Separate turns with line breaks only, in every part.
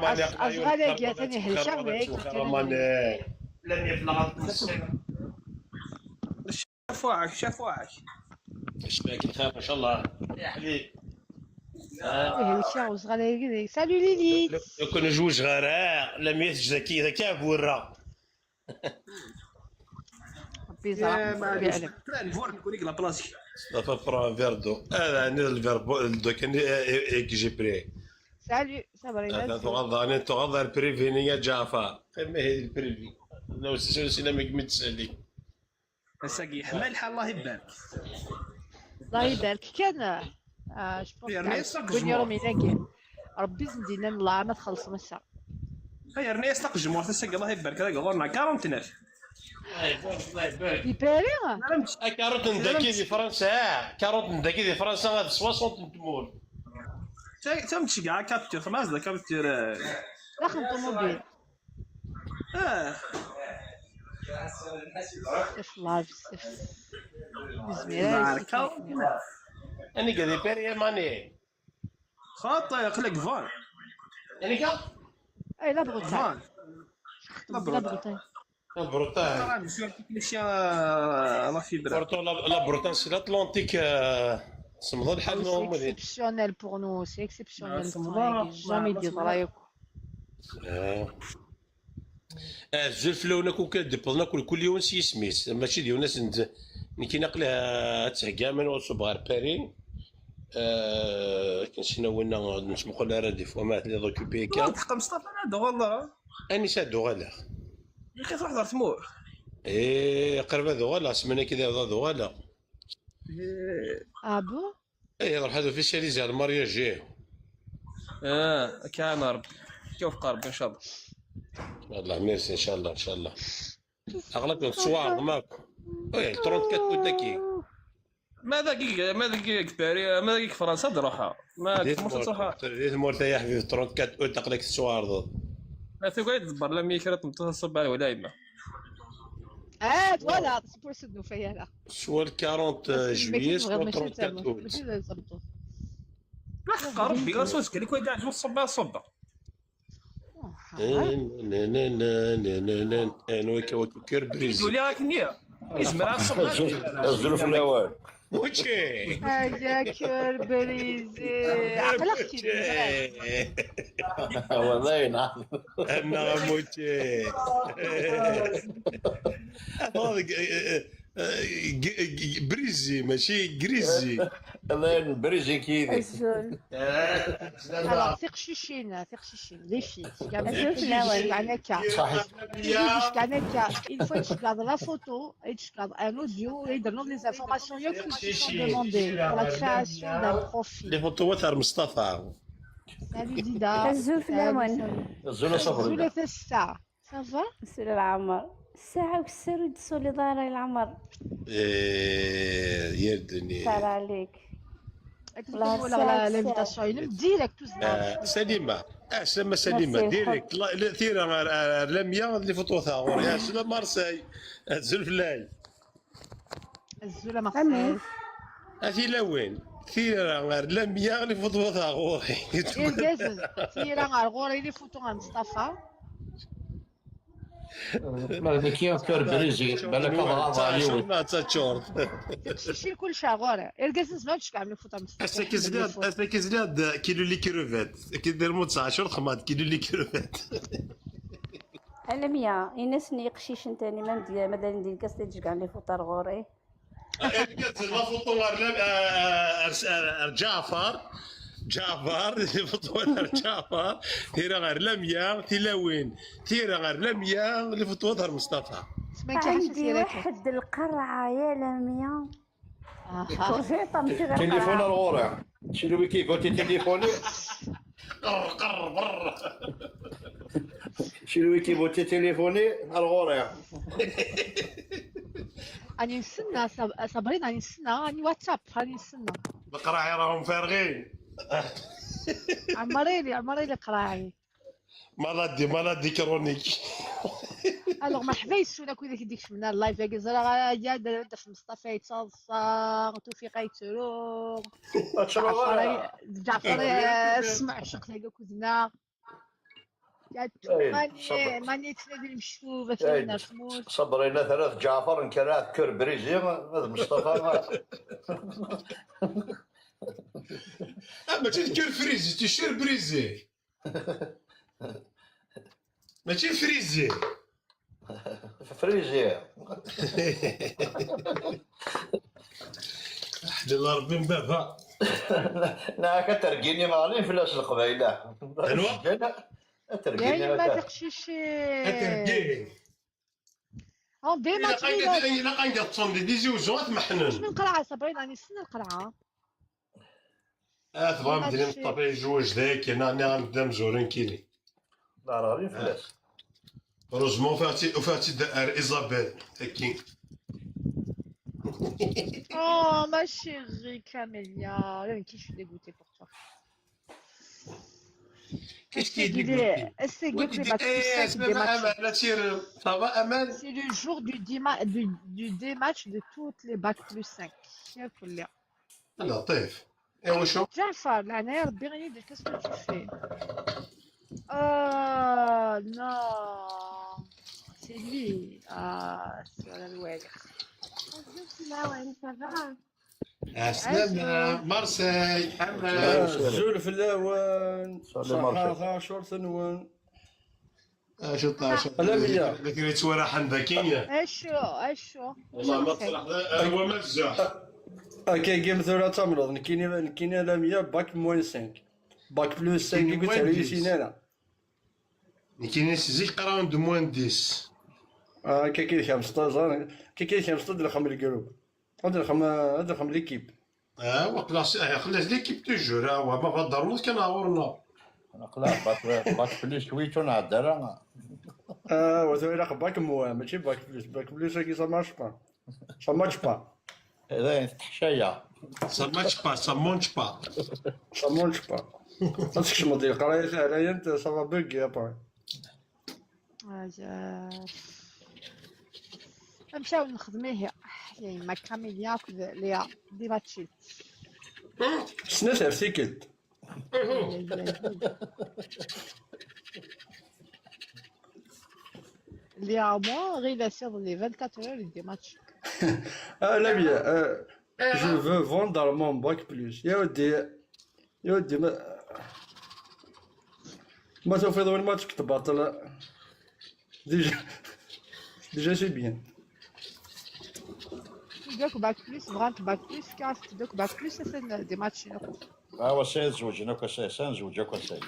خرماني قلايو
أصغر يا ثاني هشام
خرمانات
هيك
وخرماني لم يبلغ السن.
شافوعك
اش باكي بخير ما شاء الله يا حبيبي.
هشام وصغر هيك. سالو ليليت.
لو كان جوج غراء لم يسجد ذكاء بورا.
ربي
يا
يزرع ربي
معليش
يعلم.
طلع نفورك نكون لا بلاصتي.
صافا برا فيردو هذا عندنا الفيربو دو كان كي جي بري.
سالو صبري
هذا
بس.
تغضى انا تغضى البريفينيا جافا ما هي البريفي لو سينا ما تسالي.
الساقي مالحه الله يبارك.
الله يبارك كان شبونس
يا
كاع
رنيس طاق
الدنيا راهم
الجمهور.
يناكي. ربي زندينا الله ما تخلص مسا.
هيا رنيس طاق الجمهور الساقي الله يبارك راك غورنا 49.
الله يبارك.
يباري
انا مش
كاروت نداكي في فرنسا كاروت نداكي في فرنسا غاد 60 تمول.
تمشي كاع كابتور خماس كابتور.
داخل طوموبيل.
اه
بزاف الله بزاف. بزميرة
بارك
انا قاعد يباري ماني
خاطر يخلق فان
انا قاعد
اي لا بغوتاي.
فان
لا بغوتاي.
بروتان
راه مسيو كلشي لا فيبر.
بورتو لا بروتان سي لاتلانتيك سمضوا الحال
سي
هما
اكسبسيونيل بور نو سي اكسبسيونيل. جامي دي رايك.
الزول فلونا كون كدبضنا كل يوم سي سميس ماشي ديال ناس كي ناقلها تهكا من وصبغار بارين كنسينا وينا نسمقوا لها راه دي فوا مات لي دوكوبي
لا
كان
تحق مصطفى هذا والله
اني سادو غالا
يا اخي تروح دار تمور.
قرب هذو غالا سمعنا كذا هذو غالا
ابو
روح هذو في شاليزي على الماريا جاي
كان ربي شوف قرب ان شاء الله.
والله ميرسي ان شاء الله ان شاء الله اغلق الصوار ماكو 34 وداكي
ماذا كيك باري ماذا كيك فرنسا تروحها ما تروحها
ديت مورتا يا حبيبي 34 او تقلك الصوار ضد
لا تقعد تدبر لا ميكرات متصل على ولايمه.
فوالا سبور سدو فيا لا.
سوا 40 جويي سوا 34 اوت.
ماشي زي يظبطوا.
لا حق ربي لا سوس قال لك واحد عجبو الصبا الصبا.
انا كير بريزي
تقول لي راك نيه يجمع الصبا
الظروف الاول
موتشي
هذا كربريزي عقل اختي.
والله ينعم
انا موتشي بريزي ماشي غريزي
الله البريجي كيدي
الزول
Alors, ثق شيشين لي في كاع
صحيح
jusqu'à Neka. Une fois que tu gardes la photo et tu gardes un audio, ils donnent les informations qui sont demandées pour la création d'un profil.
اللي فوتو وثر مصطفى
Salut Dida.
الزول في الأمان.
الزول صفر
Salut في الساعة. Ça va?
سول العمر الساعة وكسر يدسوا لي ظهري العمر.
يا الدنيا
سال عليك.
ولا l'invitation ديريكت
سليمة سلمى سليمة ديريكت ثيرا لميا اللي فوتوها غور يا سلام مارساي الزلفلاي
الزولة مارسيل.
هذه لوين ثيرا لميا اللي فوتوها غوري
الجازز ثيرا غارغوري اللي فوتو عند مصطفى.
ما كيف كير بريجي بالك هذا عليوي
ما تشورت
تمشي كل شاغورة الجازز ما تشكع من فوتو مصطفى.
اسا كيزلاد كيلو لي كروفات كيدير مو 19 خمات كيلو لي كروفات
علميا ينسني قشيش نتاني مادام ندير كاس تجكع لي فطر غوري.
لا فوتو جعفر فطوة جعفر ثيرا غير لميا ثيلاوين ثيرا غير لميا اللي فطوة مصطفى.
عندي واحد القرعة يا لميا. كوفيطة ماشي غير
تليفون الغورة شنو كيف قلتي تليفوني
قر
شنو كيف قلتي تليفوني الغورة
راني نستنى صابرين راني نستنى راني واتساب راني نستنى.
القراعي راهم فارغين
عمري لي قراعي.
مالادي كرونيك.
الوغ مرحبا يسونا كي كيديك منا اللايف يا زرا دابا في مصطفى يتصلصا توفيق يتسولو جعفر اسمع شق تلقى كوزنا ماني تنادي المشوفة
أي،
ثلاثة تموت.
صبرينا ثلاث جعفر كرات كر بريزي هذا مصطفى.
ماشي تكير فريزي تشير بريزي ماشي فريزي.
فريزي.
حلال ربي من بابها.
نا كترقيني مالين فلاس القبيلة.
أيوا.
يا يما
ترقيني.
تقشيشي.
أترقيه.
ديما
إلا
تغير.
قايدة تصندي دي زوجات محنن.
شنو القرعة صابرين راني نستنى القرعة.
تبغى مدينة من الطبيعي جوج ذاك أنا غنبدا مزورين كيلي.
لا راه غير فلاس.
روزمون فاتي دار إيزابيل هكي.
ما chérie Camélia. Je suis dégoûtée pour toi.
كيش كيدير
C'est le jour du dématch de toutes les bacs plus 5.
لطيف. ايوا شو؟
جعفر العناية ربي غني يدير qu'est-ce que tu fais? Non. C'est lui. C'est الوالد.
سلامة مارسيل حمد.
زول في الاوان صحاها شرط نوان.
شو 12
لمية.
لكن يتورى حمد كينيا.
اشو
والله ما تصلح هو مزح.
كاين جيم ثورة تمرض نكيني لمية باك موان 5 باك بلوس 5 قلت على سينانا.
كاينين سيزيك قراون دو موان 10.
كاين 15 كاين 15 درهم الجروب. درهم ليكيب.
وكلاس خلاص ليكيب توجور هو ما ضروري كان عورنا.
خلاص باك بليس شويتو نهضر.
وثويلا باك موان ماشي باك بلوس كي سا مارش با. سا مارش با.
هذا تحشايا.
ساماتش با سامونش با.
سامونش با. تسكش مودي القرايه تاعي انت صافا بوغي ابا.
نمشيو نخدميه يا يما كاميليا ليا ديما تشيل.
سنات ارتيكل.
ليا مو غير لا سير لي 24 heures دي ماتش.
لا بيا جو فو فوندر مون باك بلوس يا ودي ما تفيض وين ما تباطل ديجا سي بيان.
دوك باك بلوس بغات باك بلوس كاف دوك باك بلوس سن دي ماتش.
هو سي زوج نوكا سي زوج كو سي.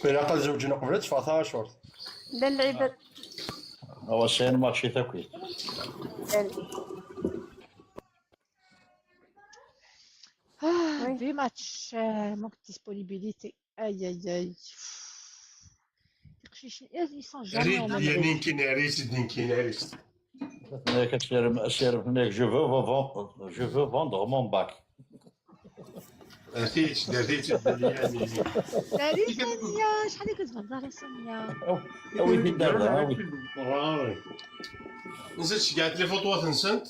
إلا قال زوجنا قبل 19
لا اللعيبة
هو سي ماتشي تاكوي.
Des matchs, manque de disponibilité. Aïe, aïe, aïe. Ils sont jamais en même
ريت
rythme.
نينكي ناريس نينكي ناريس.
سير هناك جو فو فوندر مون باك.
درتيش الدلياني.
Salut Sonia, شحال كنت غنهضر سونيا.
وي في الدار وي.
نزلت قالت لي فوطوات نسنت.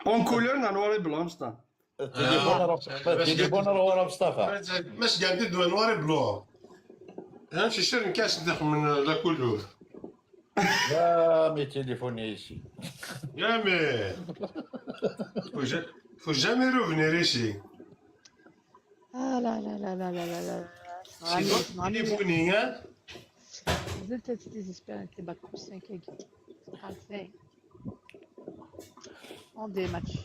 اون كولور نواري بلانستا.
التليفون راه ورا مصطفى.
ماش قالت لي دوا نواري بلو. نمشي نشري كاس ندخل من لا كولور.
لا مي تليفوني ايشي.
يا مي. Faut jamais revenir ici.
لا لا لا لا لا لا.
Sinon, téléphoner, hein?
زلت تديزيسبير انت باك 5 كي. ازاي. On des matchs.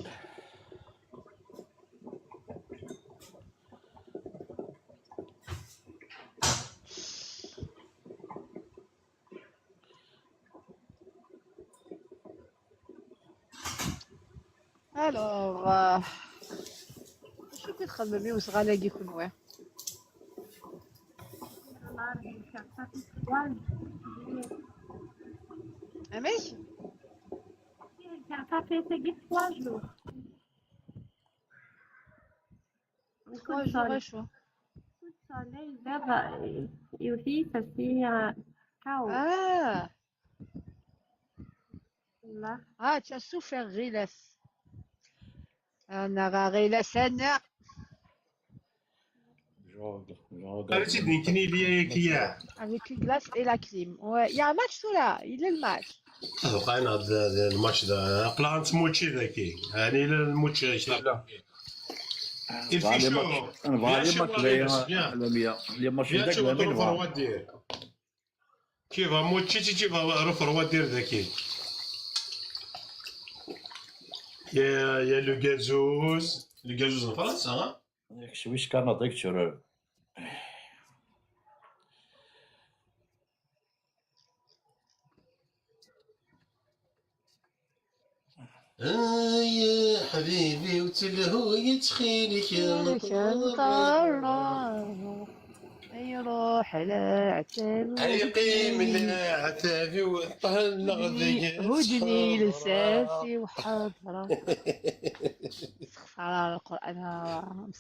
Alors, شو كتخدم بيه وصغالاكي يكون واه؟ ماشي.
Ça fait seguir 3 jours.
3 jours chaud.
Le soleil vert et aussi ça fait chaos. Là.
Tu as souffert غلاس. انا غا غلاس انا.
انا تيدني كني ليا كيا
avec une glace et la clim. Ouais, il y a un match tout là, il est le match.
توقعنا هذا الماتش ذا قلا نتموتشي ذاكي هاني الماتش
لا.
الفيشو كيف موتشي كيف رفر ودير ذاكي يا لو غازوز فرنسا ها
شويش كان نعطيك شرور.
يا حبيبي وتلهو يتخيلك
يروح العتاب
عريقي من العتاب وطهل نغذي
هدني لساسي وحضرة استغفر على القرآن.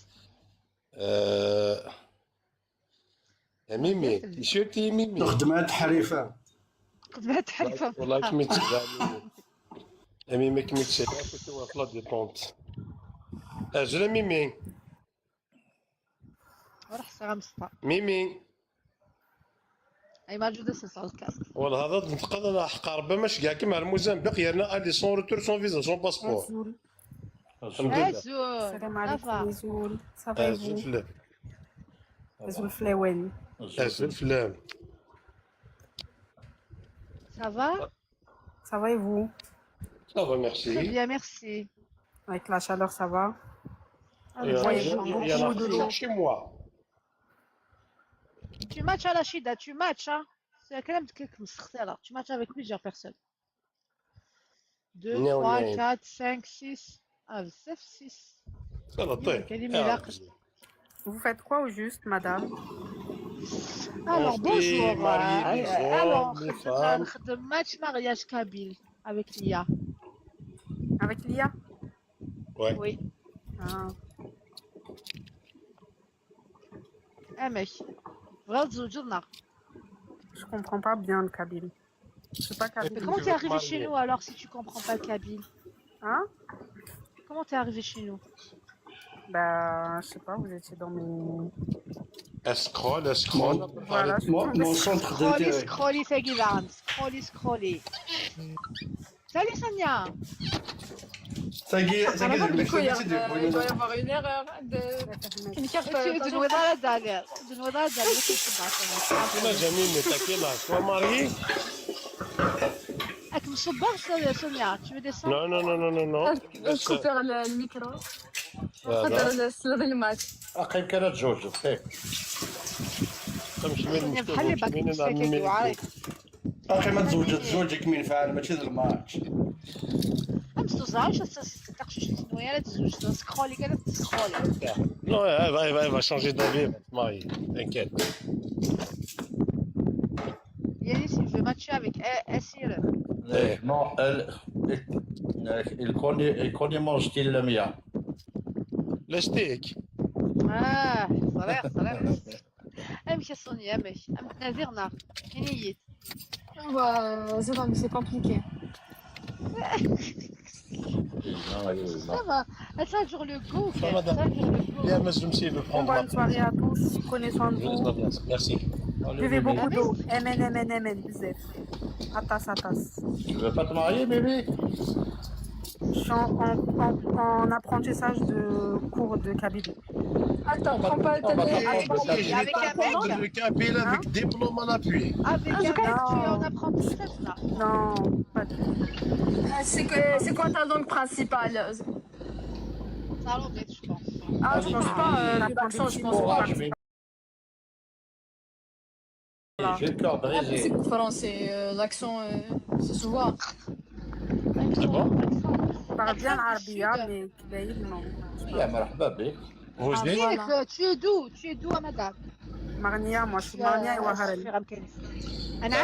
ميمي تيشيرتي ميمي
خدمات حريفه.
خدمات حرفة
والله كمي تشجع ميمي كمي تشجع كنت واصلة دي طونت اجل ميمي
وراح سغمسطة
ميمي
أي موجودة في الكاست.
والله هذا نتقدر حقا ربما مش كاع كيما الموزمبيق يرنا الي سون روتور سون فيزا سون باسبور
Azul.
الحمد لله
أزول
Salam
صافا
alaikum, Azul. Ça va et
ازل
vous?
فلام
Azul Flewen.
ازل فلام
صافا
Ça va et vous?
صافا
très
ميرسي
bien merci.
Avec la chaleur, ça va?
يا ناخذ شي موا
Tu matches à la Chida, tu matches hein. C'est quand même quelques مستختلة. Tu matches avec plusieurs personnes. 2,
نعم،
3,
نعم.
4, 5, 6. Ah, بزاف 6.
يلا طيب
كلمة لاقط.
Vous faites quoi au juste, madame?
Alors
On
bonjour.
fait marier les hommes,
Alors
les
خدمنا
femmes.
نخدم match mariage kabyle avec Lia.
Avec Lia?
Ouais.
Oui.
Ah.
ماشي بغاو تزوجوا لنا.
Je comprends pas bien le kabyle. Je sais pas
Mais
kabyle.
comment
Tu
t'es
veux
arrivé
te
chez
marier.
nous alors si tu comprends pas le kabyle?
Hein?
Comment t'es arrivé chez nous?
Bah, je sais pas, vous étiez dans mes...
اسكرول
Voilà, je
Mon
suis
centre
سكرولي
d'intérêt.
سكرولي تاكيلان سكرولي. Salut Sonia.
تاقي
Alors, du coup, il
تاقي
doit y avoir une erreur une carte.
دون وضع الدالير دون وضع الدالير
انا جميل متاكل سوا ماري
راك مصبر سونيا tu veux descendre?
نو نو نو نو نو
Je couper le micro.
فوالا
نصلي الماتش.
أقيم كانت جوج دقيق.
تمشي من
سونيا بحال اللي باكي تساكي وعارف.
اخي ما تزوجك مين فعل ماشي ذا الماتش.
امس تزعلش تستقش شنو يا لا تزوج سكرولي كذا تسكرولي.
نو elle va changer d'avis Marie t'inquiète
يعني si je veux matcher avec Essir.
Non, il connaît mon style le mien.
لاستيك
صريح امشي سونيا امشي نازيرنا نيت.
C'est compliqué.
Ça va, ça dure le go.
Ça va, madame.
Ça dure le go.
Viens monsieur le
Bon,
prendre
bonne soirée à tous. Prenez soin de vous.
merci
Buvez beaucoup d'eau. MN, bzef. Atas.
Tu veux pas te marier, bébé?
Je suis en apprentissage de cours de kabyle.
Attends, prends pas le téléphone.
Avec un mec.
le kabyle avec diplôme en appui
Avec un mec, tu es en apprentissage là.
Non, pas du tout.
C'est quoi ta langue principale?
Ça l'embête, je pense.
Ah, je pense pas. L'accent, je pense pas.
J'ai le cœur
Après,
brisé.
c'est français. L'accent, c'est souvent.
C'est bon
Je parle bien l'arabia, mais kabyle, non.
يا مرحبا بك.
vous
Ah,
dites
Malik, tu es d'où? Tu es d'où, madame?
Marnia, moi je suis Marnia et Waharel.
أنا؟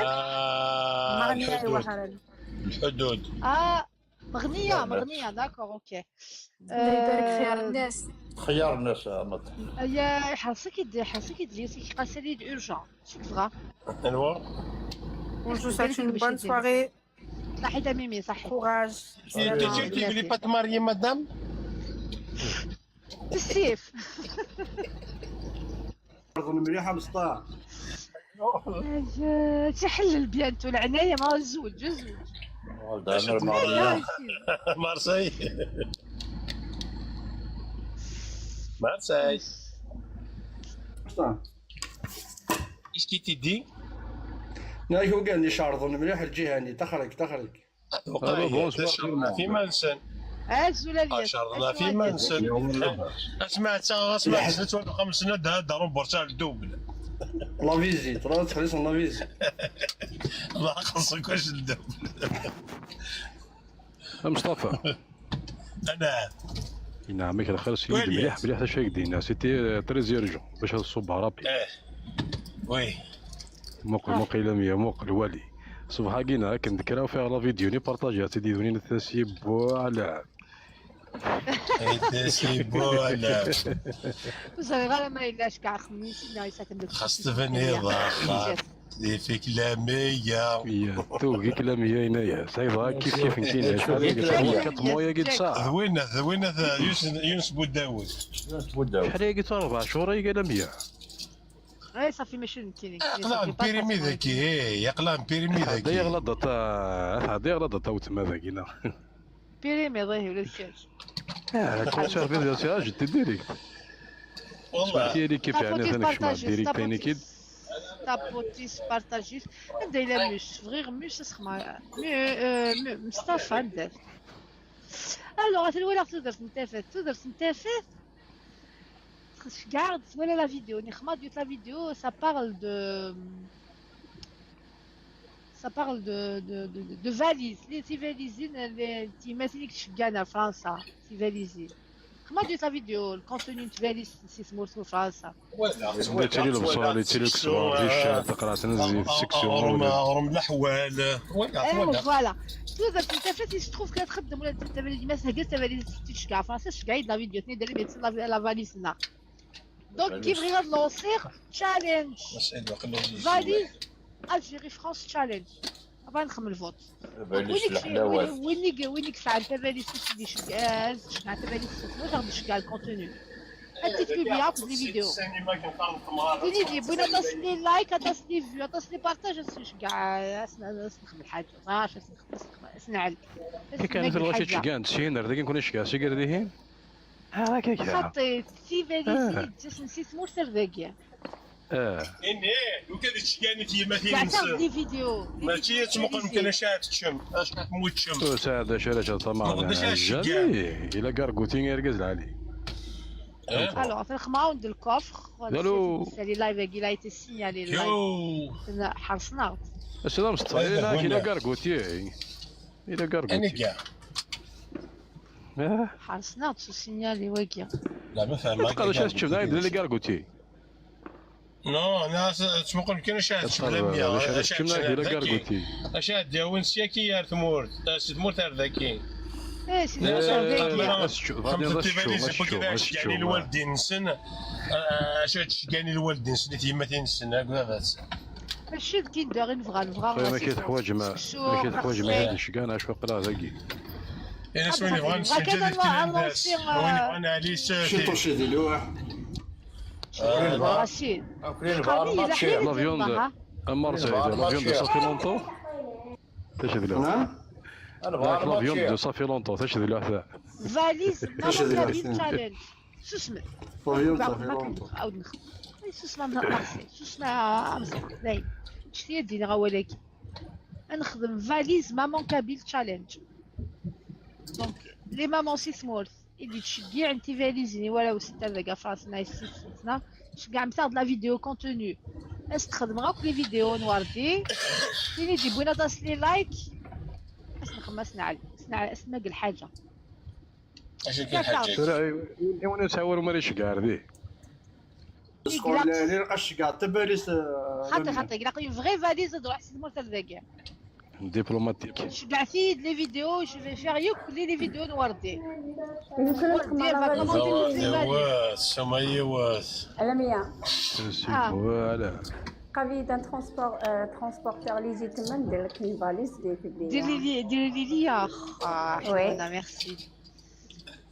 Marnia et
الحدود
Waharel.
الحدود
Ah, مغنية, d'accord, ok.
الله يبارك خير الناس.
خيار الناس أمط.
يا حاسك يدلي قاسي لي urgent. شو تبغى؟
الوا
Bon, je vous souhaite une bonne soirée,
صحيت ميمي صحيت.
courage.
t'es sûr que tu voulais pas te marier madame
بالسيف.
أظن مليحة مسطاع.
تحلل بيانتو العناية ما زوج زوج.
مارسي مارسي
مسطاع.
ايش كي تدي؟
نايك هو قال لي شعر ظن مليح الجهاني تخرج.
شرنا في منسن
زولا ليا.
شرنا في منسن. اسمع سنة ولا 5 سنوات دارون برشال دوبل.
لا فيزيت راه تخلص لا فيزيت.
الله خصك واش الدوبل.
مصطفى
انا
نعم كده خلص يد مليح مليح اش يدينا سيتي تريز يرجع باش تصب رابي
وي
موق الى 100 موق الوالي صباح كينا كنذكرها فيها لا فيديو ني بارطاجيها سيدي دوني تسيبو على
وصافي غير ما يلاش كاع خميس لا يساكن داك
خاص تفني ضاق فيك لامية
يا توقي كلامي هنايا سايبها كيف نتينا شحال كتمويا قد ساعه
ذوينه يونس بوداود
شحال هي قلت 4 شهور هي قال 100
اي صافي ماشي نتيني
يقلام بيريمي ذاكي يقلام بيريمي ذاكي
هذا غلطت وتما ذاكينا
بيريمي ظهي ولا الكاش
كنت شاف فيديو ساعه جدي ديريكت
والله
ديريكت كيف يعني انا ديريكت ثاني كيد
تابوتيس بارطاجيس دايره مش فغير مش اسخما مصطفى ندير الوغ تلولا تقدر تنتفت regarde voilà la vidéo la vidéo ça parle de valises les valises les مثلك تشجعنا فرنسا في فاليزي خما ديت لا فيديو الكونتوني تاع فاليز سيسمور في فرنسا
تيري البصال تيري الكسوار في تقرا تنزل السكسيون
رم الاحوال
فوالا تقدر تنتفت تشوف كتخدم ولا انت فاليز مثلا قلت فاليز تشجع فرنسا شجعي لا فيديو تني دير لي لا فاليزنا دونك كي بغينا نلونسيغ تشالنج فاليز الجيري فرانس تشالنج ابغى نخمم الفوت وينك فعل تبالي سيدي شكال شكال تبالي سيدي غادي شكال الكونتوني انت تبيع في لي فيديو تيجي بغينا تصلي لايك تصلي فيو تصلي بارطاج كاع نخدم الحاجه ماش نعل
كي كان في الغاشي تشكان تشينر داك نكون شكا سيكر ديهين هكاك
خطيت سيفاليزي نسيت مور سيرفاكيا
اني وكذا تشكاني تي مثلا
تعطي لي فيديو
ماشي تمقن يمكن شات تشم اش تموت تشم
تو ساعه شراشه طماع الى كارغوتين يركز عليه
Alors, في الخماون دو الكوفر سالي لايف كي لا ايتي سينيالي لايف حرصنا
السلام مصطفى الى كارغوتي الى كارغوتي
انا كاع
حرصنا تو سينيالي واكيا
لا ما فاهم ما
تقدر شات تشوف داير اللي كارغوتي
نو انا تمقن يمكن شات
شات تشوف الى كارغوتي
اشات داون سياكي يا ثمور ثمور تاع ذاكي
ايش
يعني الوالدين نسن اش يعني الوالدين نسن تيمتين نسن هكذا
ماشي كي ندير نفغا
ما كيتحواج ما كيتحواج ما هاد الشكان اش وقلا ذاكي
انا سمعني بغا نسن جديد الناس وين انا علي
شي طوشي ديالو
رشيد
لافيون مارسيل لافيون دو صافي لونطو تشهد له
انا
لافيون دو صافي لونطو تشهد له حدا
فاليز نابل تشالنج شو اسمه
لافيون صافي لونطو
عاود نخدم شو اسمه مارسيل شو اسمه زين شتي ديني غا ولكن نخدم فاليز مامون كابيل تشالنج دونك لي مامون سي سمول اللي تشجع انت فاليزني ولا ستة ذاك فاس نايس سيتنا شكاع مساعد لا فيديو كونتوني استخدم غاك لي فيديو نوردي فين يجي بغينا تصلي لايك اسنخم اسنعل اسنق الحاجه
اش كاين حاجه
وانا نساور ماريش كاع ردي
شكون اللي لقاش كاع تباليس
خاطر لقى فغي فاليز دروح سيمو تاع ذاك
دبلوماتيك
كاع فيد لي فيديو جو في فير يوك لي فيديو نوردي
واس على 100
فوالا
قضية ترونسبورتور اللي يجي تما ندير لك لي فاليز
ديري لي انا ميرسي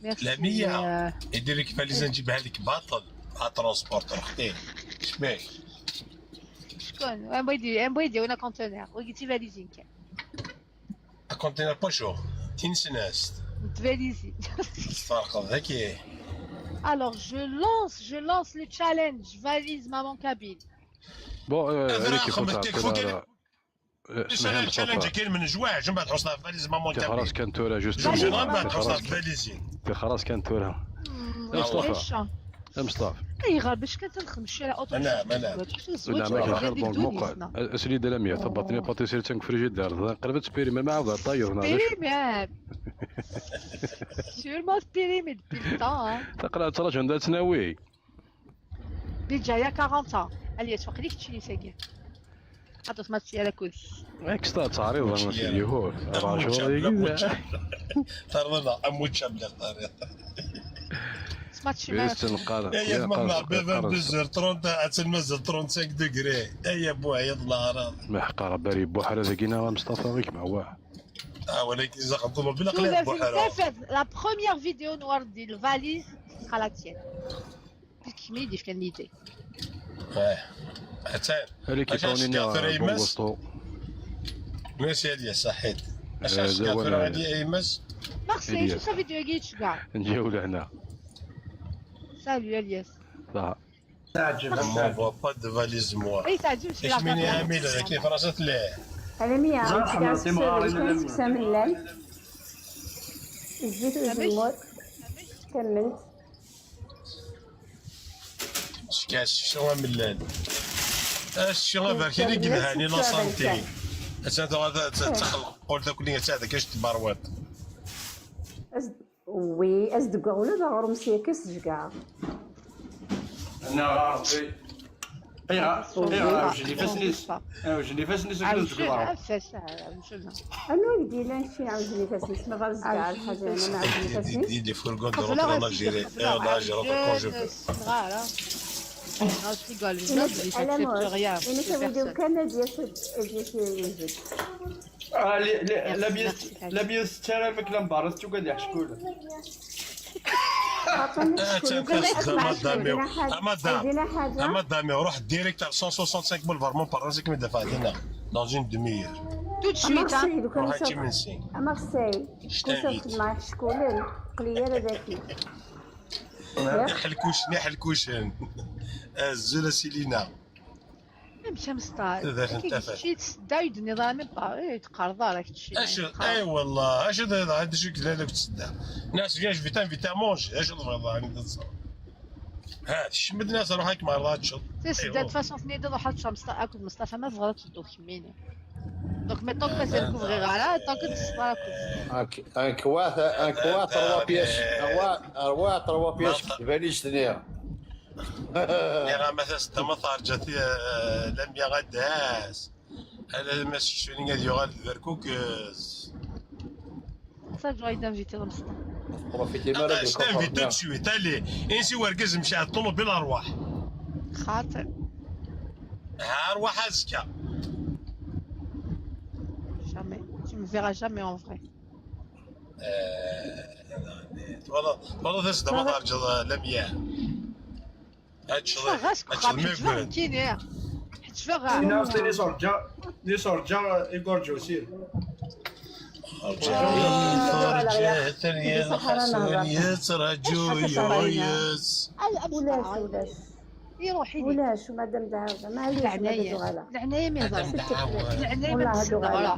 لا 100 يدير لك فاليز نجيبها لك باطل ترونسبورتور اختي شبيك
شكون ان بغي يديرونا كونتينر وقلتي فاليزين كان
كونتينر بوشو تنسناست
فاليزين.
تفرق ذكي.
Alors je lance le challenge valise maman cabine.
بون
هذا
هذيك
خم
كنت
التكفو كاين
سمعي
تشالنج
مصطفى
كاين من جواع من بعد حصنا فاليز مامون
انت خلاص
كابين
كان تورا جوست
لا،
جوج من بعد
لا،
حصنا
خلاص
فاليزين.
انت خلاص كان تورا يا مصطفى يا مصطفى
اي غير باش كتنخدم الشارع اوتو.
أنا.
لا ما كان خير بون موقع اسلي دلامية طبطني باتيسير تنك فريجيدار قلبت سبيري ما عاود طاير هنا
سبيري سيرمون سبيري مي دبي الطون
تقرا تراجع عندها تناوي
ديجا يا 40 عليا تفوق ليك تشري ساكي عطات ما تسي على كلشي
اكسترا تعريض ما في اليهود راشور
ترضنا اموت شاب لي
سمعتش
بيستن قال
يا ماما بزر 30 تنمزل 35 دوغري يا بو عيط العراض
ما حقا باري بوحره زكينا مصطفى غيك مع واحد
ولكن اذا قدروا بلا
Vous
قلب
avez
بحرة
fait la première vidéo noire de valise sera la tienne. Puisqu'il m'a dit qu'elle l'idée.
حتى
هذيك يطوني بوسطو
ناس هادي صحيت اش
زوال
كافر هادي ايمس
Marseille, je savais de Guitch, gars.
نجيو لهنا
Salut, Elias.
صح
ما فوا با دو فاليز موا
Oui, ça a dû, c'est la
كيشميني عامل كيف راسات لا
على مية
زرحة
كاع
مرتي مغارين
شكون تكسى من اللام الزيت والزمور كملت
شكاش شنو ملان شنو بركي لي قلهاني لا سانتي انت غادا تخلق قلت لك اللي تاع كاش تبروات
وي أصدقاء ولا دغرو مسيكس كاع
انا غاربي وجدي فاسنيس وجدي فاسنيس كنت تقرا
أنا ودي لا نمشي عاوزني فاسنيس ما غارز كاع الحاجة أنا ما عاوزني فاسنيس
دي فورغون دو روتر لا جيري لا جيري كونجو
Non, je rigole, je rigole, je
أنا
n'accepte
موت
rien.
أنا كنبداو كان ديال يوجد
لا بيس ترى الماكله مبارز تو قاعد يحشكوله
مدامي روح ديريكت على 165 بولفار باراسيك من دفع لنا dans une demi-heure.
Tout de suite, hein.
مارسيل كان
روح هاتي من سين.
مارسيل كنت مع الشكولين قليله ذاتي
نحلكوش الزوله سيلينا.
مشى مسطار.
إذا انتفع.
شي تسدايد نظامي با تقرضا راك تشي.
اي والله اش هذا شو كذا لك تصدق. ناس فياش فيتا مونج اش الوضع ها شمد ناس روح هيك ما رضاتش.
تسداد فاصون ثنيده روح تشمس اكل مصطفى ما بغات تدو كمينه. دونك مي طونك باسل كوفري غالا طونك تسطا
ان كوا 3 بياس اروا 3 بياس فاليز ثانيه
يا مثلا ستة جاتي لم يغداس هذا ماشي شنو غادي يغال البركوكز
صا جاي دانفيتي مصطفى
بروفيتي مالا
اش تنفيتو تشوي تالي انسي وركز مشى على الطوموبيل ارواح
خاطر
ارواح ازكى
jamais tu me verras jamais en vrai
والله ذس دابا رجل لم ياه هادشي
غاسك خاطر كاين تفرغ
ناس اللي صرجا يقول جوسير
فرجات يا حسن يترجو يويس
ولاش
يروحي لي
ولاش ومادام دعاوده ما عليش
العنايه العنايه ما يهضرش العنايه ما
والله هادو غالا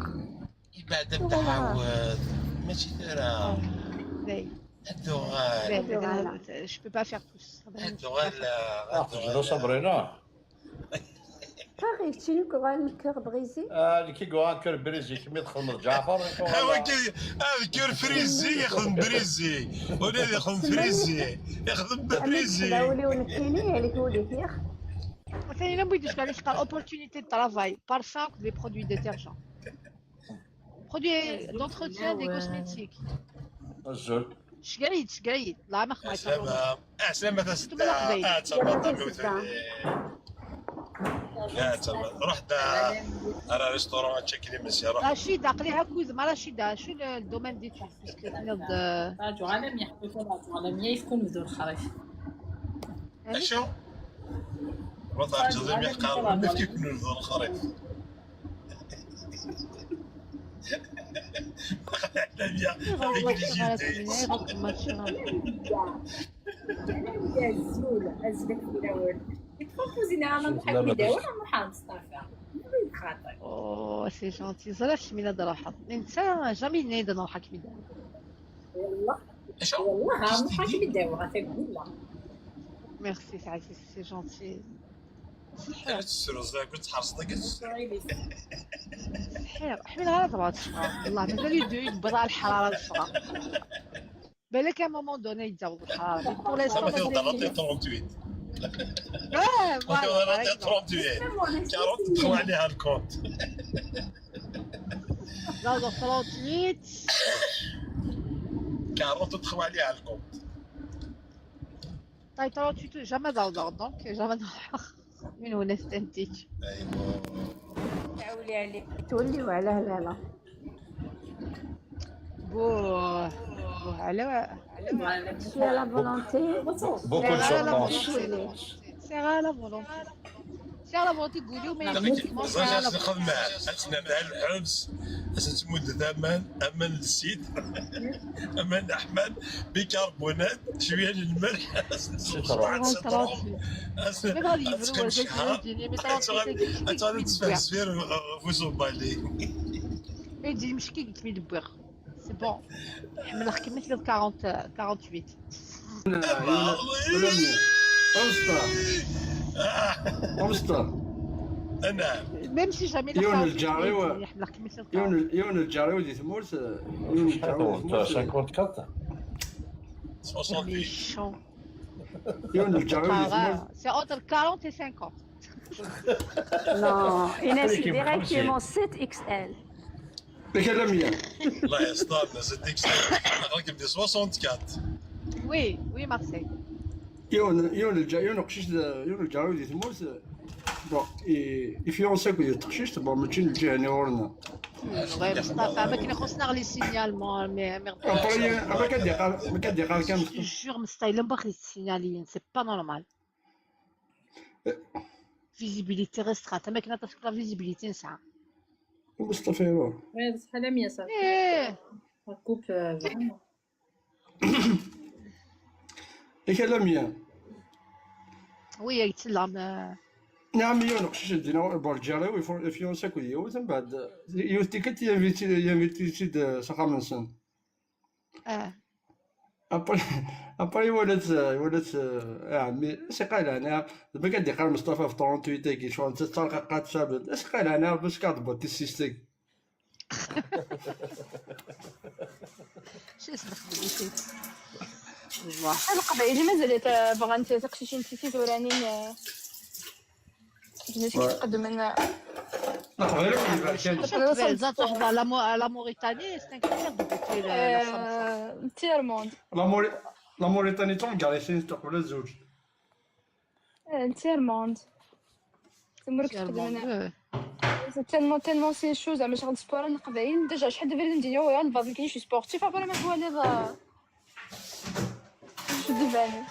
بعد تعاود ماشي دايره هادو غال
je peux pas faire plus
هادو غال
تجدو صبرينا
باغي تشيني كغال بغيزي
اللي كيقول كير بريزي كمي دخل جعفر
اذكر فريزي يخدم بريزي ولا يخدم فريزي يخدم بريزي
لاولي ونكيني عليك وليك ياخ
ثاني لا بغيت نقول لك opportunité de travail parfum des produits détergents produits d'entretien des cosmétiques
الزول
شقعيد لا ما خمايت
سلامة رحت على ريستورون تشكلي مسيا روح
رشيدة قليها كوز ما رشيدة شو الدومين دي تاعك
راجو عالم يحبوا راجو عالم يكون بدون خرج
اشو وضع جزمي قارب نفكي كنو ذو الخريف علمية هذيك اللي جيتي
اوه سي جونتي زرا حميدة دراحة الانسان جامي نايد نروح حميدة ميرسي سعيد سي جونتي
السروزة كنت حرصتك
حير حميدة غير تبغى تشفى والله مازال يبدا الحرارة الصغار بالك à un moment donné يتزود الحرارة pour l'instant
ما تقدر
مازال
38
اه
ما
فوالا
تقدر 38 كاروت تدخل عليها الكونت
زادوا 38
كاروت تدخل عليها الكونت
طيب 38 جامي زادوا دونك جامي نروح من هنا استنتج
ايوا
تعولي عليك توليو على هلاله
بوه بوه على
شي لا فولونتي
بوكو دو شونس
سي غير لا فولونتي سي لا فولونتي قولي وما يجيش
زعما ناخذ معاه اسنا مع الحبس اساس تمد امان امان للسيد امان احمد بيكربونات شويه للملح
غادي يبرو شهر
انت غادي تفسفير فوزو بالي
يجي مشكي قلت لي دبوغ سي بون حمل كملت له 48
أمسطر
انا
ميم سي جامي
يون الجاري
يحمل كملت له
يون الجاري ودي ثمورس يون الجاري ودي ثمورس
54
68
شون
يون الجاري ودي ثمورس
سي اوتر 40 et 50
Non, Inès, c'est directement 7XL.
بكلامية
الله يصدرنا صديق راك بدي 64
وي وي مارسيل
يون الجاري ودي ثمورس بون يفيونساك ودي تقشيش بون ماشي نجي هنا ورنا
غير مصطفى ما كاين خصنا غير لي سينيال ميرد
ما كدي قال كامل
جور مصطفى الا باغي السيناليين سي با نورمال فيزيبيليتي ريسترات ما كاين تفكر لا فيزيبيليتي نسعى
مصطفى هو
بصح لمية صافي
ايه
كوب فريمون
بكلامية
وي يتسلم
نعم يون قشيش دينا بالجاري ويفيونساك ودي يوت من بعد يوتي كنت ينفيتي سخامنسن
اه
ابري ولات عمي اش قال انا دابا كدي قال مصطفى في 38 كي شو انت تلقى قاد شابد اش قال انا باش كتبط السيستيك
شو اسمك بديتي والله
القبائل مازالت باغا انت تقشيشين تيسي وراني بنتي كتقدم من
زاد تحضر لا موريتاني سي ان كثير دوبوتي
تيرموند
لا موريتاني تونكاري سين تقبل الزوج
تيرموند تمرك تقدم من تالمون سي شو زعما شغل سبور القبائل ديجا شحال دابا نديرو يا نبغي كاين شي سبورتيف ابرا ما توالي شو ديفاني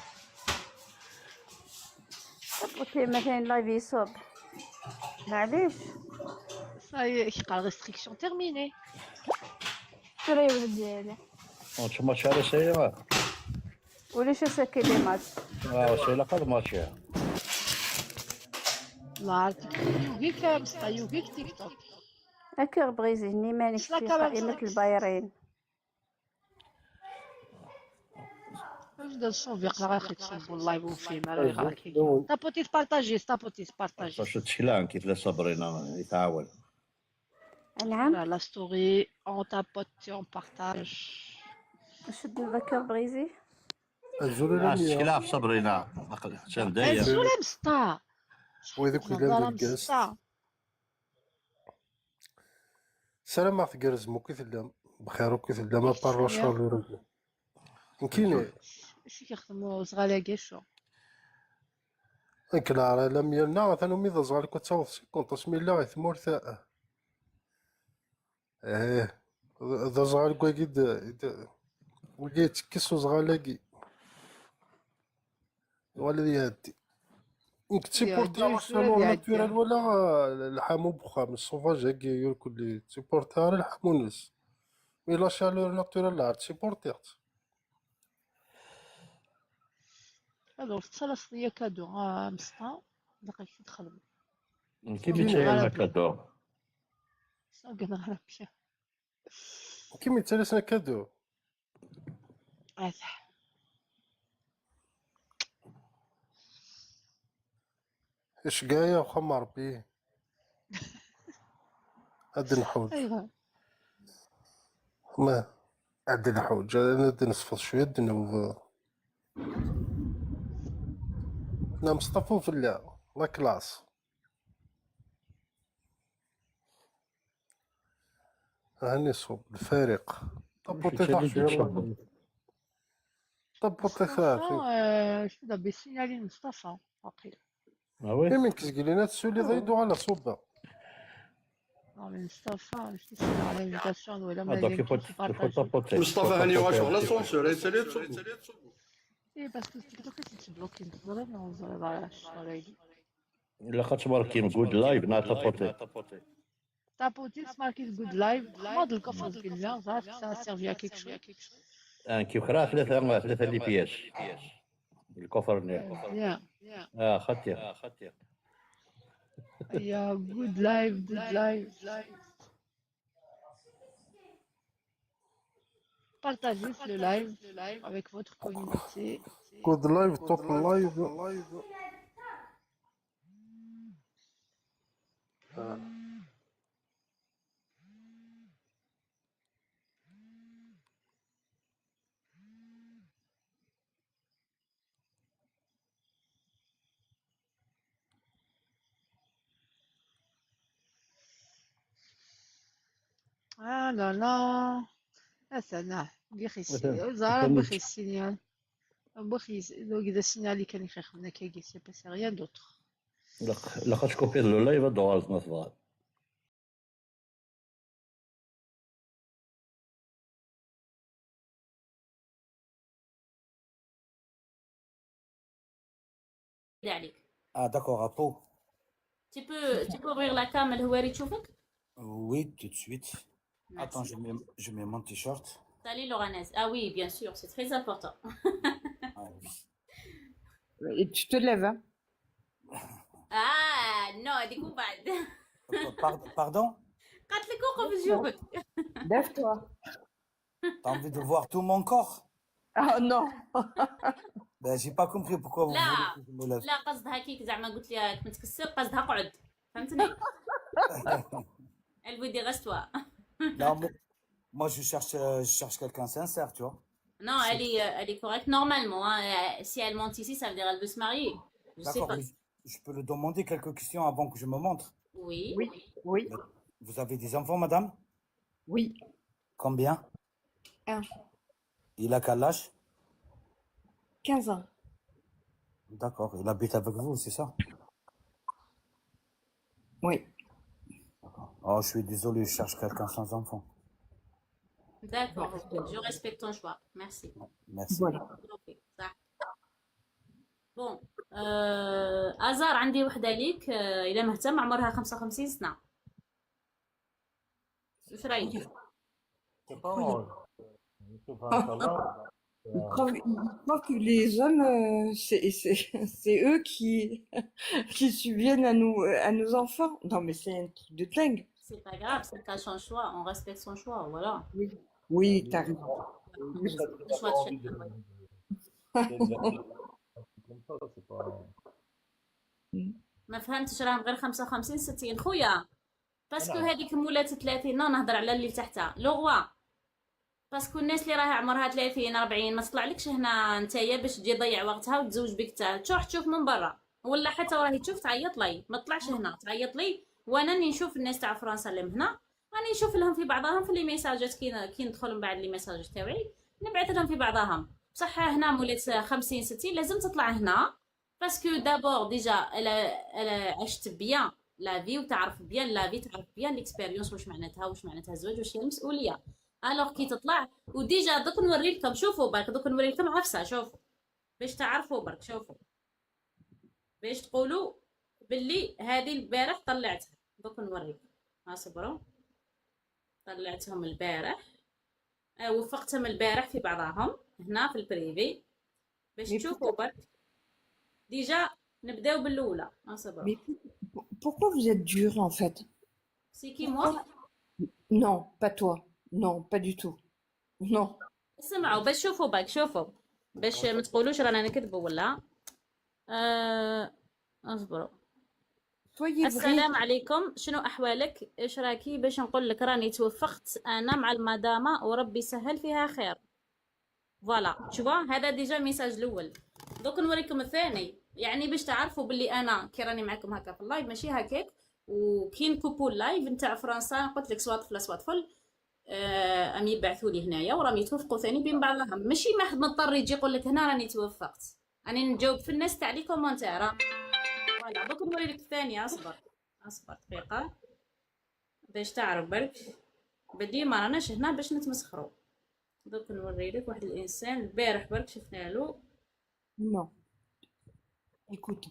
اوكي مثلا لايف يصوب معليش
صاي كيبقى ريستريكسيون تيرميني
ترى يا ولد ديالي
ماتش ماتش على سيارة
وليش ساكي لي مات
سيلا قد ماتش
لا عرفتك يوغيك مسطا يوغيك تيك توك
هكا بغيزي هني مانيش في قائمة البايرين
نبدا نشوف يقرا غير تشوف اللايف وفيلم راه يقرا كي تابوتي تبارطاجي
باش تشيلان كيف لا صبرينا يتعاون
نعم
لا ستوري اون تابوتي اون بارطاج
شد الذكر بغيزي
تشيلان في صبرينا شان داير
الزوله مسطا
ويذوك اللي الجلس سلام عليك جرز مو كيف اللام بخير وكيف اللام ما باروش ولا ربنا يمكن
شي كيخدموا صغالي شو
كلا لم يلنا ثانو ميضا صغالي كنت تصوف 50 مليار ثمور ثاء ذا صغالي كواكيد وجيت كسو صغالي ولا يهدي انك تيبورتي على شالور ناتورال ولا الحامو بخام السوفاج هكا ياكل لي تيبورتي على الحامونس مي لا شالور ناتورال لا تيبورتيغت
الوغ تصلص ليا كادو مسطا دقيقة تخدم
كيما تايا كادو
ساقنا على بيا
كيما تلسنا كادو
ازح
اش كايا وخم ربي هاد نحوج
ايوا
ما هاد نحوج انا نصفط شويه دنوب انا مصطفى في لا كلاس هاني صوب الفارق طبوطي تاع شويه طبوطي تاع
شو دا بيسينالي مصطفى واقيلا
وي
من كتقولينا تسولي ضيدو على صوبه
مي مصطفى شتي سير على ليميتاسيون ولا ما
دونك يفوت طابوتي
مصطفى هاني واش ولا سونسور يسالي تصوبو
اي باسكو تيك توك تبلوكي نزرب نزرب على الشرايدي
لاخاطش ماركين جود لايف نا طابوتي
تابوتيس ماركيت جود لايف خمض الكفر بالله صافي سا سيرفي كيك شو
كي وخرا ثلاثة لي بياش الكفر
يا
خطير
يا جود لايف partagez le live avec votre communauté.
كود لايف توب لايف
Ah là là. Ah ça n'a. بخيسي زهرة بخيسي بخيس لو إذا سينالي كان يخاف منك كي سي باسي ريان دوتر
لاخاطش كوبي لو لايف دوالت نصبر
عليك.
d'accord, à peau.
Tu peux ouvrir la cam, الهواري تشوفك؟
Oui, tout de suite.
Merci.
Attends, je mets mon t-shirt.
Salut Lauranaise. Ah oui, bien sûr, c'est très important.
Ah, oui.
Et tu te lèves, hein?
Ah non, هذيك بعد.
Pardon?
قالت لك وقف نشوفك.
Lève-toi.
T'as envie de voir tout mon corps?
Ah non.
Ben, j'ai pas compris pourquoi vous voulez que je me lève.
لا قصدها كيك زعما قلت لها كنت متكسر قصدها قعد فهمتني. Elle veut dire reste-toi.
Non, moi je cherche quelqu'un sincère, tu vois.
Non, elle est correcte normalement. Hein. Si elle monte ici, ça veut dire elle veut se marier. Je sais
D'accord,
pas.
je peux lui demander quelques questions avant que je me montre.
Oui.
Oui.
Vous avez des enfants, madame?
Oui.
Combien?
1.
Il a quel âge?
15 ans.
D'accord, il habite avec vous, c'est ça?
Oui.
Oh, je suis désolé, je cherche quelqu'un sans enfant.
D'accord, je respecte ton choix. Merci.
Merci.
Voilà.
بون ازار عندي وحده ليك اذا مهتم عمرها 55 سنه واش رايك؟
Ils croient que les hommes, c'est eux qui subviennent à nos enfants. Non, mais c'est un truc de dingue.
C'est pas grave, c'est qu'à son choix, on respecte son choix, voilà.
Oui, t'as raison.
Le choix de chacun, ouais. ما فهمتش راهم غير 55 60 خويا باسكو هذيك مولات 30 نهضر على اللي تحتها لغوا باسكو الناس اللي راها عمرها 30 40 ما تطلعلكش هنا نتايا باش تجي تضيع وقتها وتزوج بك حتى تروح تشوف من برا ولا حتى راهي تشوف تعيط لي ما تطلعش هنا تعيط لي وانا راني نشوف الناس تاع فرنسا اللي هنا راني نشوف لهم في بعضهم في لي ميساجات كي ندخل من بعد لي ميساج تاعي نبعث لهم في بعضهم بصح هنا مولات 50 60 لازم تطلع هنا باسكو دابور ديجا الا عشت بيان لا في وتعرف بيان لا في تعرف بيان ليكسبيريونس واش معناتها الزواج واش هي المسؤوليه الوغ كي تطلع وديجا دوك نوري لكم شوفوا برك دوك نوري لكم عفسه شوفوا باش تعرفوا برك شوفوا باش تقولوا باللي هذه البارح طلعتها. دوك نوريكم، اصبروا. طلعتهم البارح، وفقتهم البارح في بعضهم هنا في البريفي باش تشوفوا برك. ديجا نبداو بالاولى، اصبروا.
Mais pourquoi vous êtes dur en fait?
سي كي موا.
Non, pas toi. Non, pas du tout. Non.
اسمعوا باش تشوفوا برك، شوفوا باش ما تقولوش رانا نكذبوا ولا. اصبروا. السلام عليكم، شنو احوالك؟ ايش راكي؟ باش نقول لك راني توفقت انا مع المدامه وربي سهل فيها خير. فوالا تشوفوا هذا ديجا الميساج الاول. دوك نوريكم الثاني، يعني باش تعرفوا باللي انا كي راني معكم هكا في اللايف ماشي هكاك. وكي نكوبو اللايف نتاع فرنسا قلت لك سوا طفله سوا طفل ام يبعثوا لي هنايا وراهم يتوفقوا ثاني بين بعضهم. ماشي ما حد مضطر يجي يقول لك هنا راني توفقت، راني نجاوب في الناس تاع لي كومونتير. فوالا دوك نوري لك الثانيه. اصبر دقيقه باش تعرف برك بدي ما راناش هنا باش نتمسخروا. دوك نوري لك واحد الانسان البارح برك شفنا له.
Non. Écoute.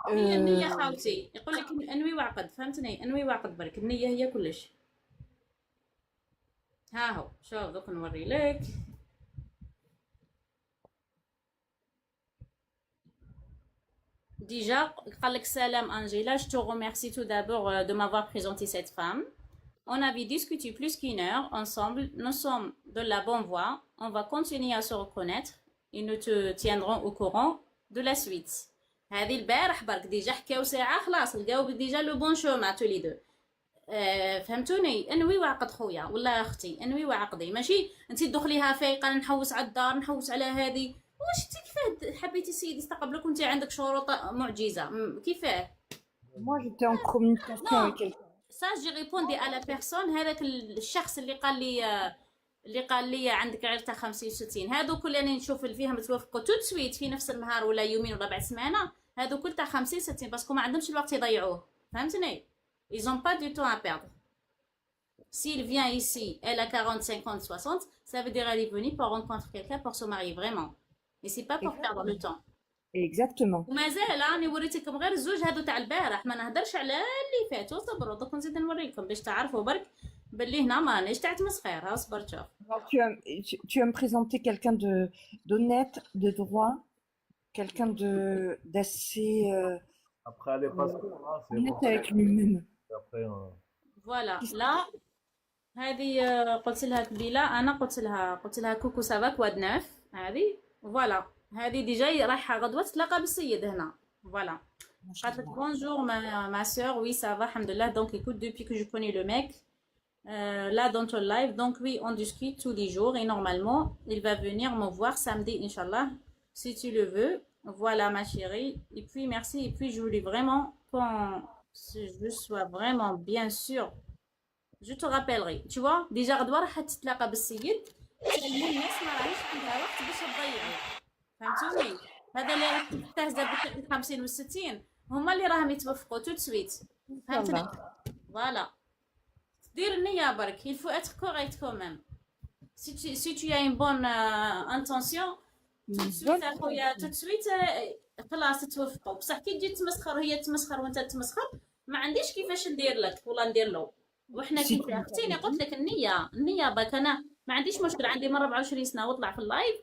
هي النية خاوتي، يقول لك انوي وعقد، فهمتني؟ انوي وعقد برك، النية هي كلش. ها هو شوف دوك نوري لك. Déjà, salam Angela, je te remercie tout d'abord de m'avoir présenté cette femme. On avait discuté plus qu'une heure ensemble. Nous sommes de la bonne voie. On va continuer à se reconnaître et nous te tiendrons au courant de la suite. هذه البارح برك ديجا حكاو ساعة خلاص لقاو ديجا لو بون شوما تو لي دو. فهمتوني؟ انوي وعقد خويا ولا اختي، انوي وعقدي، ماشي انت تدخليها فايقة نحوس على الدار نحوس على هذه. واش انت كيفاه حبيتي سيدي يستقبلك وانت عندك شروط معجزه؟ كيفاه؟
Moi, j'étais en communication avec quelqu'un.
سا جي ريبوندي على بيرسون. هذاك الشخص اللي قال لي عندك غير تاع 50 60 هادو كل اللي نشوف فيهم توافقوا تو سويت في نفس النهار ولا يومين ولا بعد سمانه. هادو كل تاع 50 60 باسكو ما عندهمش الوقت يضيعوه، فهمتني؟ ils ont pas du temps à perdre. S'il vient ici, elle a 40 50 60, ça veut dire elle est venue pour rencontrer quelqu'un pour se marier vraiment. Et c'est pas pour perdre le temps.
Exactement.
ومازال راني وريتكم غير الزوج هادو تاع البارح، ما نهدرش على اللي فاتوا. صبروا دوك نزيد نوريكم باش تعرفوا برك باللي هنا ما رانيش تاع تمسخير. اصبر شوف.
Tu vas me présenter quelqu'un d'honnête, de droit, quelqu'un d'assez
Après, elle est pas sûre, hein, c'est
honnête
bon.
avec lui-même.
Après,
فوالا لا هذه قلت لها قبيله، انا قلت لها كوكو سافاك واد نوف هذه. فوالا هذه ديجا رايحه غدوه تتلاقى بالسيد هنا. فوالا قالت لك بونجور ما سور وي سافا الحمد لله. دونك écoute depuis que je connais le mec là dans ton live, donc oui on discute tous les jours et normalement il va venir me voir samedi inchallah si tu le veux. Voilà ma chérie, et puis merci, et puis je voulais vraiment quand je sois vraiment bien sûr je te rappellerai. Tu vois déjà غدوه راح تتلاقى بالسيد. تسلموا الناس ما راهيش عندها وقت باش تضيعوا، فهمتوني؟ هذا اللي راح تستهزأ بال 50 و 60 هما اللي راهم يتوفقوا تو سويت، فهمتني؟ فوالا دير النية برك. il faut être correct quand même. si tu as une bonne intention tout de suite اخويا tout de suite خلاص تتوفقوا. بصح كي تجي تمسخر هي تمسخر وانت تمسخر ما عنديش كيفاش ندير لك ولا ندير له. وحنا كي اختيني قلت لك النية برك. انا ما عنديش مشكل، عندي مره 24 سنه واطلع في اللايف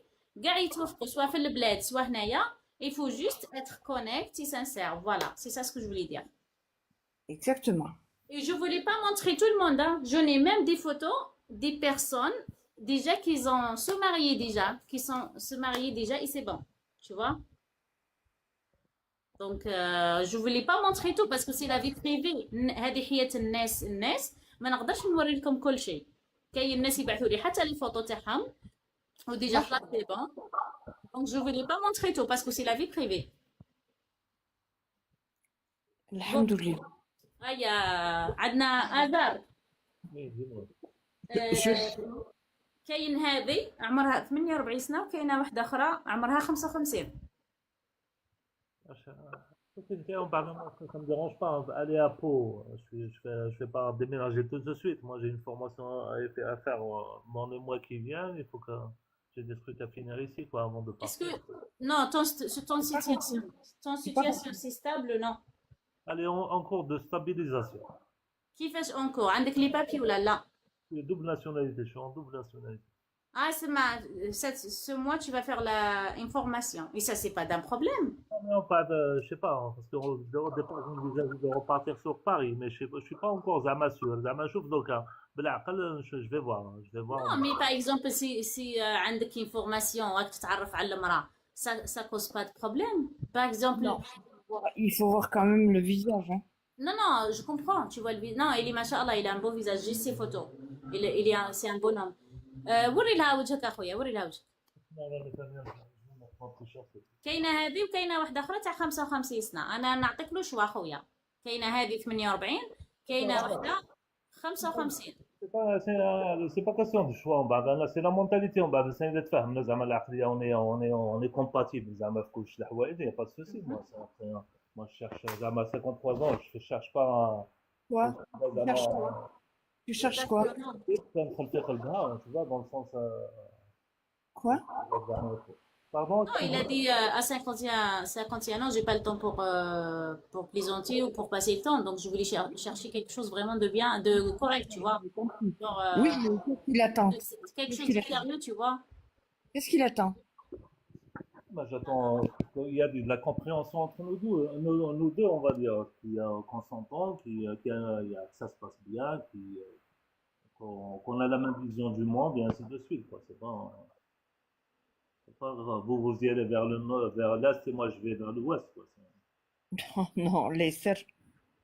كاع يتوفقوا سواء في البلاد سواء هنايا. il faut juste être connect et sincère. Voilà, c'est ça ce que je voulais dire.
Exactement.
Et je voulais pas montrer tout le monde, hein. Je n'ai même des photos des personnes déjà qui ont se marié déjà, qui sont se mariés déjà et c'est bon, tu vois. Donc je voulais pas montrer tout parce que c'est la vie privée. هذه حياة الناس ما نقدرش نوري لكم كل شيء. كاين الناس يبعثوا لي حتى لي فوتو تاعهم وديجا خلاص سي بون. Donc je voulais pas montrer tout parce que c'est la vie privée.
Alhamdoulilah.
هيا عندنا آذار. كاين هذه عمرها 48 سنة وكاينة واحدة أخرى عمرها 55.
Ça me dérange pas. Aller à Pau, je fais pas déménager tout de suite. Moi, j'ai une formation à faire dans le mois qui vient. Il faut que j'ai des trucs à finir ici, quoi, avant de
Est-ce
partir.
que... Non, ton situation c'est stable, non.
Elle est en cours de stabilisation.
كيفاش encore عندك les papiers ولا لا؟
Les double nationalité, je suis en double nationalité.
Ah, ce mois, tu vas faire une formation. Et ça, c'est pas d'un problème.
Non, pas de, je sais pas, hein, parce qu'au départ, j'ai envisagé de repartir sur Paris, mais je suis pas encore zama sûr. Zama chouf donc, je vais voir, je vais voir.
Non, mais par exemple, si عندك une formation, راك تتعرف على المرأة, ça cause pas de problème. Par exemple.
Non, il faut voir quand même le visage. Hein.
Non, non, je comprends. Tu vois le visage. Non, il est machallah, il a un beau visage. J'ai ses photos. C'est un bonhomme. وري لها وجهك اخويا وري لها وجهك. كاينه هذه وكاينه واحده اخرى تاع 55 سنه. انا نعطيك له شوا اخويا. كاينه هذه 48 كاينه واحده 55.
C'est pas question de choix, c'est la mentalité. C'est نتفاهم زعما العقليه on est compatible زعما في كلش الحوايج. Il y a pas de souci. Moi je cherche زعما 53 ans, je cherche pas.
Quoi? Tu cherches quoi?
Tu vois, dans le sens.
Quoi?
Pardon?
Non, il a dit à 51 ans, j'ai pas le temps pour plaisanter ou pour passer le temps. Donc je voulais chercher quelque chose vraiment de bien, de correct, tu vois. Genre,
Oui, mais qu'est-ce qu'il attend?
Quelque chose de sérieux, tu vois.
Qu'est-ce qu'il attend?
J'attends qu'il y a de la compréhension entre nous deux, on va dire, qu'on s'entend, que ça se passe bien, qu'on a la même vision du monde et ainsi de suite, quoi. C'est pas vous y allez vers le nord, vers l'est et moi je vais vers l'ouest, quoi.
Non, laissez.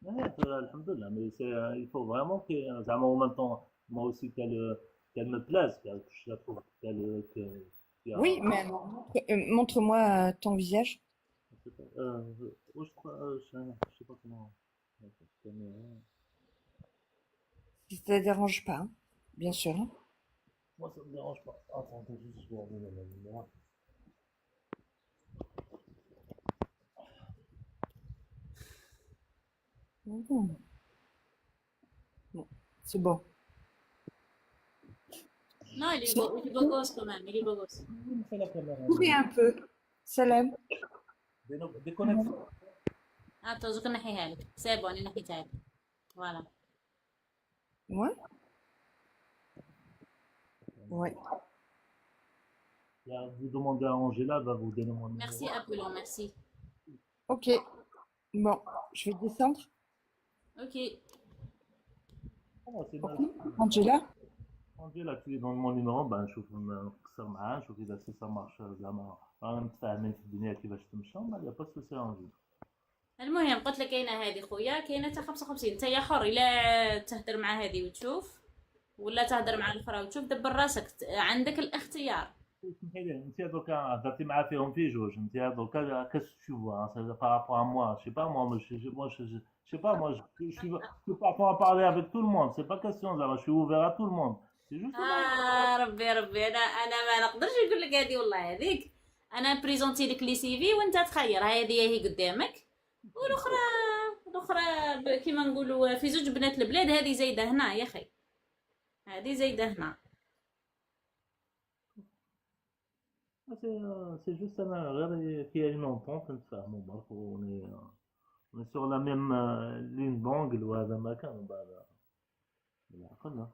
Ouais, alhamdoulilah, mais il faut vraiment que, en même temps, moi aussi qu'elle me plaise, que je la trouve,
Oui, mais montre-moi ton visage.
Je sais pas comment.
Si ça ne dérange pas, hein, bien sûr. Hein.
Moi, ça me dérange pas. Attendez, juste, je vais revenir la lumière.
Bon, c'est bon.
Non, il est beau gosse quand même, il est beau gosse.
Souris un peu. Salam.
Déconnecte.
Attends, je vais نحيها لك. C'est bon, أنا نحيتها لك. Voilà.
Ouais. Ouais.
Là, vous demandez à Angela, va vous donner mon numéro.
Merci Apollon, merci.
Ok. Bon, je vais descendre.
Ok.
C'est
Angela.
Angela, tu lui donnes mon numéro, نشوف نقصر معاه نشوف إذا ça marche زعما رانا متفاهمين في الدنيا كيفاش تمشى ما يا با سوسي أنجي.
المهم قلت لك كاينه هذه خويا كاينه تاع 55 انت يا حر الا تهدر مع هذه وتشوف ولا تهدر مع الاخرى وتشوف دبر راسك عندك الاختيار.
انت دوكا هضرتي معاه فيهم في جوج انت دوكا كاش تشوفوا سي بارابور ا موا سي با موا je sais pas moi je suis pas à parler avec tout le monde c'est pas question زعما je suis ouvert à tout le monde c'est juste
ربي انا ما نقدرش نقول لك هذه والله هذيك انا بريزونتي لك لي سي في وانت تخير هذه هي قدامك والاخرى كيما نقولوا في زوج بنات البلاد هذه زايده هنا يا اخي هذه زايده هنا.
c'est juste انا غير كي une entente نتفاهموا برك on est sur la même ligne d'angle وهذا ما كان بعد بالعقل.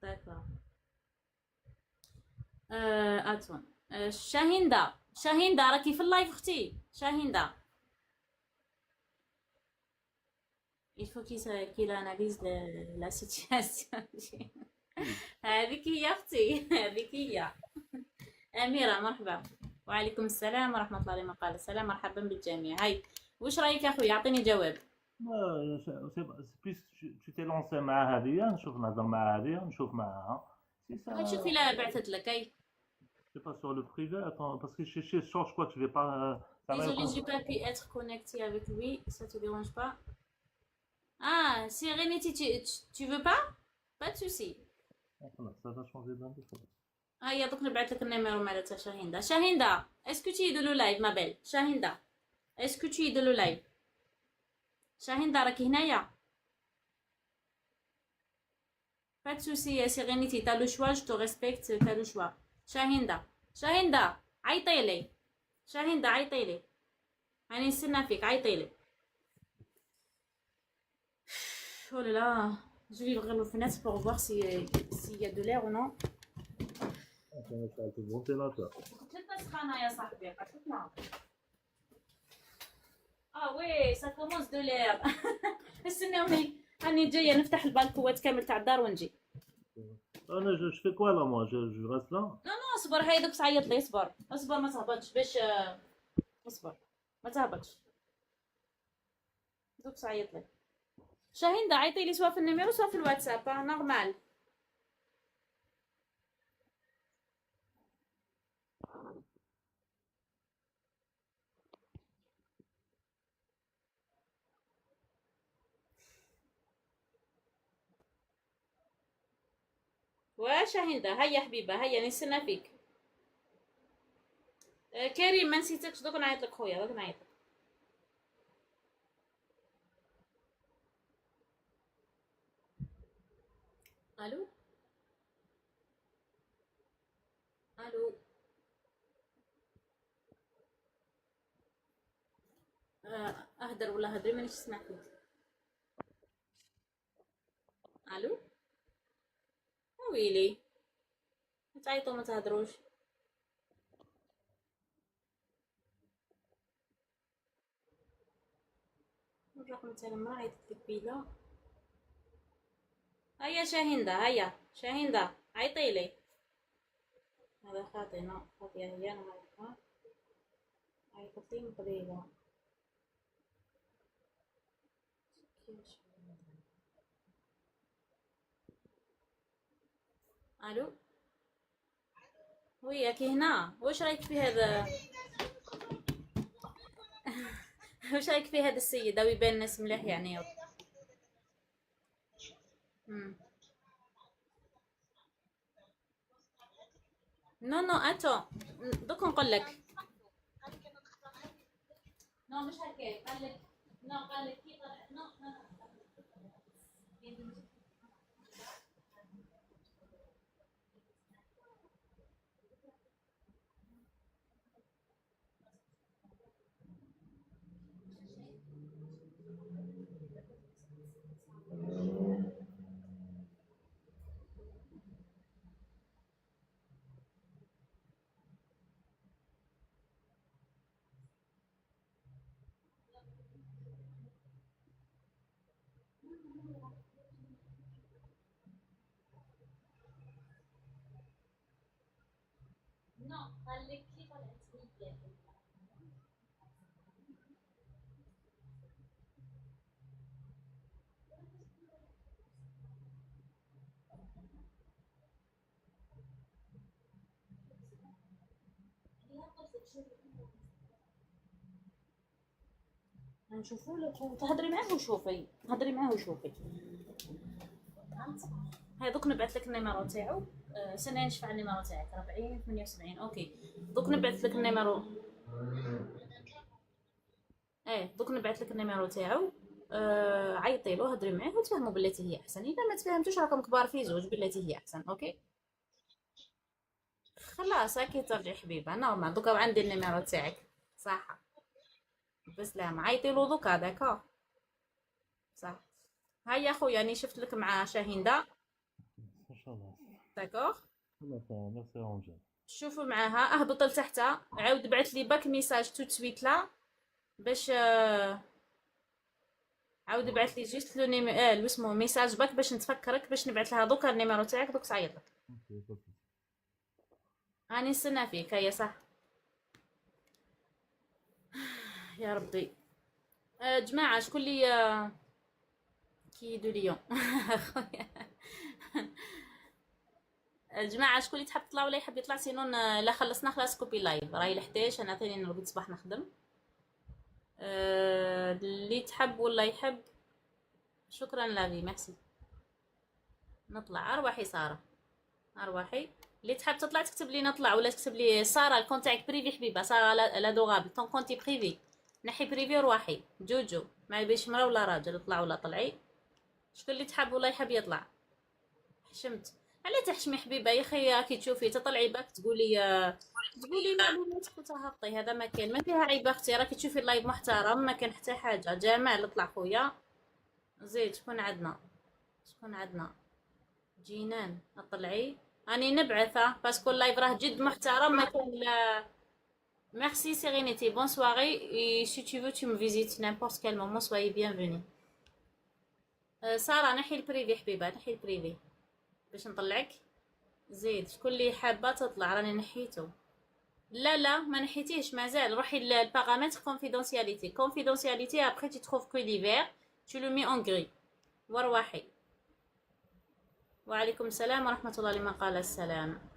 D'accord. Attends. شاهندة راكي في اللايف اختي شاهندة. Il faut qu'il analyse la situation. هذيك هي اختي هذيك هي. أميرة مرحبا. وعليكم السلام ورحمة الله وبركاته. السلام مرحبا بالجميع. هاي واش رايك يا خويا اعطيني جواب.
tu t'es lancé مع هذه نشوف نهضر مع هذه نشوف معها.
شوفي لا بعثت لك اي.
C'est pas sur le privé, attends, parce que je crois que je vais pas.
Désolée, j'ai pas pu être connectée avec lui, ça te dérange pas? Ah, Serenity, tu veux pas? Pas de souci.
Ça va changer d'un peu.
Ah, il y a donc le bête le numéro de Shahinda. Shahinda, est-ce que tu es de le live, ma belle? Shahinda, est-ce que tu es de le live? Shahinda, راكي هنايا. Pas de souci, Serenity, t'as le choix, je te respecte, t'as le choix. شاهندة عيطيلي، شاهندة عيطيلي، راني نستنى فيك، عيطيلي. Oh là là, je vais ouvrir la fenêtre pour voir s'il y a de l'air ou non.
شغلت الفونتيلاتور.
قلت سخانة يا صاحبي، قلتنا. وي سا كومونس دو لير. استناوني راني جاية نفتح البالكوات كامل تاع الدار ونجي.
انا جو في كوا لا موا جو ريست لا.
نو اصبر، هاي دوك تعيط لي، اصبر ما تهبطش باش اصبر ما تهبطش دوك تعيط لي. شاهين عيطي لي سوا في النيميرو سوا في الواتساب نورمال. واش شاهندة هيا حبيبه هيا نستنى فيك. كريم ما نسيتكش دوك نعيط لك خويا دوك نعيط لك. الو الو اهدر ولا هدري مانيش سمعت فيك. الو ويلي تعيطوا ما تهدروش. الرقم تاع المرا عيطت لك بيلا. هيا شاهندة هيا شاهندة عيطي لي. هذا خاطينا خاطيه هي انا عارفه عيطت لي من قبيله. الو وياك هنا. واش رايك في هذا واش رايك في هذا السيد او يبان الناس مليح يعني. نو اتو دوك نقول لك. نو مش هكا قال لك. نو قال لك كي طلع. نو قال لك كي طلعت لي. نشوفوا لك تهضري معاه وشوفي تهضري معاه وشوفي. هاي دوك نبعث لك النيميرو تاعو. سنة نشفع النيميرو تاعك 40 78. اوكي دوك نبعث لك النيميرو. دوك نبعث لك النيميرو تاعو. عيطي له هضري معاه وتفهموا بلاتي هي احسن. اذا ما تفهمتوش راكم كبار في زوج بلاتي هي احسن. اوكي خلاص هاكي ترجعي حبيبه نورمال. دوكا عندي النيميرو تاعك صح بسلامة. عيطي له دوكا داكا صح. هيا خويا راني شفت لك مع شاهندة
ان شاء الله
داكوغ.
ميرسي رونجا.
شوفوا معاها اهبط لتحتها عاود بعث لي باك ميساج تو سويت لا باش عاود بعث لي جيست لو نيميرو اسمو ميساج باك باش نتفكرك باش نبعث لها دوكا النيميرو تاعك دوك تعيط لك. راني نستنى فيك هيا صح. يا ربي جماعه شكون لي كي دو ليون خويا. الجماعه شكون اللي تحب تطلع ولا يحب يطلع سينون لا خلصنا خلاص كوبي لايف راهي ل11. انا ثاني نرقد صباح نخدم. اللي تحب ولا يحب شكرا لافي ميرسي. نطلع ارواحي ساره ارواحي. اللي تحب تطلع تكتب لي نطلع ولا تكتب لي ساره الكونت تاعك بريفي حبيبه ساره لا دوغابل طون كونتي بريفي نحي بريفي روحي جوجو ما يبيش مرا ولا راجل اطلع ولا طلعي. شكون اللي تحب ولا يحب يطلع حشمت. على تحشمي حبيبه يا خي، راكي تشوفي تطلعي باك تقولي معلوماتك وتهبطي، هذا ما كان، ما فيها عيب اختي، راكي تشوفي اللايف محترم ما كان حتى حاجه. جمال طلع خويا. زيد شكون عندنا جينان اطلعي، راني نبعثه باسكو اللايف راه جد محترم ما كان لا. Merci Sérénité, bonne soirée et si tu veux tu me visites n'importe quel moment, soyez bienvenue. سارة نحي البريفي حبيبة، نحي البريفي باش نطلعك. زيد شكون اللي حابة تطلع، راني نحيته. لا ما نحيتيهش مازال، روحي البارامتر confidentialité après tu trouves que l'hiver tu le mets en gris. وارواحي. وعليكم السلام ورحمة الله لمن قال السلام.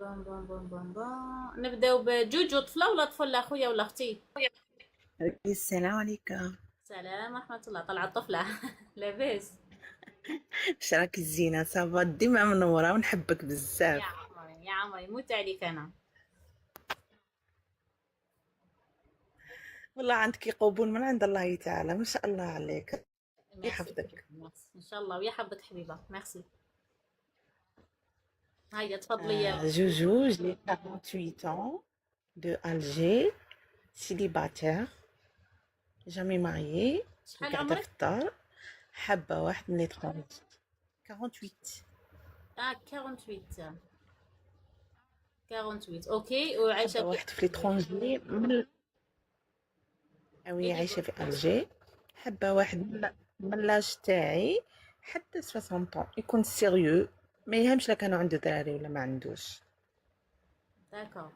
بون نبداو بجوجو. طفله ولا طفل اخويا ولا اختي؟
السلام عليكم.
السلام ورحمه الله. طلعت طفله. لاباس؟
واش راكي زينه؟ صافا ديما منوره ونحبك بزاف.
يا عمري موت عليك انا.
والله عندك قبول من عند الله تعالى، ما شاء الله عليك. يحفظك
ان شاء الله ويحفظك حبيبه. ميرسي. هيا تفضلي.
Joujou, j'ai 48 ans, de Alger, célibataire, jamais mariée,
شحال
قاعدة في
عمرك؟
الدار، حابة واحد من l'étranger. 48.
48 اوكي. وعايشه
حابة واحد في l'étranger وي عايشة في ألجي. حابة واحد من لاج تاعي حتى 60 ans، يكون سيريو، ما يهمش لا كانوا عنده دراري ولا ما عندوش.
داكور.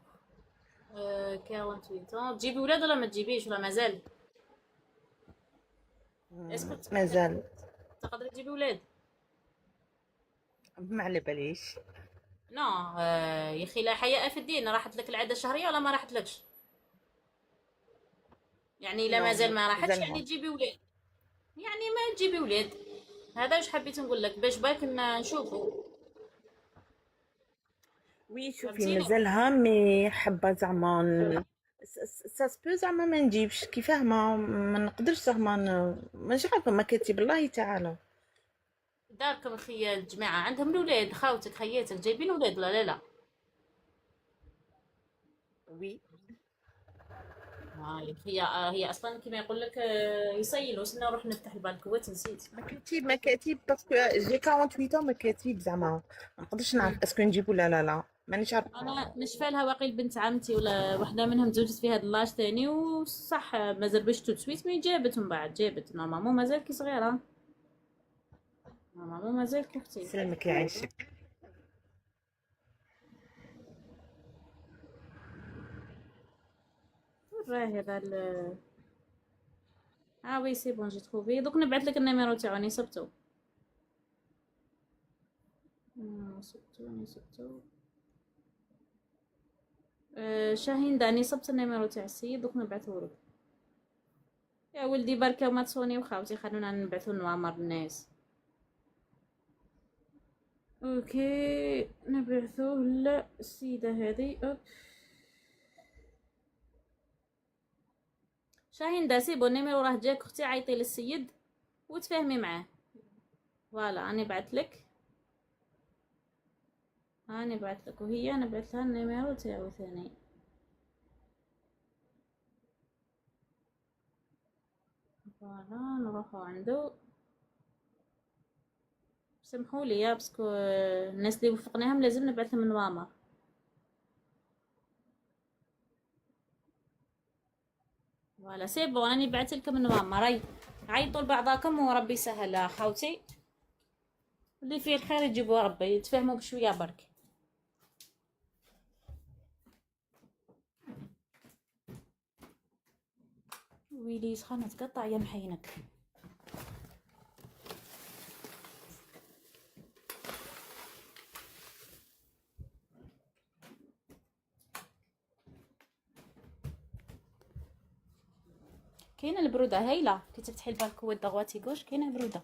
48 تجيبي ولاد ولا ما تجيبيش ولا مازال؟ اسكت
مازال
تقدري تجيبي ولاد؟
ما على باليش.
نو يا اخي لا حياء في الدين. راحت لك العاده الشهريه ولا ما راحت لكش؟ يعني الا مازال ما راحتش يعني تجيبي ولاد، يعني ما تجيبي ولاد. هذا واش حبيت نقول لك باش باك نشوفوا.
وي شوفي مازالها مي حابه زعما ساسبو زعما ما نجيبش كيفاه ما نقدرش زعما مش عارفه ما كاتب الله تعالى.
داركم اخي الجماعه عندهم الولاد، خاوتك خياتك جايبين ولاد ولا لا؟
وي
هي اصلا كما يقول لك يصيلوا سنا نروح نفتح البالكوات. نسيت
ما كاتب باسكو جي 48 ما كاتب زعما ما نقدرش نعرف اسكو نجيب ولا لا مانيش عارفه.
انا نشفى لها واقيل بنت عمتي ولا وحده منهم تزوجت في هذا اللاج ثاني وصح مازال باش تسويت مي جابت من بعد جابت. نورمالمون مازال كي صغيره، نورمالمون مازال كي اختي.
سلامك يعيشك.
راه هذا وي سي بون جي تروفي. دوك نبعث لك النيميرو تاعو راني صبتو. صبتو شاهين داني صبت النيميرو تاع السيد دوك نبعثهولك. يا ولدي بركه وما تصوني وخاوتي خلونا نبعثو نوامر الناس. اوكي نبعثوه للسيده هذه. اوب شاهين دا سيبو النيميرو راه جاك اختي، عيطي للسيد وتفاهمي معاه. فوالا راني بعثلك، راني بعثلك وهي نبعث لها النيميرو تاعو ثاني. فوالا نروحو عنده. سمحوا لي يا باسكو الناس اللي وفقناهم لازم نبعث لهم نوامر. فوالا سي بون راني بعثت لكم النوامر. عيطوا لبعضاكم وربي يسهل خاوتي، اللي فيه الخير يجيبوا ربي، يتفاهموا بشويه برك. ويلي سخانه تقطع يا محينك. كاينه البروده هايله كي تفتحي البالكوات ضغواتي كوش كاينه بروده.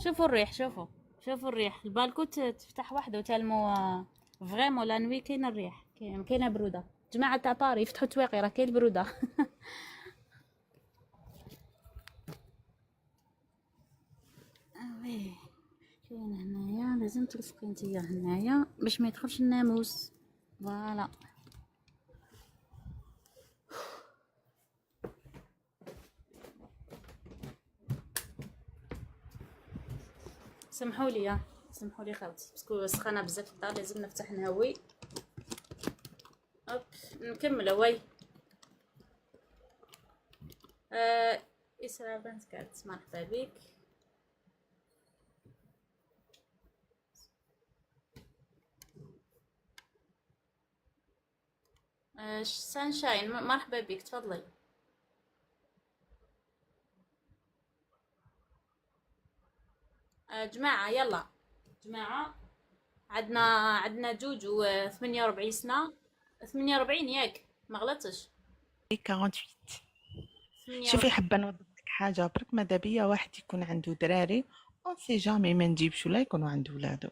شوفوا الريح، شوفوا الريح. البالكو تفتح وحده وتالمو فريمون لا نوي كاينه الريح، كاينه بروده. جماعه تاع باري فتحوا التواقي راه كاين البروده. وي كاين هنايا، لازم تلصقي نتيا هنايا باش ما يدخلش الناموس. فوالا سمحوا لي خاوتي، باسكو سخانه بزاف في الدار، لازم نفتح نهوي. هوب نكمل وي. إسراء بنت كارت، مرحبا بك. سانشاين مرحبا بك، تفضلي. جماعة يلا جماعة، عندنا جوجو 48 سنة، 48 ياك ما غلطتش.
48. شوفي حابه نوضح لك حاجه برك، ماذا بيا واحد يكون عنده دراري اون سي جامي ما نجيبش ولا يكونوا عنده ولادو.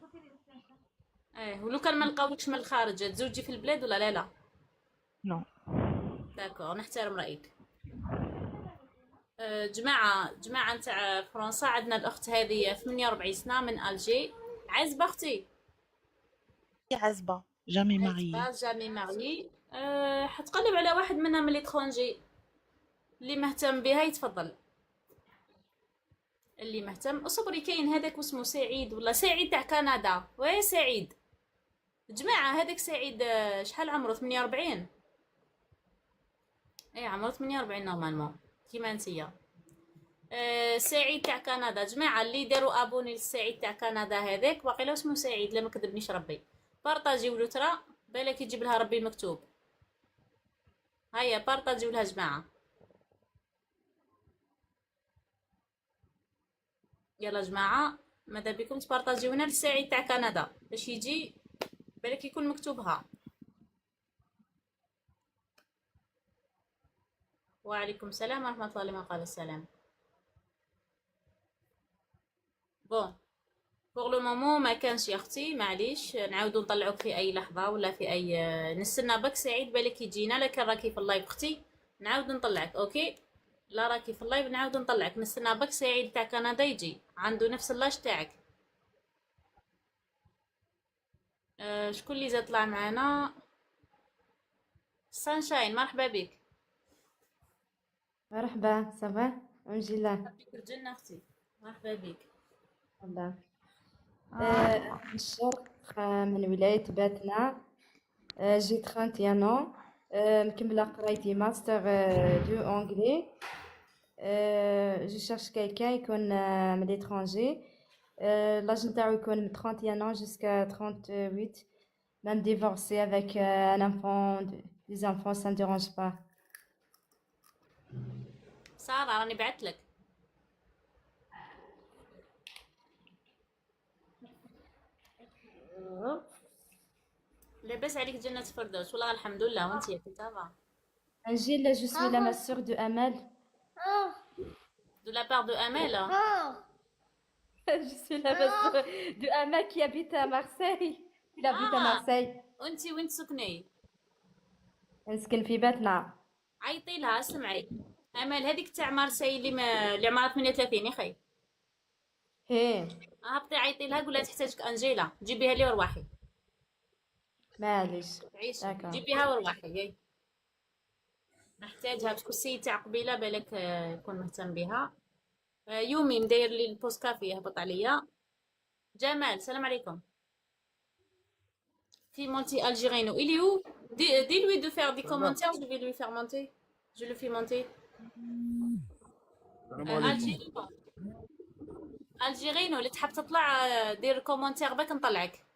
ولو كان ما لقاوكش من الخارج تزوجي في البلاد ولا لا؟
نو.
داكور نحترم رايك. جماعه نتاع فرنسا، عندنا الاخت هذه 48 سنه من الجي، عزبه اختي.
عزبه جامي
ماري. حتقلب على واحد منها من ليترونجي اللي مهتم بها يتفضل. اللي مهتم اصبري، كاين هذاك اسمه سعيد ولا سعيد تاع كندا. وي سعيد جماعه، هذاك سعيد شحال عمره؟ 48. اي عمره 48 نورمالمون كيما نتيا. سعيد تاع كندا جماعه، اللي داروا ابوني للسعيد تاع كندا هذاك، واقيلا اسمه سعيد لا ما كذبنيش ربي. بارطاجيو له ترى، بالك يجيب لها ربي مكتوب. هيا بارطاجيو لها جماعه. يلا جماعه ماذا بكم تبارطاجيونا للسعيد تاع كندا باش يجي بالك يكون مكتوبها. وعليكم السلام ورحمه الله لمن قال السلام. بون بوغ لو مومون ما كانش يا اختي، معليش نعاودو نطلعوك في اي لحظه ولا في اي، نستنى بك سعيد بالك يجينا. لكن راكي في اللايف اختي نعاود نطلعك. اوكي لا راكي في اللايف نعاود نطلعك، نستنى بك سعيد تاع كندا يجي عنده نفس اللاش تاعك. شكون اللي زاد طلع معانا؟ سانشاين مرحبا بك.
مرحبا صباح ونجيلا
الجنة اختي مرحبا بك.
مرحبا. من الشرق من ولاية باتنا، جي 31 ans، مكملة قرايتي ماستر دو انجلي. جو شيرش كيلكان يكون من ليترونجي، لاج نتاعو يكون من 31 ans jusqu'à 38. même divorcé avec un enfant, des enfants, ça ne dérange pas.
سارة راني بعتلك. لاباس عليك جنة فردوس؟ والله الحمد لله. وانت يا كتابة؟
Angèle, je suis la sœur de Amel.
De la part de Amel?
Je suis la sœur de Amel qui habite à Marseille. Il habite à Marseille.
وانت وين تسكني؟
نسكن في باتنا.
عيطي لها اسمعي. امل هذيك تاع مارسي اللي عمرها 38 يا خي. هبطي عيطي لها قولها تحتاجك انجيلا، جيبيها لي وروحي.
معليش
عيشي جيبيها وروحي. ياي نحتاجها باسكو السيد تاع قبيله بالك يكون مهتم بها. يومي مداير لي البوست كافي يهبط عليا. جمال السلام عليكم. في مونتي الجيرينو إليو دي lui de faire des commentaires, je vais lui faire monter. Je le fais monter. الجيرينو اللي تحب تطلع دير كومنتير باك نطلعك.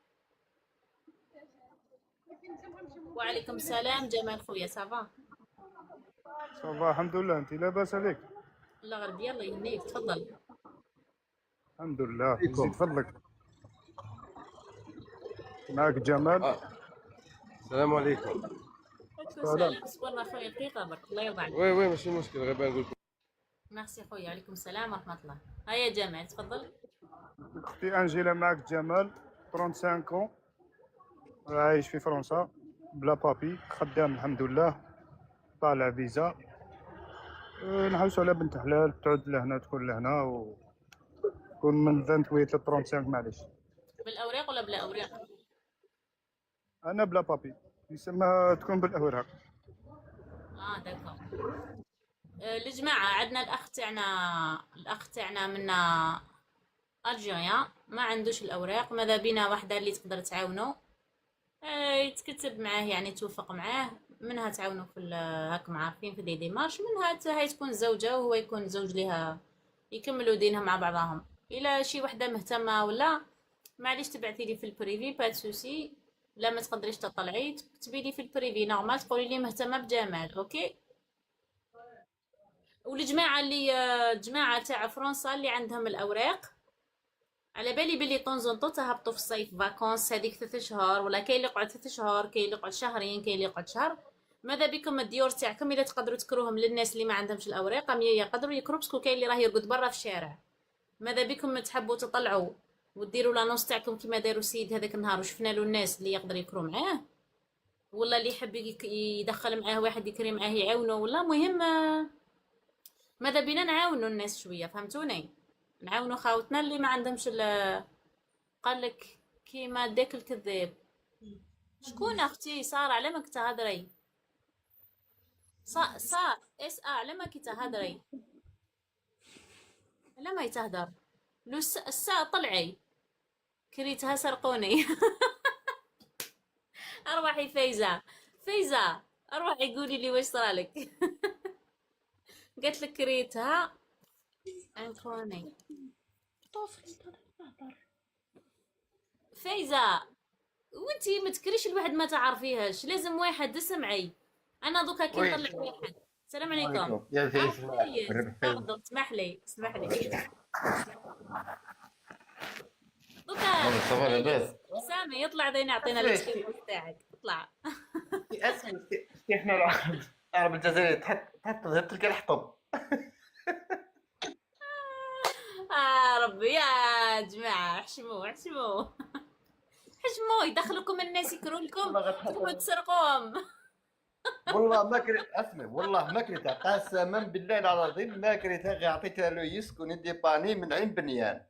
وعليكم السلام جمال خويا صافا؟
صافا الحمد لله. انت لاباس عليك؟
الله غرب يلا يهنيك تفضل.
الحمد لله. زيد فضلك. معك جمال.
السلام عليكم.
السلام. صبرنا خويا دقيقة برك الله يرضى عليك.
وي ماشي مشكل، غير بغيت نقول لكم
ميرسي خويا. عليكم السلام ورحمة الله. هيا جمال تفضل.
اختي انجيلا معك جمال 35 ans عايش في فرنسا بلا بابي خدام الحمد لله طالع فيزا نحوسوا على بنت حلال تعود لهنا تكون لهنا وتكون من 28 ل 35 معليش.
بالأوراق ولا بلا أوراق؟
انا بلا بابي يسمى تكون بالاوراق.
داكور. الجماعة عندنا الأخ تاعنا من ألجيريا ما عندوش الأوراق، ماذا بينا وحدة اللي تقدر تعاونو يتكتب معاه يعني توفق معاه، منها تعاونوا في هاكم عارفين في ديمارش، منها هاي تكون زوجة وهو يكون زوج لها يكملوا دينهم مع بعضهم. إلا شي وحدة مهتمة ولا معليش تبعثي لي في البريفي بات سوسي، لا ما تقدريش تطلعي تكتبي لي في البريفي نورمال تقولي لي مهتمة بجمال. اوكي. والجماعة الجماعة تاع فرنسا اللي عندهم الأوراق على بالي بلي طونزونطو تهبطوا في الصيف فاكونس هذيك 3 شهور، ولا كاين اللي يقعد 3 شهور، كاين اللي يقعد شهرين، كاين اللي يقعد شهر. ماذا بكم الديور تاعكم الا تقدروا تكروهم للناس اللي ما عندهمش الاوراق يقدروا يكروا، باسكو كاين اللي راه يرقد برا في الشارع. ماذا بكم تحبوا تطلعوا وديروا لانونس تاعكم كيما داروا السيد هذاك النهار وشفنا له الناس اللي يقدر يكروا معاه، ولا اللي يحب يدخل معاه واحد يكري معاه يعاونوا، ولا مهم ماذا بينا نعاونوا الناس شويه، فهمتوني؟ نعاونوا خاوتنا اللي ما عندهمش قال لك كيما داك الكذاب. شكون اختي ساره على ما كنت تهضري؟ اس على ما كنت تهضري؟ على ما يتهدر لو الساعه طلعي كريتها سرقوني. اروحي فايزه اروحي قولي لي واش صرالك. قالت لك كريتها انكوني فايزه، وانتي ما تكريش الواحد ما تعرفيهاش، لازم واحد سمعي. انا دوكا كي نطلع واحد. السلام عليكم.
يا زين
برضو اسمح لي دوكا سامي يطلع ذي نعطينا الاكسبيرينس تاعك. اطلع.
احنا العرب الجزائري تحط تلقى الحطب.
ربي يا جماعه حشموا يدخلوكم الناس يكروا لكم تروحوا تسرقوهم.
والله ما كرهت اسمع، والله ما كرهتها قسما بالله العظيم ما كرهتها، غير عطيتها له يسكن يديباني من عين بنيان.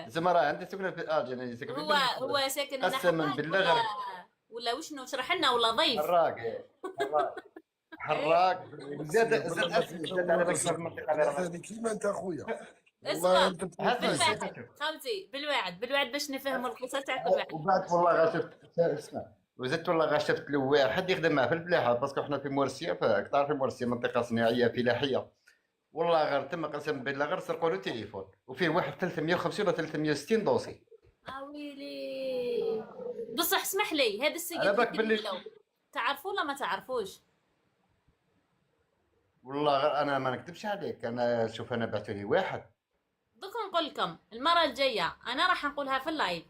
زعما راه انت ساكنه في انا ساكن في
هو ساكن هنا
قسما بالله غير
ولا وشنو شرح لنا ولا ضيف
حراك زاد اسمع على بالك المنطقه
هذه كيما انت اخويا.
اسمع خالتي بالوعد باش نفهموا القصه تاعكم.
وبعد والله غير شفت اسمع وزدت والله غير شفت له واحد يخدم معاه في الفلاحه، باسكو حنا في مرسيه تعرف مرسيه منطقه صناعيه فلاحيه. والله غير تما قسم بالله غير سرقوا له تليفون وفيه واحد 350 ولا 360 دوسي.
ويلي بصح اسمح لي هذا السيد تعرفوه ولا ما تعرفوش؟
والله غير انا ما نكذبش عليك، انا شوف انا بعثوا لي واحد.
دوك نقول لكم المره الجايه انا راح نقولها في اللايف.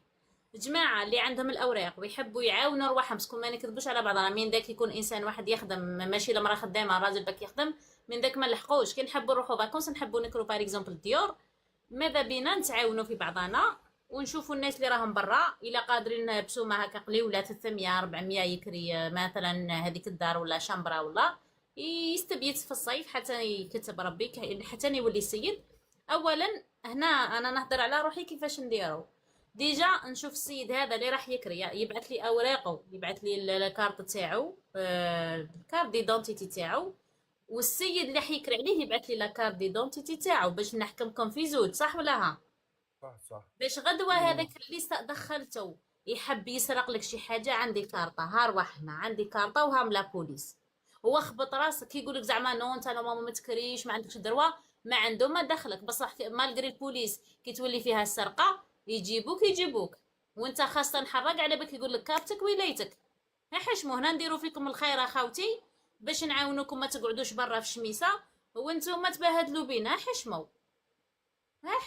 جماعه اللي عندهم الاوراق ويحبوا يعاونوا رواحهم، مسكون ما نكذبوش على بعضنا، من ذاك يكون انسان واحد يخدم ماشي لمراه خدامه راجل باك يخدم، من ذاك ما نلحقوش. كي نحبوا نروحوا فاكونس نحبوا نكرو باغ اكزومبل الديور، ماذا بينا نتعاونوا في بعضنا ونشوفوا الناس اللي راهم برا الا قادرين بسومه هكا قليل ولا 300 400 يكري مثلا هذيك الدار ولا شامبرا ولا يستبيت في الصيف حتى يكتب ربي حتى يولي السيد. اولا هنا انا نهضر على روحي كيفاش نديرو. ديجا نشوف السيد هذا اللي راح يكري يبعث لي اوراقه، يبعث لي الكارت تاعو الكارت ديدونتيتي تاعو، والسيد اللي راح يكري عليه يبعث لي لاكارت ديدونتيتي تاعو باش نحكمكم في زود. صح ولا ها؟
صح
باش غدوه هذاك اللي دخلته يحب يسرق لك شي حاجه، عندي كارطه ها روحنا عندي كارطه وهام لا بوليس. هو خبط راسك كي يقول لك زعما نو انت لا ماما ما تكريش ما عندكش دروه، ما عنده ما دخلك. بصح مالغري البوليس كي تولي فيها السرقه يجيبوك وانت خاصه نحرق على بالك يقول لك كارتك ولايتك. حشموا هنا نديروا فيكم الخير اخوتي باش نعاونوكم، ما تقعدوش برا في الشميسه وانتم ما تبهدلوا بينا. حشموا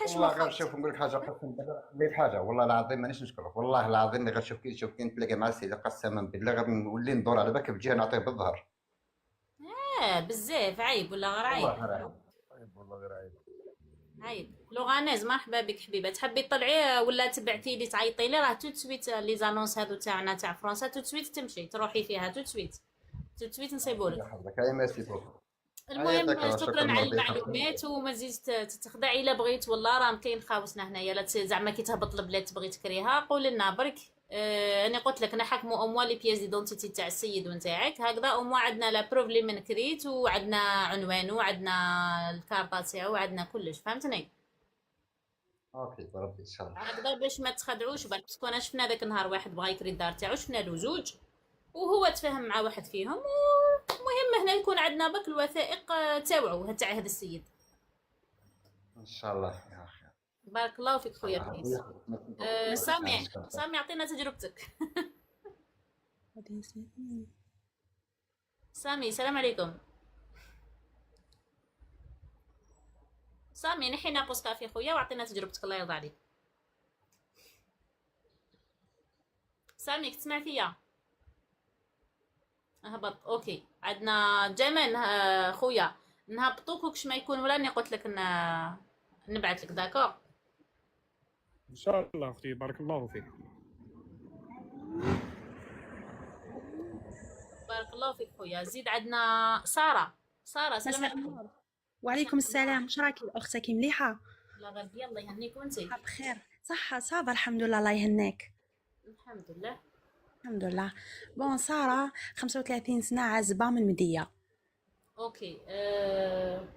والله غير شوف نقول لك حاجه قسم بالله حاجه والله العظيم مانيش نشكرك، والله العظيم غير شوف كي نتلاقى مع السيده قسما بالله غير نولي ندور على بالك بجهه نعطيه بالظهر.
بزاف عيب ولا غير عيب.
والله غير
عيب لوغانيز مرحبا بك حبيبه، تحبي تطلعي ولا تبعتي لي تعيطي لي؟ راه تو سويت لي زانونس هادو تاعنا تاع فرنسا تو سويت تمشي تروحي فيها تو سويت نصيبولك.
يحفظك. هاي ميرسي بوكو.
المهم شكرا على المعلومات وما تزيدش تتخدعي الا بغيت، والله راه كاين خاوسنا هنايا لا زعما كي تهبط البلاد تبغي تكريها قول لنا برك. انا قلت لك نحكموا اموا لي بياس ديدونتيتي تاع السيد ونتاعك هكذا، اموا عندنا لا بروف لي من كريت وعندنا عنوانه وعندنا الكارطه تاعو وعندنا كلش، فهمتني؟
اوكي بربي ان شاء الله.
هكذا باش ما تخدعوش بالك، باسكو انا شفنا ذاك النهار واحد بغا يكري الدار تاعو، شفنا له زوج وهو تفاهم مع واحد فيهم، المهم هنا يكون عندنا بك الوثائق تاوعو تاع هذا السيد.
ان شاء الله يا اخي.
بارك الله فيك خويا بنيس. سامي عطينا تجربتك. سامي السلام عليكم. سامي نحي ناقص كافي خويا وعطينا تجربتك الله يرضى عليك. سامي تسمع فيا؟ هبط اوكي. عندنا جمال خويا نهبطوك وكش ما يكون ولا قلت لك نبعث لك داكور
ان شاء الله اختي بارك الله فيك.
بارك الله فيك خويا. زيد عندنا ساره. سلام عليكم.
وعليكم السلام. واش راكي اختك مليحه؟
لا غالبيه الله يهنيك وانتي
بخير صحه صابر الحمد لله الله يهنيك.
الحمد لله
الحمد لله. بون ساره 35 سنه عازبه من مديه.
اوكي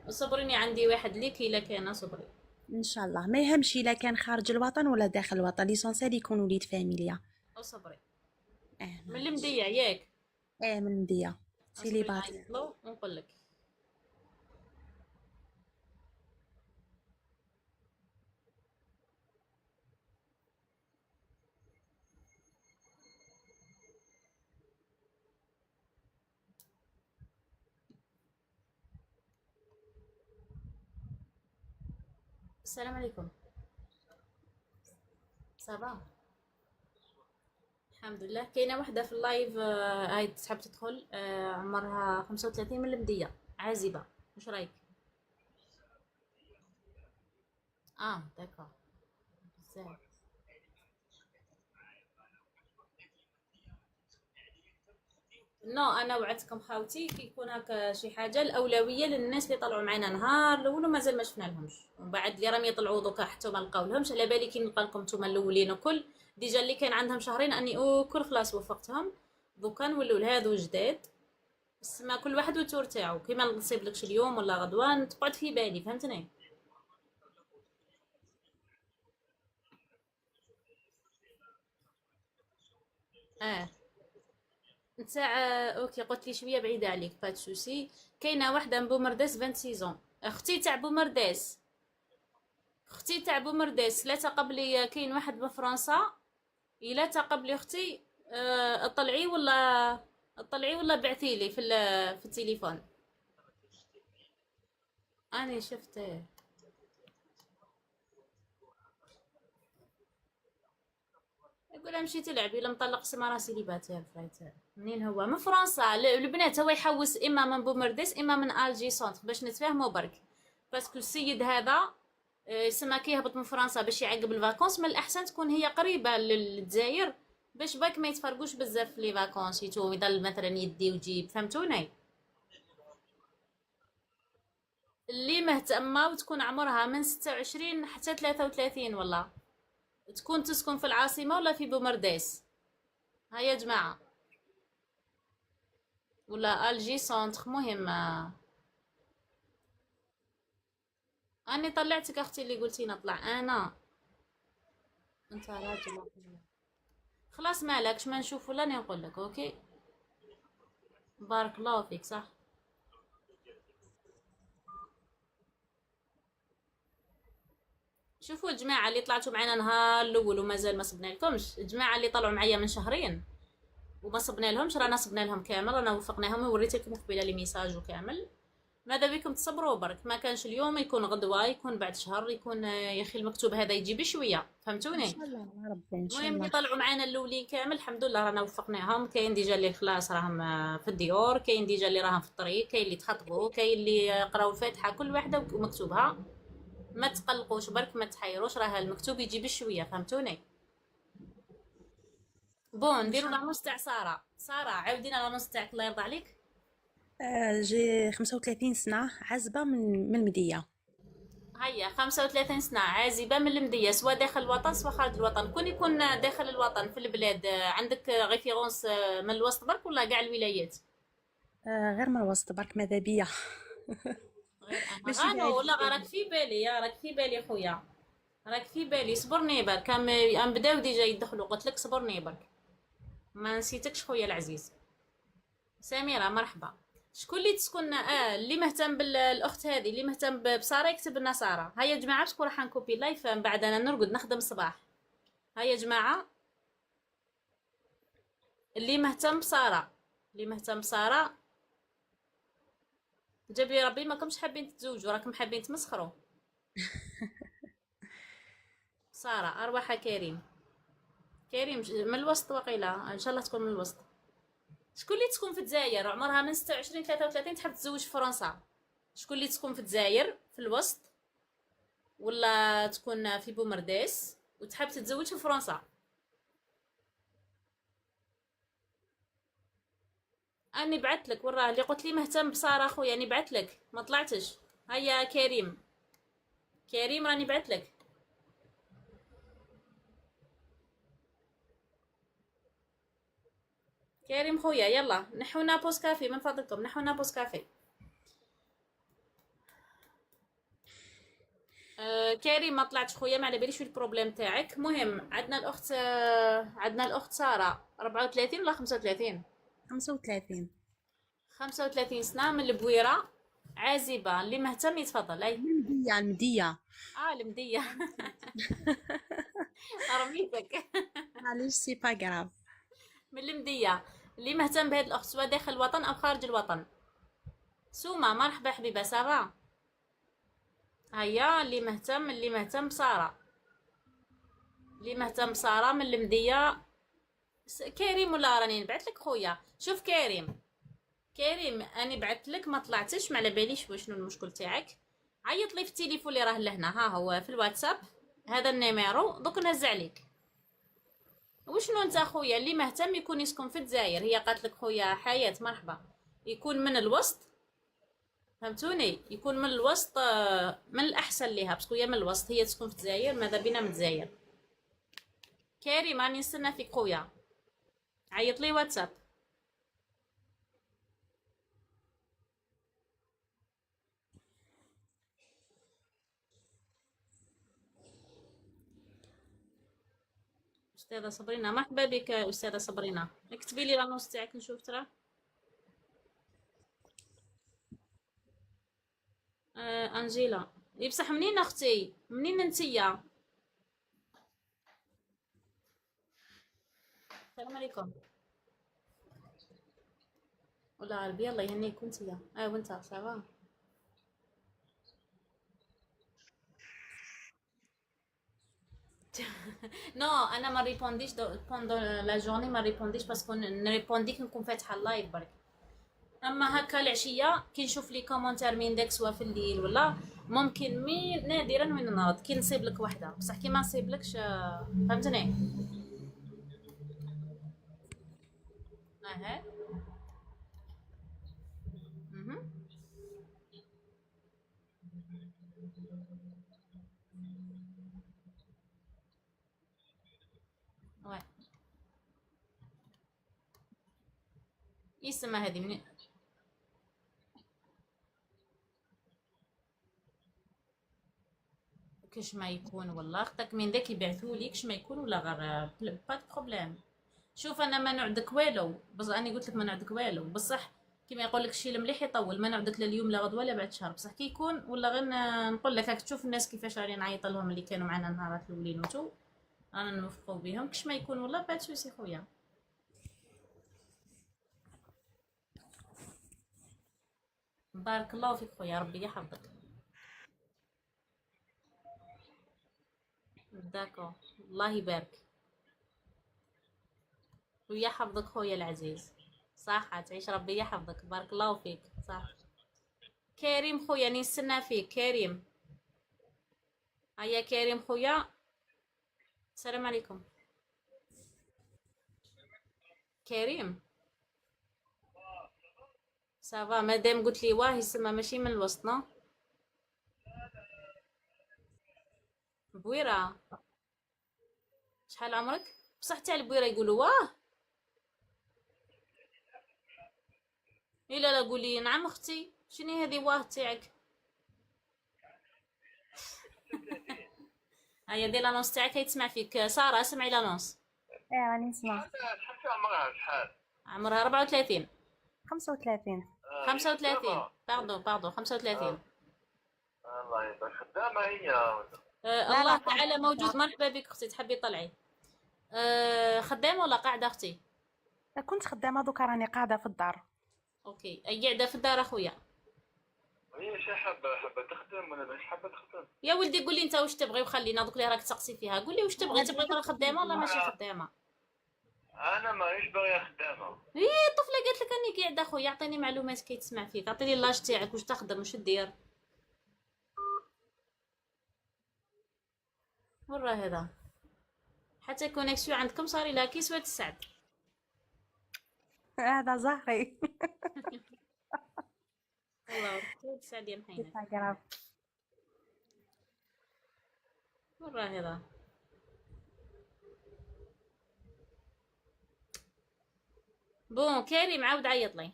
صبريني عندي واحد ليك الا كان صبري
ان شاء الله ما يهمش الا كان خارج الوطن ولا داخل الوطن ليسونسيال يكون وليد فاميليا.
صبري من المديه ياك؟
من المديه سيليباتي.
نقول لك السلام عليكم. صباح الحمد لله. كاينه وحده في اللايف هاي تحب تدخل عمرها 35 من المديه عازبه، واش رايك؟ داكور بزاف. نو انا وعدتكم خاوتي كي يكون هكا شي حاجه الاولويه للناس اللي طلعوا معنا نهار الاول ومازال ما شفنا لهمش، ومن بعد اللي راهم يطلعوا دوكا حتى ما لقاو لهمش. على بالي كي نلقى لكم نتوما الاولين وكل ديجا اللي كان عندهم شهرين اني كل خلاص وفقتهم، دوكا نولوا لهادو جداد بس ما كل واحد والتور تاعو، كيما نصيب لكش اليوم ولا غدوان تقعد في بالي، فهمتني؟ نتاع اوكي قلت لي شويه بعيده عليك بات سوسي. كاينه واحده من بومرداس 26 اختي تاع بومرداس لا تقبلي. كاين واحد بفرنسا الا تقبلي اختي اطلعي ولا بعثي لي في التليفون. انا شفته يقول امشي تلعبي الا مطلق سما راسي ليباتير فايتر. منين هو؟ من فرنسا. البنات هو يحوس اما من بومرديس اما من الجي سونتر باش نتفاهموا برك، باسكو السيد هذا سما كيهبط من فرنسا باش يعقب الفاكونس، من الاحسن تكون هي قريبه للجزائر باش باك ما يتفرقوش بزاف في لي فاكونس، يضل مثلا يدي وجيب، فهمتوني؟ اللي مهتمه وتكون عمرها من 26 حتى 33 والله تكون تسكن في العاصمة ولا في بومرداس. هيا يا جماعة ولا الجي سونتر. مهم اني طلعتك اختي اللي قلتي نطلع انا انت راجل خلاص مالكش ما نشوف ولا نقول لك اوكي. بارك الله فيك. صح شوفوا الجماعه اللي طلعتوا معنا نهار الاول ومازال ما صبنا لكمش، الجماعه اللي طلعوا معايا من شهرين وما صبنا لهمش رانا صبنا لهم كامل، رانا وفقناهم ووريت لكم قبيله لي ميساج وكامل. ماذا بكم تصبروا برك، ما كانش اليوم يكون غدوه يكون بعد شهر يكون يا اخي المكتوب هذا يجي بشويه، فهمتوني؟
ان شاء الله يا ربي ان شاء
المهم
الله.
اللي طلعوا معنا الاولين كامل الحمد لله رانا وفقناهم. كاين ديجا اللي خلاص راهم في الديور، كاين ديجا اللي راهم في الطريق، كاين اللي تخطبوا، كاين اللي قراو الفاتحه، كل واحده ومكتوبها. ما تقلقوش برك، ما تحيروش، راه المكتوب يجي بشويه، فهمتوني؟ بون نديرو لانونس تاع ساره. ساره عاودينا لانونس تاعك الله يرضى عليك.
جي 35 سنة، عازبة من المدية.
هيا 35 سنة، عازبة من المدية، سواء داخل الوطن سواء خارج الوطن. كون يكون داخل الوطن في البلاد عندك ريفيرونس من الوسط برك ولا كاع الولايات؟
غير من الوسط برك، ماذا بيا. ماشي
غانو ولا
بعيد.
راك في بالي، يا راك في بالي خويا، راك في بالي. صبرني برك، ام بداو ديجا يدخلوا، قلت لك صبرني برك، ما نسيتكش خويا العزيز. سميرة مرحبا. شكون اللي تسكن اللي مهتم بالاخت هذه، اللي مهتم بساره يكتب لنا ساره. هيا يا جماعه شكون راح نكوبي لايف من بعد، انا نرقد نخدم الصباح. هيا يا جماعه اللي مهتم بساره، اللي مهتم بساره جابي ربي ما كمش حابين تتزوجوا، راكم حابين تمسخروا. ساره ارواح كريم. كريم من الوسط وقيله، ان شاء الله تكون من الوسط. شكون اللي تكون في الجزائر عمرها من 26 33 تحب تزوج في فرنسا؟ شكون اللي تكون في الجزائر في الوسط ولا تكون في بومرداس وتحب تتزوج في فرنسا؟ اني بعت لك وراه اللي قلت لي مهتم بساره خويا، اني بعت لك ما طلعتش. هيا كريم، كريم راني بعت لك. كريم خويا يلا نحونا بوس كافي من فضلكم، نحونا بوس كافي. كريم ما طلعتش خويا، ما على باليش في البروبليم تاعك. مهم عندنا الاخت عندنا الاخت ساره 34 ولا 35؟
35.
35 سنه من البويره، عازبه. اللي مهتم يتفضل. اي
المدية المدية.
المديه. رميتك.
معليش سي با غراف.
من المديه، اللي مهتم بهذه الاخت سواء داخل الوطن او خارج الوطن. سومه مرحبا حبيبه سافا. هيا اللي مهتم بساره، اللي مهتم بساره من المديه. كريم ولا راني نبعث لك خويا؟ شوف كريم، كريم اني بعثت لك ما طلعتش، ما على باليش وشنو المشكل تاعك. عيط لي في التليفون اللي راه لهنا، ها هو في الواتساب، هذا النيميرو دوك نهز عليك. وشنو انت خويا اللي مهتم يكون يسكن في الجزائر؟ هي قالت لك خويا حياة مرحبا، يكون من الوسط، فهمتوني؟ يكون من الوسط، من الاحسن ليها، باسكو هي من الوسط، هي تسكن في الجزائر، ماذا بينا من الجزائر. كريم راني نستنى فيك خويا، عيط لي واتساب. استاذه صبرينا مرحبا بك. استاذه صبرينا اكتبي لي لانونس تاعك نشوف ترى. انجيلا بصح منين اختي؟ منين انتيا؟ السلام عليكم. ولا عربي الله يهنيك انتيا. وانت صافا؟ نو انا ما ريبونديش بوندون لا جورني، ما ريبونديش باسكو نريبوندي كي نكون فاتحه اللايف برك. اما هكا العشيه كي نشوف لي كومونتير من داك سوا في الليل ولا ممكن نادرا وين نرد كي نصيب لك وحده، بصح كي ما نصيبلكش فهمتني. اها واه يسمى هذه من كش ما يكون والله اختك من داك يبعثوا لك ما يكون ولا غير با بروبليم. شوف انا ما نعدك والو، بس انا قلت لك ما نعدك والو، بصح كيما يقول لك الشيء المليح يطول، ما نعدك لا اليوم لا غدوه لا بعد شهر، بصح كي يكون ولا غير نقول لك. راك تشوف الناس كيفاش راني نعيط لهم اللي كانوا معنا نهارات الاولين وتو رانا نوفقوا بهم. كش ما يكون والله بعد سوسي خويا. بارك الله فيك خويا، ربي يحفظك. داكو الله يبارك ويحفظك خويا العزيز. صح تعيش ربي يحفظك، بارك الله فيك. صح كريم خويا نستنى فيك كريم. هيا كريم خويا، السلام عليكم. كريم صافا، مادام قلت لي واه يسمى ماشي من الوسط نو. بويره، شحال عمرك؟ بصح تاع البويره يقولوا واه. الا لا قولي نعم اختي، شنو هذه واه تاعك؟ هيا دير لانونس تاعك، هي تسمع فيك. ساره سمعي لانونس.
ايه راني نسمع.
شحال في عمرها شحال؟
عمرها 34.
35.
35 باردون 35.
الله يبارك. خدامة هي؟
لا
الله
قاعدة
تعالى
في
موجود.
الدار.
مرحبا بك اختي، تحبي طلعي؟ خدامه ولا قاعده اختي؟
كنت خدامة دوكا راني قاعدة في الدار.
اوكي، اي قاعده في الدار اخويا.
هي شي حابة تخدم ولا مش حابة تخدم؟
يا ولدي قولي انت واش تبغي وخلينا دوك اللي راك تسقسي فيها. قولي واش تبغي ترى خدامه ولا ماشي خدامه؟
أنا مانيش باغية خدامة.
الطفله قالت لك اني قاعده اخويا. اعطيني معلومات كي تسمع فيك، اعطيني لاج تاعك، واش تخدم، واش دير. ورا هذا حتى كونيكسيون عندكم صار لها كيسوة السعد.
هذا زهري.
الله كيسوة السعد يا محينة.
انستغرام.
ورا هذا بون. كريم عاود عيط لي.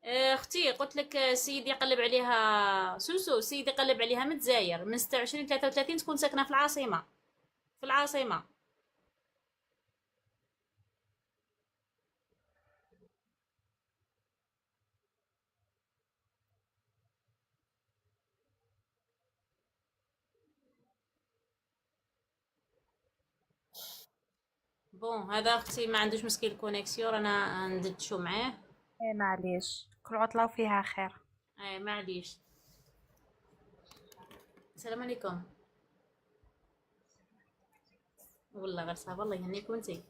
اختي قلت لك سيدي يقلب عليها سوسو، سيدي يقلب عليها من الجزائر من 26 33 تكون ساكنه في العاصمه. في العاصمه. بون هذا اختي ما عندوش مشكل كونيكسيون، رانا ندردشو معاه.
ايه معليش، كل عطلة وفيها خير.
اي معليش. السلام عليكم. والله غير صافا، الله يهنيك وانتي.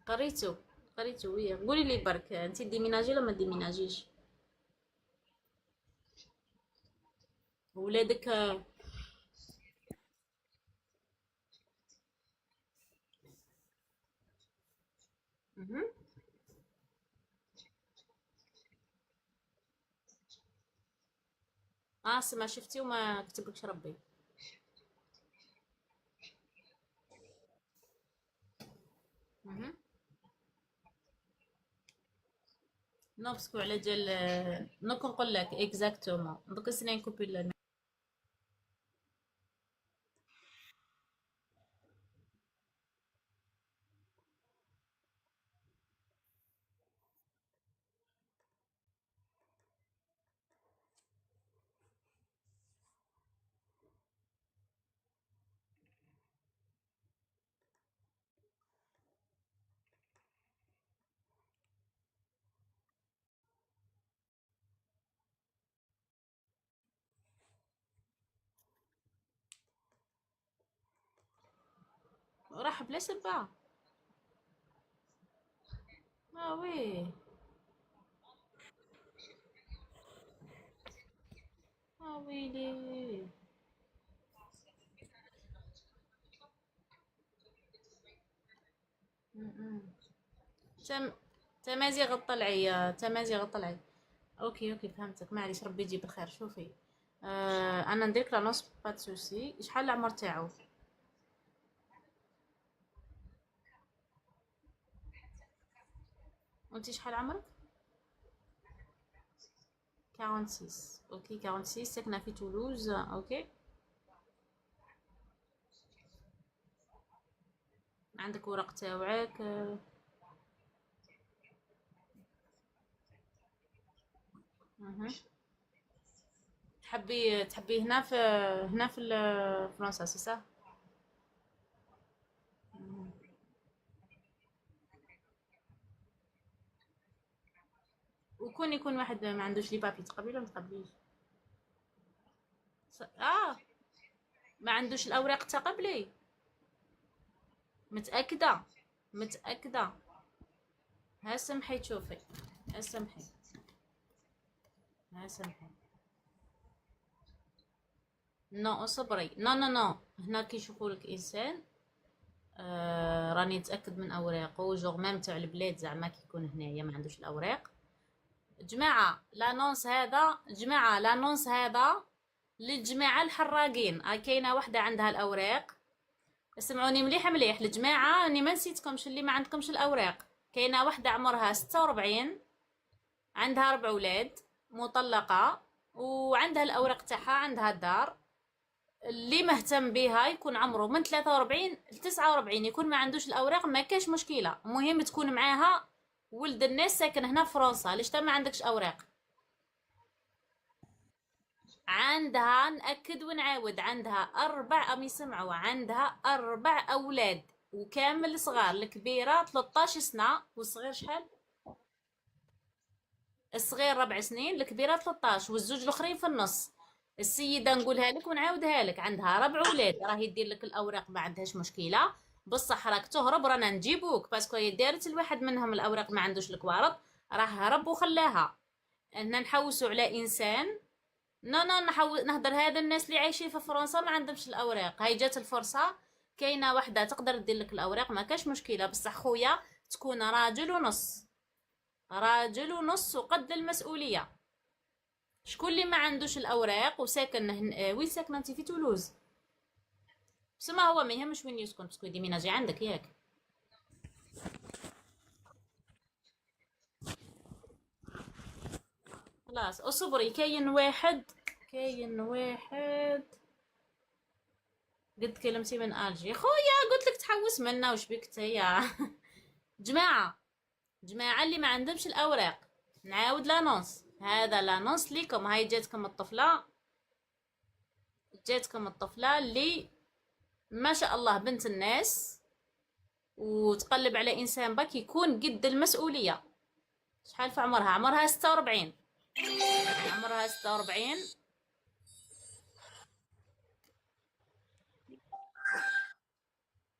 قريتو ويا قولي لي برك، انتي ديميناجي ولا ما ديميناجيش؟ ولادك مهم. سما شفتي وما كتبلكش ربي. مهم. نو باسكو على جال نوك نقول لك اكزاكتومون دوك سنين كوبي. راح بلا سبعة. وي ويلي. تم تمازيغ الطلعي، تمازيغ الطلعي. اوكي فهمتك، معليش ربي يجيب الخير. شوفي انا نديرك لانونس با سوسي. شحال العمر تاعو؟ وانتي شحال عمرك؟ 46. اوكي 46 ساكنه في تولوز. اوكي عندك ورق تاوعك؟ تحبي هنا في فرنسا سي صح؟ وكون يكون واحد ما عندوش لي بابي تقبلي ولا ما تقبليش؟ ما عندوش الاوراق تقبلي. متأكدة متأكدة. ها سمحي تشوفي، ها سمحي، ها سمحي. نو اصبري، نو نو نو، هنا كيشوفولك انسان راني نتاكد من اوراقه، جوغ ميم تاع البلاد زعما كيكون هنايا ما عندوش الاوراق. جماعه لانونس هذا، جماعه لانونس هذا للجماعه الحراقين. كاينه وحده عندها الاوراق، اسمعوني مليح مليح الجماعه، راني ما نسيتكمش اللي ما عندكمش الاوراق. كاينه وحده عمرها 46، عندها 4 ولاد، مطلقه، وعندها الاوراق تاعها، عندها الدار. اللي مهتم بها يكون عمره من 43 ل 49، يكون ما عندوش الاوراق ما كاش مشكله، المهم تكون معاها ولد الناس ساكن هنا في فرنسا. ليش ما عندكش اوراق؟ عندها، نأكد ونعاود، عندها 4 أم يسمعوا، عندها 4 أولاد وكامل صغار. الكبيرة 13 سنة والصغير شحال؟ الصغير 4 سنين، الكبيرة 13، والزوج الآخرين في النص. السيدة نقولها لك ونعاودها لك، عندها 4 أولاد، راهي دير لك الأوراق ما عندهاش مشكلة، بصح راك تهرب، رانا نجيبوك باسكو هي دارت الواحد منهم الأوراق ما عندوش الكوارط، راه هرب وخلاها. هنا نحوسوا على إنسان. نو نهضر هذا الناس اللي عايشين في فرنسا ما عندهمش الاوراق. هاي جات الفرصه، كاينه وحده تقدر دير لك الاوراق ما كاش مشكله، بصح خويا تكون راجل ونص، راجل ونص وقد المسؤوليه. شكون اللي ما عندوش الاوراق وساكن وين ساكنه انت؟ في تولوز. بسما هو ما يهمش وين يسكن، باسكو ديميناجي عندك ياك. خلاص اصبري، كاين واحد قد كلمتي من الجي خويا، قلت لك تحوس منا، وش بك يا جماعه اللي ما عندهمش الاوراق. نعاود لانونس، هذا لانونس ليكم. هاي جاتكم الطفله اللي ما شاء الله بنت الناس وتقلب على انسان باك يكون قد المسؤوليه. شحال في عمرها؟ عمرها 46، عمرها 46.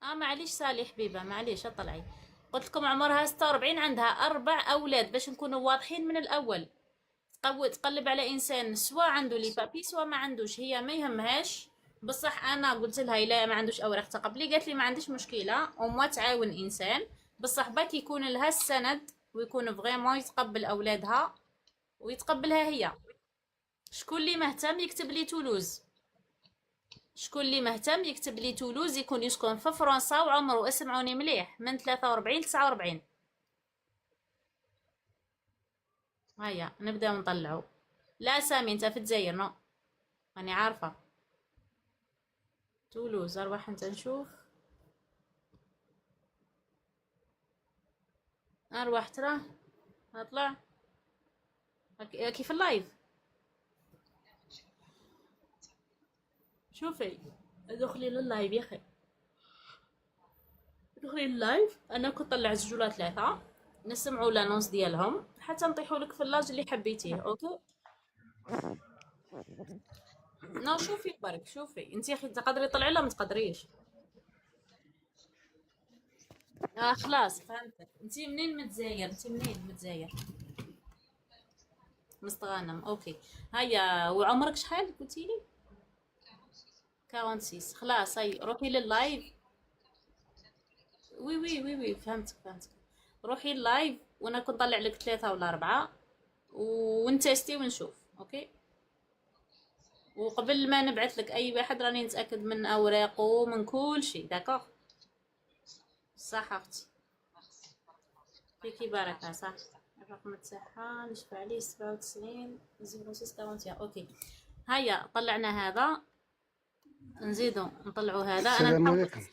معليش سالي حبيبه، معليش اطلعي. قلت لكم عمرها 46، عندها 4 اولاد، باش نكونوا واضحين من الاول. تقلب على انسان سواء عنده لي بابي سواء ما عندوش، هي ما يهمهاش. بصح انا قلت لها لا ما عندوش اوراق تقبلي، قالت لي ما عنديش مشكله، وما تعاون انسان، بصح باك يكون لها السند ويكون فريمون يتقبل اولادها ويتقبلها هي. شكون اللي مهتم يكتب لي تولوز، شكون اللي مهتم يكتب لي تولوز، يكون يسكن في فرنسا وعمره، اسمعوني مليح، من 43 ل 49. هيا نبداو نطلعو. لا سامي انت في الجزائر؟ نو راني عارفه. تولوز اروح انت نشوف، اروح ترى اطلع كيف اللايف. شوفي ادخلي لللايف يا اخي، ادخلي لللايف. انا كنت طلع 2 ولا 3 نسمعوا لانونس ديالهم حتى نطيحوا لك في اللاج اللي حبيتيه. اوكي نو شوفي برك، شوفي انت يا اخي تقدري تطلعي ولا ما تقدريش؟ خلاص فهمتك. انت منين من الجزائر؟ انت منين من الجزائر؟ مستغانم. اوكي هيا، وعمرك شحال قلتي لي؟ 46. خلاص هاي روحي لللايف. وي وي وي وي فهمتك. روحي اللايف وانا كنت نطلع لك 3 ولا 4 ونتستي ونشوف. اوكي وقبل ما نبعث لك اي واحد راني نتاكد من اوراقه من كل شيء. داكوغ صح اختي، فيكي بركه. صح الرقم تاعها نشوف عليه 97 0641. اوكي هيا طلعنا هذا، نزيدو نطلعوا هذا.
السلام عليكم.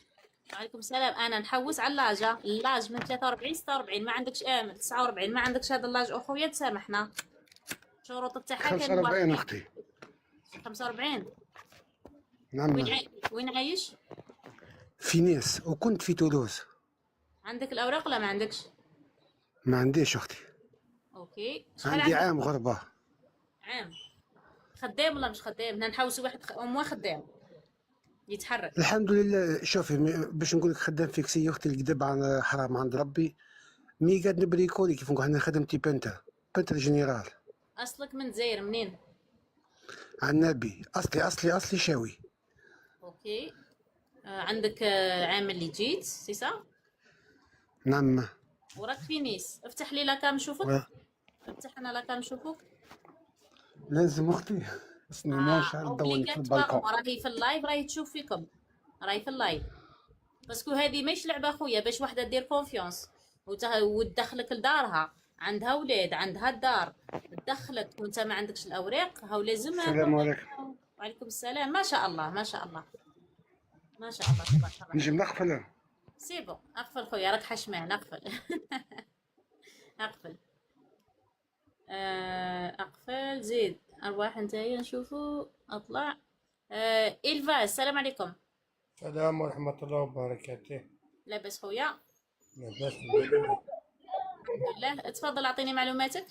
وعليكم السلام. انا نحوس على اللاج من 43 46. ما عندكش 49 ما عندكش هذا اللاج اخويا تسامحنا. الشروط تاعها
45 اختي.
45
نعم.
وين عايش؟
في ناس، وكنت في تولوز.
عندك الاوراق ولا ما عندكش؟
ما عنديش اختي.
اوكي
عندي عام غربة.
عام. خدام ولا مش خدام؟ بدنا نحوسوا واحد خدام. يتحرك.
الحمد لله. شوفي باش نقول لك خدام فيكسي اختي الكذب عن حرام عند ربي. مي قاعد نبريكولي كيف نقول انا خدمتي بنتر جينيرال.
اصلك من الجزائر منين؟
عنابي اصلي شاوي.
اوكي. عندك عام اللي جيت سي سا؟
نعم.
وراك في نيس. افتح لي لاكام نشوفك. افتح انا لاكام نشوفك.
لازم اختي اسمي مونش على الضوء في البالكون.
راهي في اللايف راهي تشوف فيكم. راهي في اللايف. باسكو هذه ماهيش لعبه خويا باش وحده دير كونفيونس وتدخلك لدارها، عندها ولاد عندها الدار تدخلك وانت ما عندكش الاوراق. هاو لازم.
السلام عليكم.
وعليكم السلام. ما شاء الله ما شاء الله ما شاء الله تبارك الله.
نجم نقفل؟
سي بون اقفل خويا راك حشمان. اقفل اقفل اقفل. زيد ارواح نتايا نشوفوا. اطلع. إلفاز السلام عليكم.
السلام ورحمة الله وبركاته.
لاباس خويا؟
لاباس
الحمد لله. تفضل اعطيني معلوماتك.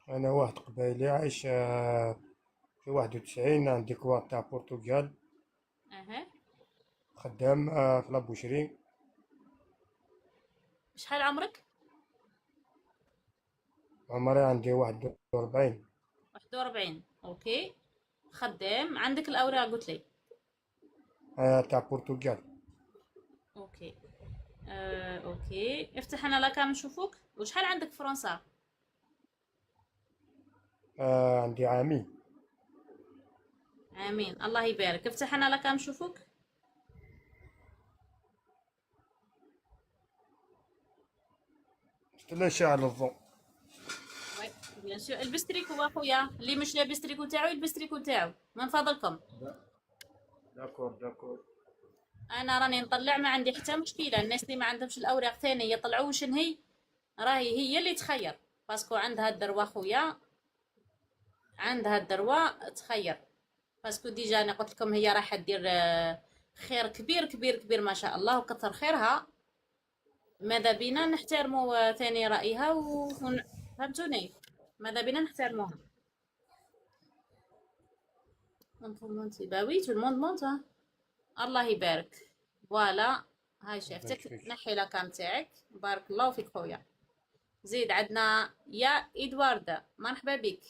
أنا واحد قبايلي عايش في 91 عندي كوار تاع البرتغال. خدام في لابوشري.
شحال عمرك؟
عمري عندي 41.
41 اوكي. خدام عندك الاوراق قلت لي؟
تاع البرتغال.
اوكي. اوكي افتح انا لاكام نشوفوك. وشحال عندك فرنسا؟
عندي عامين.
امين الله يبارك. افتح انا لاكام نشوفوك.
استنى على الضوء.
وي بيان سور. البس تريكو اخويا. اللي مش لابس تريكو تاعو يلبس تريكو تاعو من فضلكم.
داكور.
انا راني نطلع ما عندي حتى مشكله. الناس اللي ما عندهمش الاوراق ثاني يطلعوا شن هي. راهي هي اللي تخير باسكو عندها الدروه خويا. عندها الدروه تخير باسكو ديجا انا قلت لكم هي راح دير خير كبير كبير كبير ما شاء الله وكثر خيرها. ماذا بينا نحترموا ثاني رايها فهمتوني. ماذا بينا نحترموها. مونتي باوي تو الموند مونت. الله يبارك. فوالا هاي شافتك. نحي لاكام تاعك. بارك الله فيك خويا. زيد عندنا يا إدوارد مرحبا بك.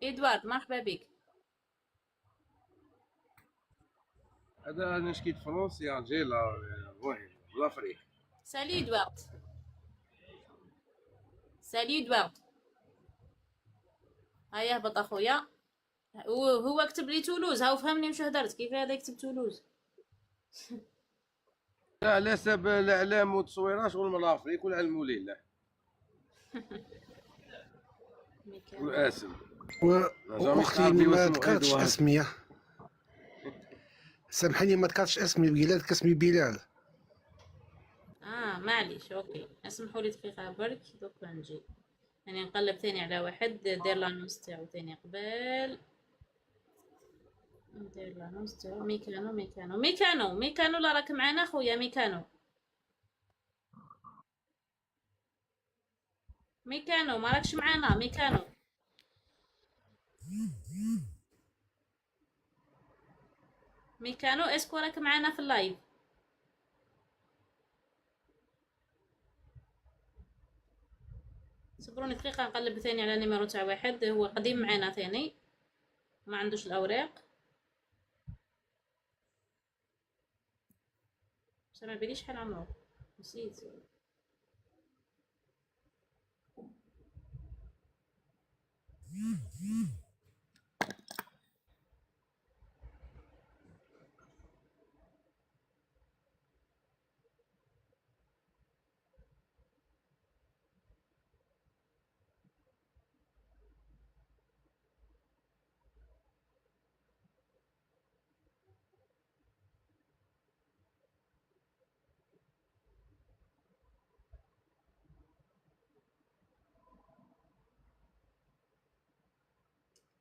إدوارد مرحبا بك.
هذا نشكيت فرنسي انجيلا وين لافريك.
سالي إدوارد. سالي إدوارد. هيا اهبط اخويا. هو كتب لي تولوز. هاو فهمني مش هدرت كيف هذا يكتب تولوز.
لا على حساب الاعلام والتصويرات شغل من لافريك والعلم لله. والاسم.
واختي ما ذكرتش اسمي. سامحيني ما ذكرتش اسمي بلادك. اسمي بلال.
معليش اوكي. اسمحوا لي دقيقه برك دوك نجي. يعني نقلب ثاني على واحد دير لانونس تاعو ثاني قبل. ندير لانونس تاعو. ميكانو لا راك معانا خويا. ميكانو ما راكش معانا. ميكانو اسكو راك معانا في اللايف؟ صبروني دقيقة نقلب ثاني على نيميرو تاع واحد هو قديم معانا ثاني ما عندوش الأوراق. بس ما بيليش شحال عمرو نسيت.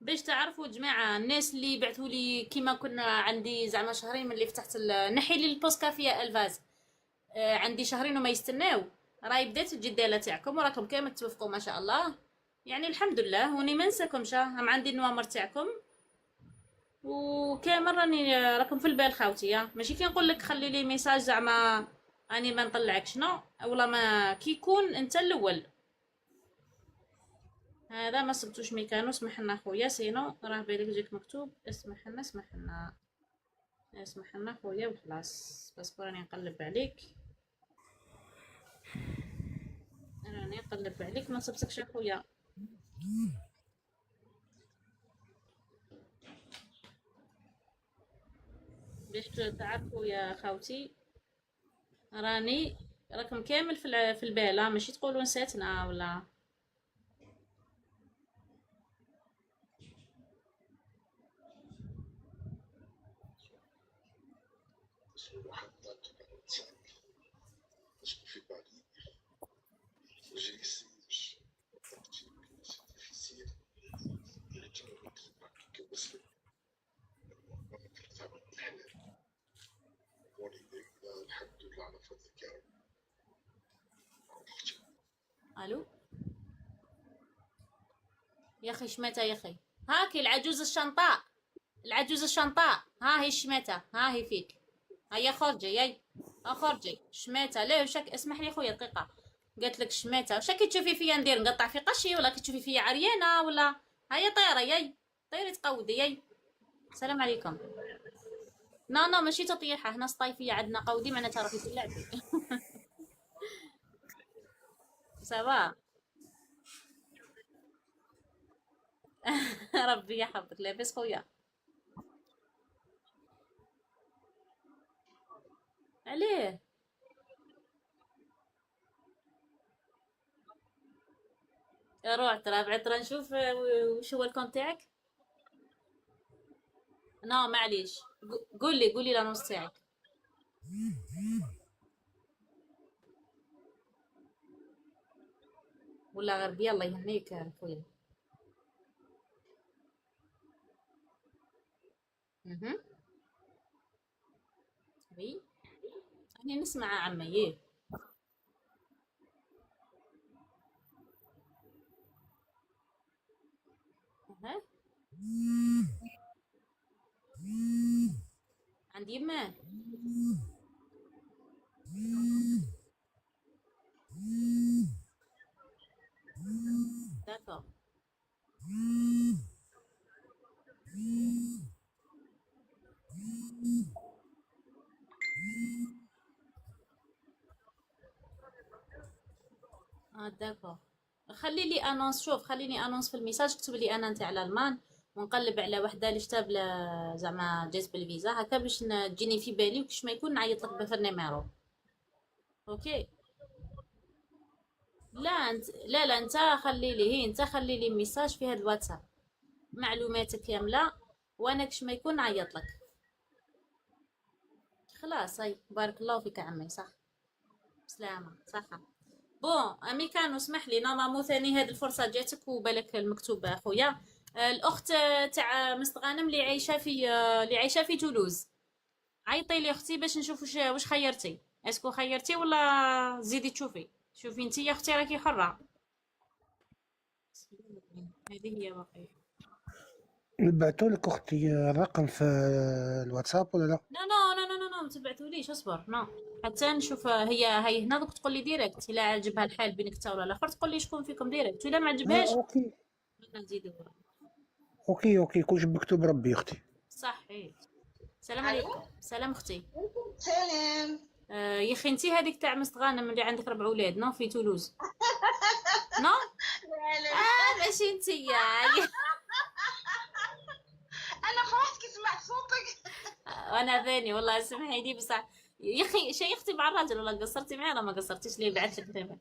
باش تعرفوا جماعه الناس اللي بعثوا لي كيما كنا عندي زعما شهرين من اللي فتحت نحي لي البوست كافيه الفاز. عندي شهرين وما يستناو. راهي بدات تجي الداله تاعكم وراكم كامل توفقوا ما شاء الله. يعني الحمد لله هوني ما نساكمش، هم عندي النوامر تاعكم، وكامل راني راكم في البال خاوتي. ماشي كي نقول لك خلي لي ميساج زعما اني ما نطلعكش، نو ولا ما كي يكون انت الاول. هذا ما صبتوش ميكانو، اسمح لنا خويا، سينو راه بالك جيك مكتوب اسمح لنا اسمح لنا اسمح لنا خويا وخلاص. بس راني نقلب عليك، راني نقلب عليك، ما صبتكش خويا. باش تعرفوا يا خاوتي راني راكم كامل في البال، ماشي تقولوا نساتنا ولا. الو يا اخي شماتة يا اخي، هاكي العجوز الشنطاء، العجوز الشنطاء، ها هي الشماتة، ها هي فيك، هيا خرجي، ياي خرجي شماتة. لا وشك اسمح لي خويا دقيقة، قالت لك شماتة وش كي تشوفي فيا ندير نقطع في قشي، ولا كي تشوفي فيا عريانة ولا؟ هيا طيرة ياي طيري تقودي ياي. السلام عليكم. نو ماشي تطيحة، هنا سطايفية عندنا قودي معناتها راكي تلعبي. سافا. ربي يحفظك، لاباس خويا؟ عليه؟ روح ترى بعد ترى نشوف وش هو الكونت تاعك. نو معليش، قولي لانوس تاعك. ولا غربية الله يهنيك خويا. وي أنا نسمع عمي. ها عندي يمه. داكو داكو. خلي لي انونس، شوف خليني انونس في الميساج، اكتب لي انا انت على المان، ونقلب على وحده اللي شتاب زعما جاز بالفيزا هكا باش تجيني في بالي، وكش ما يكون نعيط لك بالنيميرو. اوكي لا انت لا انت خلي لي، هي انت خلي لي ميساج في هذا الواتساب معلوماتك كامله، وانا كش ما يكون نعيط لك. خلاص هاي بارك الله فيك عمي. صح بسلامه صحه. بون امي كانوا اسمح لي نورمالمون ثاني هذه الفرصه جاتك وبالك المكتوب اخويا. الاخت تاع مستغانم اللي عايشه في تولوز، عيطي لي اختي باش نشوف واش خيرتي، اسكو خيرتي ولا زيدي تشوفي. شوفي انت يا اختي راكي حره. هذه هي واقعي.
نبعثوا لك اختي الرقم في الواتساب ولا لا؟
لا ما تبعتوليش، اصبر حتى نشوف. هي هنا دوك تقول لي ديريكت، الا عجبها الحال بينك انت ولا الاخر تقول لي شكون فيكم ديريكت، ولا ما عجبهاش
اوكي
نزيدو.
اوكي كلش بكتب ربي اختي.
صح السلام عليكم. سلام اختي.
سلام.
يا اخي انتي هذيك تاع مستغانم اللي عندك 4 اولاد في تولوز. ماشي انتي.
انا فرحت كي سمعت صوتك.
وانا ثاني والله سمحي لي بصح يا اخي شيختي مع الراجل ولا قصرتي معاه؟ ما قصرتيش ليه بعث لك ثمن.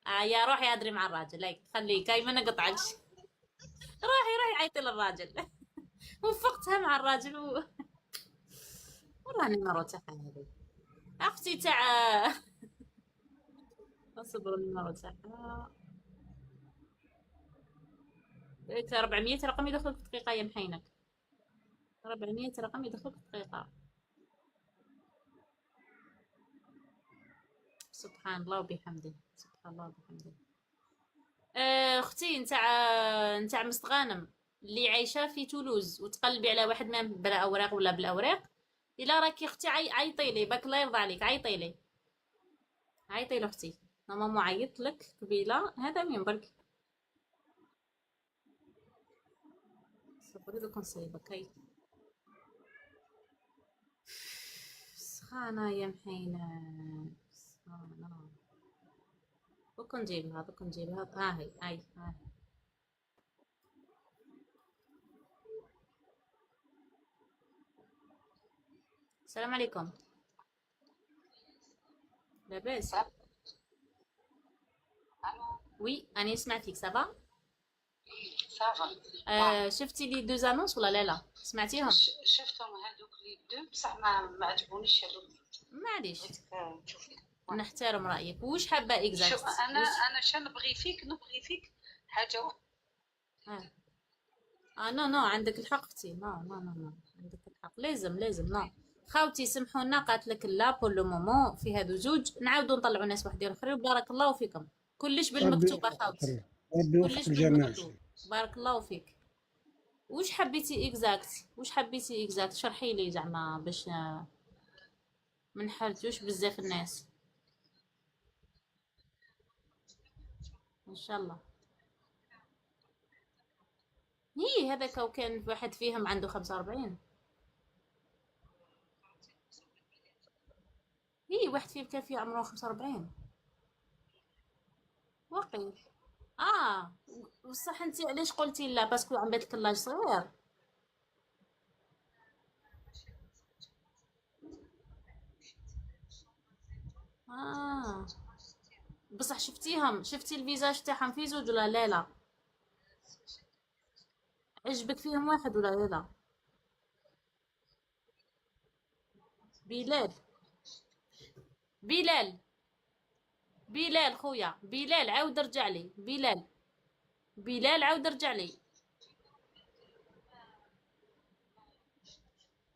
يا روحي هدري مع الراجل، هاي خليك هاي ما نقطعكش. روحي عيطي للراجل. وفقتها مع الراجل والله النمرو تاعها هذه اختي تاع اصبر. النمرو تاعها 400 رقم يدخلك في دقيقه يا محينك. 400 رقم يدخلك في دقيقه. سبحان الله وبحمده، سبحان الله وبحمده. اختي نتاع مستغانم اللي عايشه في تولوز وتقلبي على واحد ما بلا اوراق ولا بالاوراق. الا راكي اختي عيطي لي باك الله يرضى عليك، عيطي لي عيطي لاختي. ماما عيط لك قبيله، هذا مين برك صبري دوك نصيبك. هاي سخانه يا محينه، سخانه. دوك نجيبها دوك نجيبها. هاي السلام عليكم. لاباس؟ وي انا نسمع فيك. سافا
صافا.
شفتي لي دوز انونس ولا لا سمعتيهم؟
شفتهم هذوك لي دو بصح ما عجبونيش هذوك.
معليش
تشوفي
نحترم رايك. واش حابه اكزاكت؟
شو انا شنو نبغي فيك حاجه
نو عندك الحق اختي. نو عندك الحق. لازم نو خاوتي سمحونا. قالت لك لا بور لو مومون في هادو زوج، نعاودو نطلعوا ناس وحدين اخرين. بارك الله فيكم. كلش بالمكتوب خاوتي،
ربي يوفق
كلش
الجميع.
بالمكتوب. بارك الله فيك. واش حبيتي اكزاكت؟ شرحي لي زعما باش ما نحرجوش بزاف الناس ان شاء الله. هي هذاك وكان واحد فيهم عنده 45. هي واحد فيهم كان فيه عمره 45 واقيل. بصح انت علاش قلتي لا؟ باسكو عم بيت الكلاج صغير. بصح شفتي الفيزاج تاعهم في زوج ولا لا؟ عجبك فيهم واحد ولا لا؟ بلال خويا، بلال عاود رجع لي. بلال عاود رجع لي.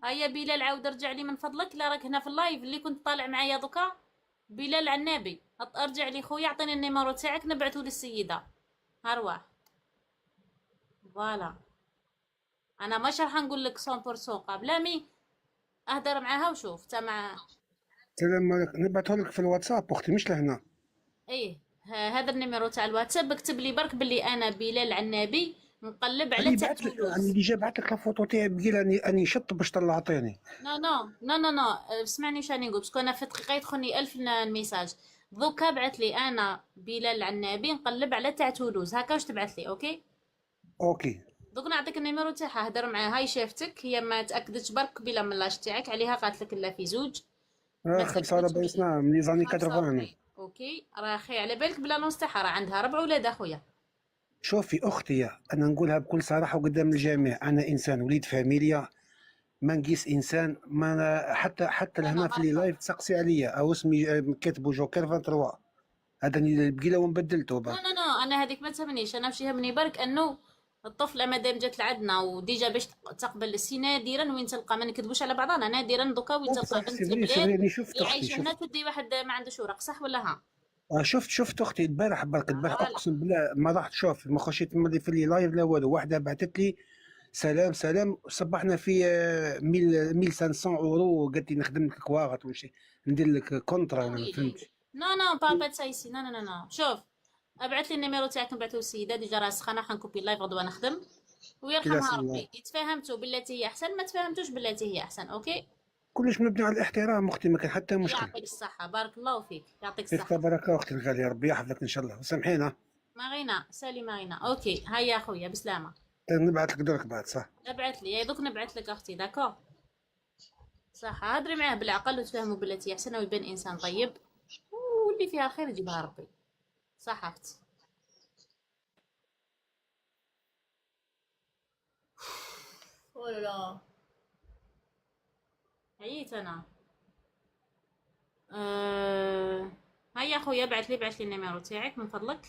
هيا بلال عاود رجع لي من فضلك. لا راك هنا في اللايف اللي كنت طالع معايا دوكا. بلال عنابي ارجع لي خويا، اعطيني النيميرو تاعك نبعثو للسيده. هرواح فوالا. انا مش راح نقول لك 100% قابله مي اهدر معاها وشوف تا مع.
السلام عليكم. نبعثه لك في الواتساب اختي مش لهنا.
ايه هذا النيميرو تاع الواتساب. اكتب لي برك باللي انا بلال عنابي نقلب على تاع تولوز.
اللي جا بعث لك الفوتو تاعي بقيل اني شط باش طلعتيني.
نو اسمعني شاني نقول. باسكو انا في دقيقه يدخلني 1000 الميساج. دوكا بعث لي انا بلال عنابي نقلب على تاع تولوز. هكا واش تبعث لي؟ اوكي دوك نعطيك النيميرو تاعها. هدر معاها. هاي شافتك هي ما تاكدتش برك بلا من لاش تاعك عليها. قالت لك لا في زوج.
45 سنه من لي زاني 80.
اوكي راه خي على بالك بلا نص تاعها راه عندها 4 ولاد اخويا.
شوفي اختي انا نقولها بكل صراحه وقدام الجميع، انا انسان وليد فاميليا ما نقيس انسان. ما حتى لهنا في لي لايف تسقسي عليا او اسمي كاتبو جوكر 23. هذا اللي بقيله ومبدلته
نو انا هذيك ما تهمنيش. انا واش يهمني برك انه الطفله مادام جات لعندنا وديجا باش تقبل السي نادرا وين تلقى. ما نكذبوش على بعضنا. نادرا دوكا وين تلقى بنت بلاد يعيش هنا تدي واحد ما عندوش ورق. صح ولا ها؟
شفت اختي البارح برك اقسم بالله ما رحت. شوف ما خشيت ملي في لي لايف لا والو. واحده بعثت لي سلام صبحنا في 1500 اورو. قالت لي نخدم لك كواغط وشي ندير لك كونترا. انا فهمت.
نو بابا تسايسي. نو شوف ابعث لي النيميرو تاعك نبعثو للسيده. ديجا راه سخانه حنكوبي اللايف غدوه نخدم ويرحمها ربي. تفاهمتوا بالتي هي احسن، ما تفاهمتوش بالتي هي احسن. اوكي
كلش مبني على الاحترام اختي، ما كان حتى مشكل.
يعطيك الصحه. بارك الله فيك. يعطيك
فيك
الصحه.
بركه اختي الغاليه. ربي يحفظك ان شاء الله. وسامحينا
ما غينا سالي ما غينا. اوكي هيا خويا بسلامه.
نبعث لك درك بعد. صح
ابعث لي دوك نبعث لك اختي. داكور صح. هضري معاه بالعقل وتفهموا بالتي هي احسن ويبان انسان طيب واللي فيها الخير يجيبها ربي. صح اختي. ولا عييت انا. هيا خويا بعث لي النيميرو تاعك من فضلك.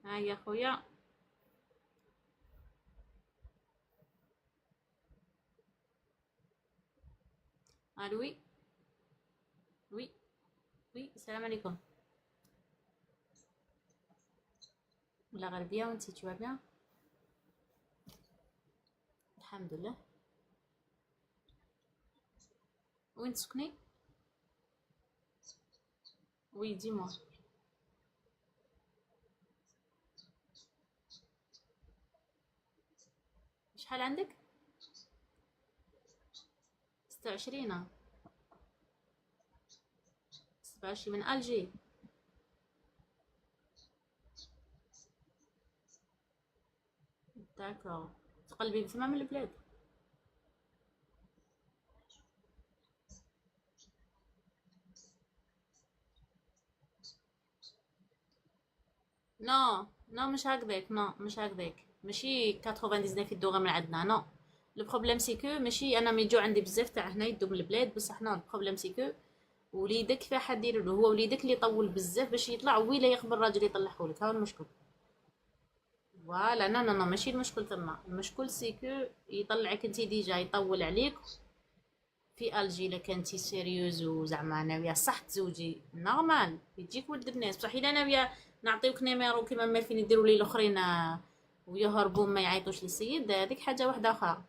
هيا خويا. الو وي السلام عليكم. ولا غربية وانتي tu vas bien الحمد لله. وين تسكني؟ وي ديموا. شحال عندك؟ 26. 27 من ألجي. داكو تقلبي بثما من البلاد. نو مش هكذاك، مش هكذاك، ماشي 99 يدو غير من عندنا. نو لو بروبليم سي كو ماشي انا مي يجو عندي بزاف تاع هنا يدو من البلاد، بصح نو البروبليم سي كو وليدك كيفاح دير له، هو وليدك اللي يطول بزاف باش يطلع ويلا يقبل الراجل يطلعهولك. ها المشكل. فوالا نو ماشي المشكل تما، المشكل سي كو يطلعك انتي ديجا يطول عليك في الجي. الا كنتي سيريوز وزعما ناويه صح تزوجي نورمال يجيك ولد الناس، بصح الا ناويه نعطيوك نيميرو كيما ما فين يديروا لي الاخرين ويهربوا ما يعيطوش للسيد، هذيك حاجه واحده اخرى.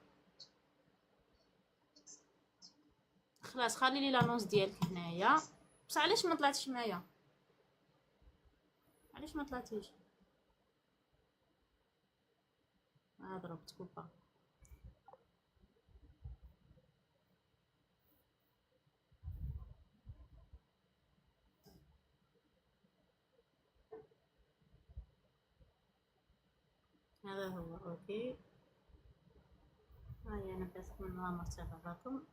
خلاص خلي لي لانونس ديالك هنايا. بصح علاش ما طلعتش معايا؟ علاش ما طلعتيش؟ ضربت كوبا. هذا هو اوكي. هاي انا بس من ماما تفضلكم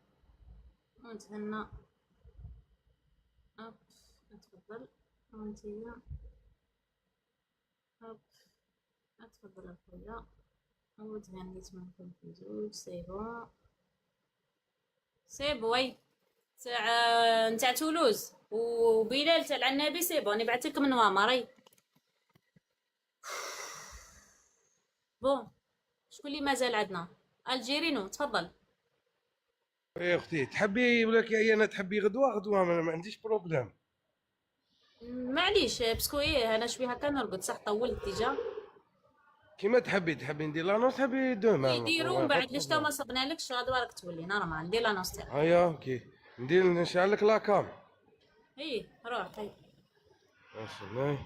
وانتهنا. اوب اتفضل وانتيا. اوب اتفضل اخويا وتهنيت منكم في زوج. سي بون تاع تولوز وبلال تاع العنابي. سي بون نبعث لكم من ماماري. بون شكون اللي مازال عندنا؟ الجيرينو تفضل.
يا اختي تحبي ولا كي انا تحبي غدوه ما عنديش بروبليم.
معليش باسكو انا شويه هكا نرقد صح طولت ديجا.
كيما تحبي ندير لانونس تحبي دوما
يديروا من بعد لاش ما صبنالكش غدوه راك تولي نورمال ندير لانونس تاعك.
هيا اوكي ندير نشعل لك لاكام.
روح
ماشي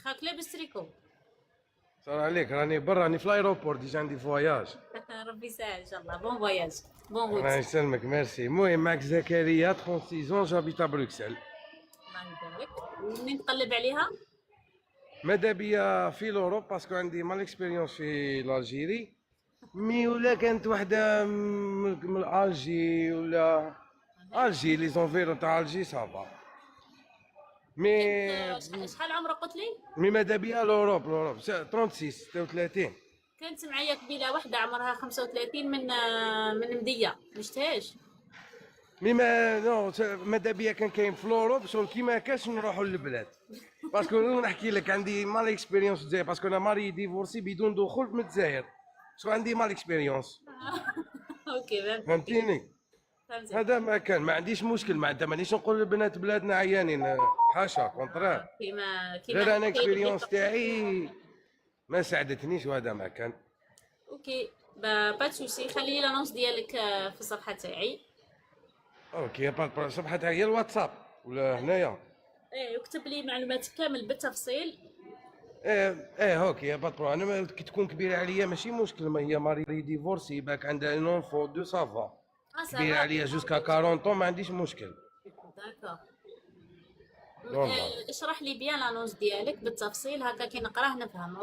خاك لابس تريكو.
صار عليك راني برا، راني في الايروبور ديجا عندي فواياج.
ربي يسهل ان شاء الله. بون فواياج بون روت.
الله يسلمك ميرسي. المهم معك زكريا 36 جابيت بروكسل.
الله يبارك. منين تقلب عليها؟
ماذا بيا في لوروب باسكو عندي مال اكسبيريونس في الجيري، مي ولا كانت وحده من الجي ولا الجي لي زونفيرون تاع الجي صافا. مي
شحال عمرك قلت لي؟
مي ماذا بيا لوروب 36.
كانت معايا قبيله واحده عمرها 35 من مديه مشتهاش.
مي ما نو ماذا بيا كان كاين في لوروب شغل كيما كاش نروحوا للبلاد. باسكو نحكي لك عندي مال اكسبيريونس في الجزائر، باسكو انا ماري ديفورسي بدون دخول من الجزائر، شغل عندي مال اكسبيريونس.
اوكي
فهمتيني. هذا ما كان ما عنديش مشكل مع انت مانيش نقول لبنات بلادنا عيانين، حاشا كونترا.
كيما
غير انا اكسبيريونس تاعي ما ساعدتنيش وهذا ما كان.
اوكي با سوسي خلي لي لانونس ديالك في الصفحه تاعي.
اوكي با الصفحه تاعي هي الواتساب ولا هنايا.
اكتب لي معلوماتك كامل بالتفصيل.
اوكي با برو. انا كي تكون كبيره عليا ماشي مشكل، ما هي ماري ديفورسي باك عندها اون فو دو صافا. كبيره عليا جوسكا 40 ما عنديش مشكل.
داكور. اشرح لي بيان لانونس ديالك بالتفصيل هكا كي نقراه نفهم.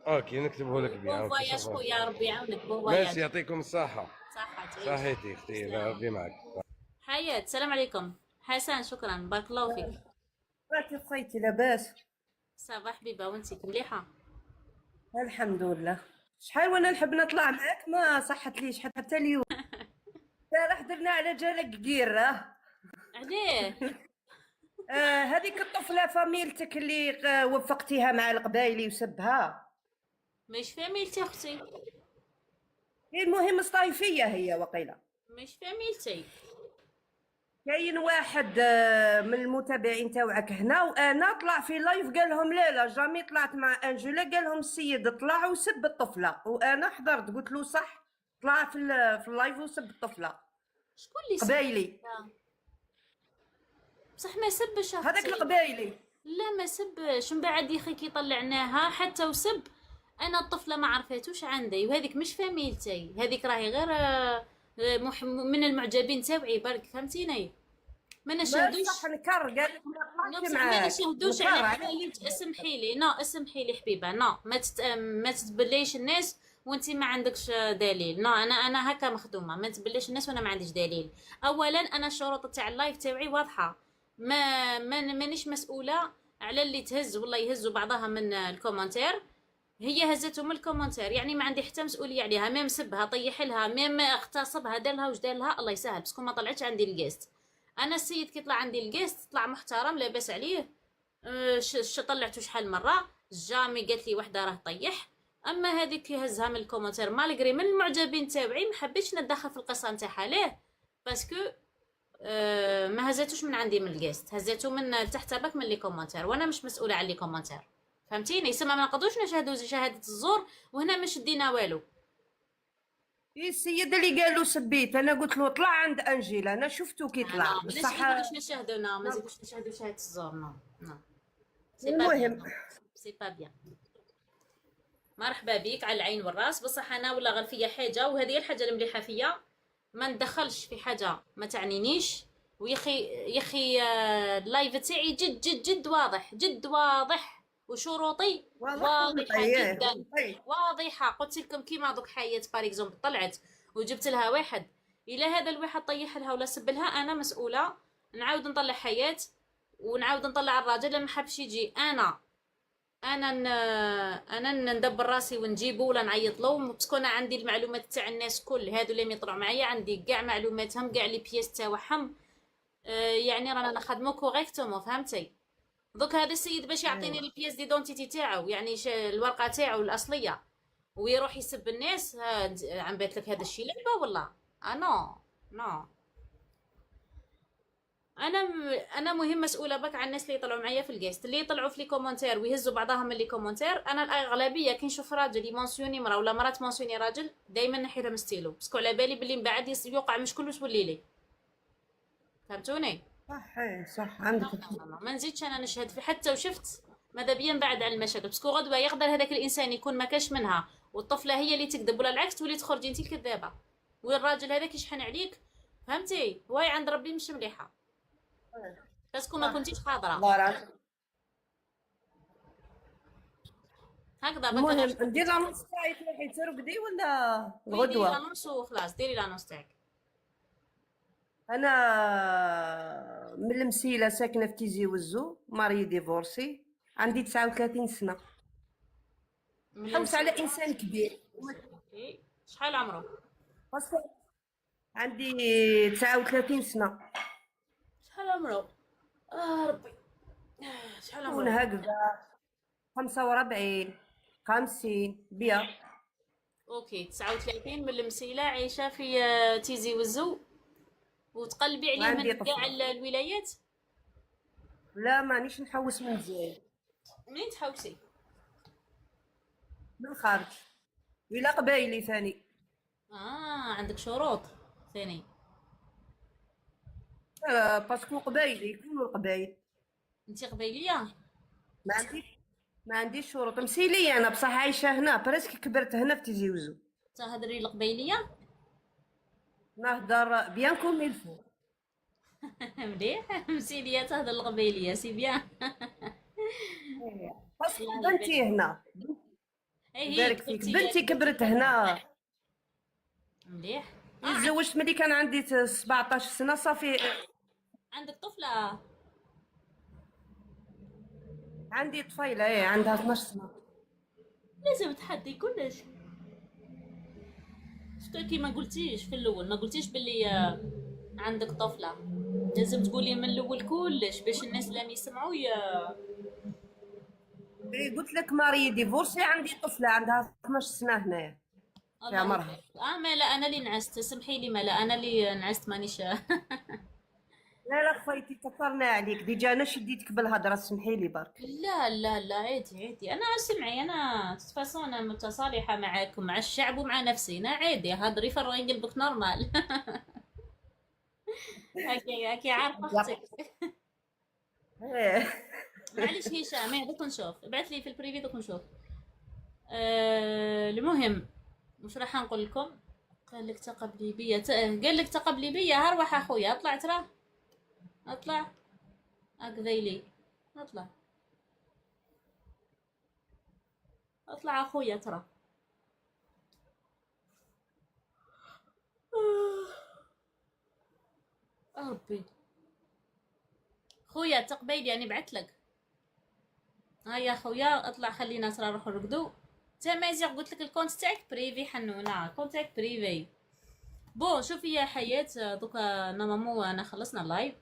اوكي نكتبه لك بيان.
بون فواياج خويا ربي يعاونك. بون فواياج.
ميرسي يعطيكم الصحه.
صحة تعيش.
صحيتي اختي ربي معك.
حياة السلام عليكم. حسن شكرا بارك الله فيك.
راكي خويتي لاباس؟
صباح حبيبه وانتي مليحه؟
الحمد لله. شحال وانا نحب نطلع معاك ما صحتليش حتى اليوم. راح درنا على جالك قيره.
عليه؟
هذيك الطفله فاميلتك اللي وفقتيها مع القبايلي وسبها.
مش فاميلتي اختي.
المهم صايفيه هي وقيله.
مش فاميلتي.
كاين واحد من المتابعين تاوعك هنا، وانا طلع في لايف قال لهم لا جامي طلعت مع انجولا، قال لهم السيد طلع وسب الطفله، وانا حضرت قلت له صح، طلع في اللايف وسب الطفله.
شكون اللي سب؟
قبايلي
بصح ما سبش
هذاك القبايلي.
لا ما سبش، من بعد يا اخي كي طلعناها حتى وسب. انا الطفله ما عرفتوش عندي، وهذيك مش فاميلتي، هذيك راهي غير من المعجبين تاوعي برك، فهمتيني؟ ما نشهدوش
صح نكر قال لك ما طلعتش معاك،
ما نشهدوش على حكاية. اسمحي لي اسمحي لي حبيبه، ما تتبليش الناس وانت ما عندكش دليل. انا هكا مخدومه، ما تبليش الناس وانا ما عنديش دليل. اولا انا الشروط تاع اللايف تاوعي واضحه، مانيش مسؤوله على اللي تهز والله يهزوا بعضها من الكومنتير. هي هزته من الكومنتير، يعني ما عندي حتى مسؤوليه عليها. ميم سبها طيح لها، ميم اغتصبها دار لها واش دار لها الله يسهل، بس ما طلعتش عندي الجيست. انا السيد كي طلع عندي الجيست طلع محترم لاباس عليه. طلعته شحال مره جامي قالت لي وحده راه طيح. اما هذيك يهزها من الكومنتير مالغري من المعجبين تاوعي، ما حبيتش ندخل في القصه نتاعها ليه، باسكو ما هزاتوش من عندي من الجيست، هزاتو من تحت باك من لي كومنتير، وانا مش مسؤوله على لي كومنتير، فهمتيني؟ يسمى ما نقدروش نشهدوا شهاده الزور وهنا ما شدينا والو.
السيد اللي قال له سبيت، انا قلت له طلع عند انجيلا، انا شفته كي طلع
بصح ما نزيدوش نشهدوا، ما نزيدوش نشهدوا شهاده الزور.
المهم
سي با بيان. مرحبا بك على العين والراس، بصح انا ولا غير فيا حاجه، وهذه هي الحاجه المليحه فيا، ما ندخلش في حاجه ما تعنينيش. ويا اخي اللايف تاعي جد جد جد واضح، جد واضح، وشروطي واضحه جدا واضحه. قلت لكم كيما دوك حياه بار اكزومبل طلعت وجبت لها واحد، الا هذا الواحد طيح لها ولا سب لها انا مسؤوله، نعاود نطلع حياه ونعاود نطلع الراجل. لما حبش يجي انا ندبر راسي ونجيبه ولا نعيط له، باسكو انا عندي المعلومات تاع الناس كل هادو اللي يطلعوا معايا، عندي كاع معلوماتهم كاع لي بياس تاعهم. يعني رانا نخدمو كوريكتومون، فهمتي؟ دوك هذا السيد باش يعطيني البياس ديدونتيتي تاعو، يعني الورقه تاعو الاصليه، ويروح يسب الناس. عم بيت لك هذا الشيء لعبه والله. نو انا مهم مسؤوله بك عن الناس اللي يطلعوا معايا في الجيست، اللي يطلعوا في لي كومونتير ويهزوا بعضهم من لي كومونتير. انا الاغلبيه كي نشوف راجل يمونسيوني مرا ولا مرا تمونسيوني راجل دائما نحيرها من ستيلو، باسكو على بالي باللي من بعد يوقع مشكل وتولي لي، فهمتوني؟
صح عندك.
ما نزيدش انا نشهد في حتى وشفت ماذا بيا من بعد على المشاكل، باسكو غدوه يقدر هذاك الانسان يكون ما كاش منها والطفله هي اللي تكذب، ولا العكس تولي تخرجي انت الكذابه والراجل هذاك يشحن عليك، فهمتي؟ واي عند ربي مش مليحه، باسكو ما كنتيش حاضره. هكذا
المهم ندير لانونس تاعي تروحي ترقدي ولا
غدوه؟ ديري
غدوه
لانونس وخلاص، ديري لانونس تاعك.
انا من المسيله ساكنه في تيزي وزو، ماري ديفورسي، عندي 39 سنه، حوس على انسان كبير.
شحال عمره؟
عندي 39 سنه.
شحال عمره؟ ربي شحال عمره؟
كون هكذا 45 50 بيا.
اوكي 39 من المسيله، عايشه في تيزي وزو، وتقلبي عليه من كاع الولايات؟
لا مانيش نحوس من الجزائر.
منين تحوسي؟
من الخارج، الى قبايلي ثاني.
عندك شروط ثاني؟
باسكو قبايلي كل القبايل.
انت قبايليه؟
ما عنديش شروط، مسيليه انا بصح عايشه هنا، برسك كبرت هنا في تيزي وزو.
تهضري القبايليه؟
نهضر بيان كوم يلفو.
مليح، مسيليه تهضر القبايليه سي بيان.
باسكو بنتي هنا، بارك فيك، بنتي كبرت هنا.
مليح.
تزوجت ملي كان عندي 17 سنه صافي.
عندك طفله؟
عندي طفيله عندها 12 سنه.
لازم تحدي كلش. شتي ما قلتيش في الاول، ما قلتيش باللي عندك طفله، لازم تقولي من الاول كلش باش الناس اللي يسمعوا
قلت لك ماري ديفورسي، عندي طفله عندها 12 سنه هنايا في عمرها.
ما لا انا اللي نعست، سمحي لي، ما لا انا اللي نعست مانيش.
لا لا خفايتي كثرنا عليك ديجا، انا شديتك بالهضره، سمحي لي برك.
لا لا لا، عادي عادي، انا سمعي، انا تفاصيل انا متصالحه معاكم، مع الشعب ومع نفسي، انا عادي هضري فرغي قلبك نورمال. هاكي عارفه اختك. معليش هشام، دوك نشوف، ابعث لي في البريفي دوك نشوف. المهم مش راح نقول لكم. قال لك تقبلي بيا، قال لك تقبلي بيا، هروح اخويا، اطلع ترى، اطلع اقذيلي، اطلع اطلع اخويا ترى. ربي خويا تقبيلي يعني بعت لك. هيا خويا اطلع، خلينا ترى نروحوا نرقدوا. تمازيغ قلت لك الكونت تاعك بريفي حنونه، كونت تاعك بريفي. بون شوفي يا حياة، دوكا نورمالمون انا خلصنا اللايف.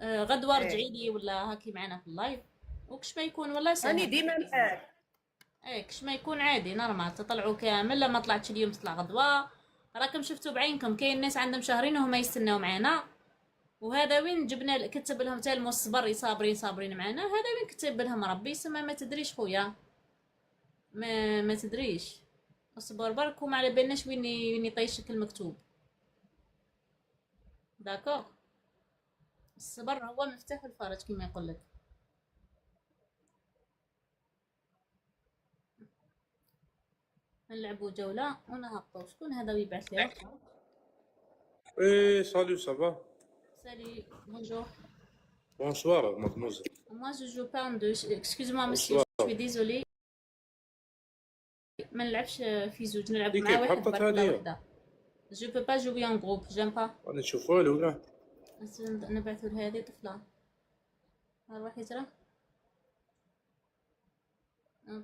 غدوه رجعي لي ولا هاكي معنا في اللايف، وكش ما يكون والله سهل.
راني ديما معاك.
كش ما يكون عادي نورمال، تطلعوا كامل. لما طلعتش اليوم تطلع غدوه، راكم شفتوا بعينكم كاين ناس عندهم شهرين وهما يستناو معانا. وهذا وين جبنا كتب لهم تاع المصبر صابرين معانا، هذا وين كتب لهم ربي سما. ما تدريش خويا، ما تدريش، اصبر برك وما على بالناش وين يطيشك المكتوب. داكوغ، الصبر هو مفتاح الفرج كما يقول لك. نلعبوا جوله ونهبطوا. شكون هذا ويبعث لي؟
Oui, salut, ça va?
Salut, bonjour.
Bonsoir, mademoiselle.
Moi je joue pas en deux. Excuse-moi monsieur, je suis désolée. ما نلعبش في زوج، نلعب مع واحد برك ولا وحده. Je peux pas jouer en groupe, j'aime pas.
غادي نشوفوها ولا؟
نبعثوا لهذه طفله. روحي ترى.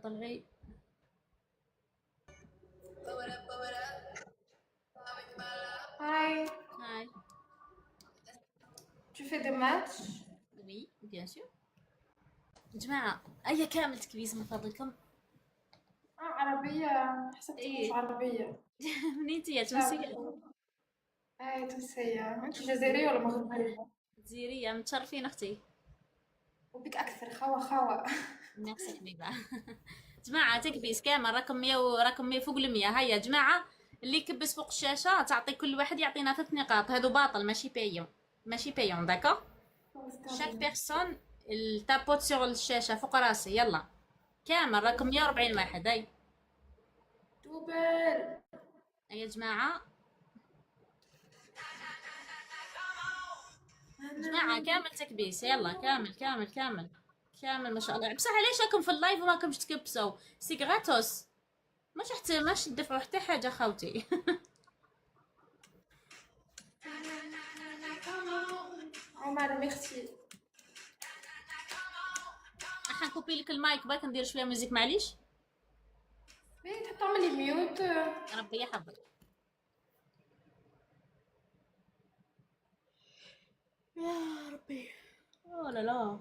طلعي.
Hi,
Hi.
tu fais des matchs?
Oui, bien sûr. جماعة أي كامل تكبيس من فضلكم.
عربية، حسبتك مش عربية.
منين انتي يا تونسية؟
تونسية. انت جزائرية ولا مغربية؟
جزائرية، متشرفين أختي.
وبك أكثر خوا.
ميرسي حبيبة. جماعة تكبيس كامل رقم 100 ورقم 100 فوق 100. هيا جماعة اللي يكبس فوق الشاشة تعطي كل واحد يعطينا 3 نقاط، هادو باطل ماشي بايون داكا. شاك بيرسون التابوت سيغ الشاشة فوق راسي. يلا كامل رقم 140 واحد. هاي
دوبل
يا جماعة، كامل تكبيس. يلا كامل ما شاء الله. بصح علاش راكم في اللايف وما راكمش تكبسوا؟ سي غراتوس، ماش تدفعوا حتى حاجه خاوتي.
عمر ميرسي.
راح نكوبي لك المايك باك ندير شويه موزيك معليش.
تحب تعملي ميوت؟
ربي يحفظك يا ربي. لا لا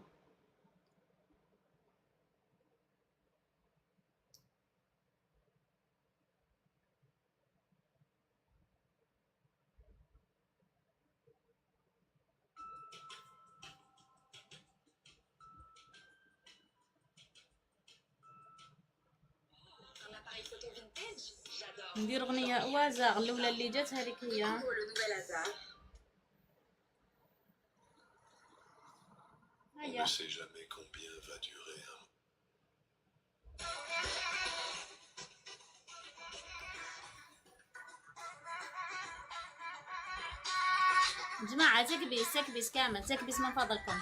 ندير اغنيه وازاغ الاولى اللي جات هذيك هي.
On ne sait jamais combien va durer un...
جماعة تكبيس كامل، تكبيس من فضلكم.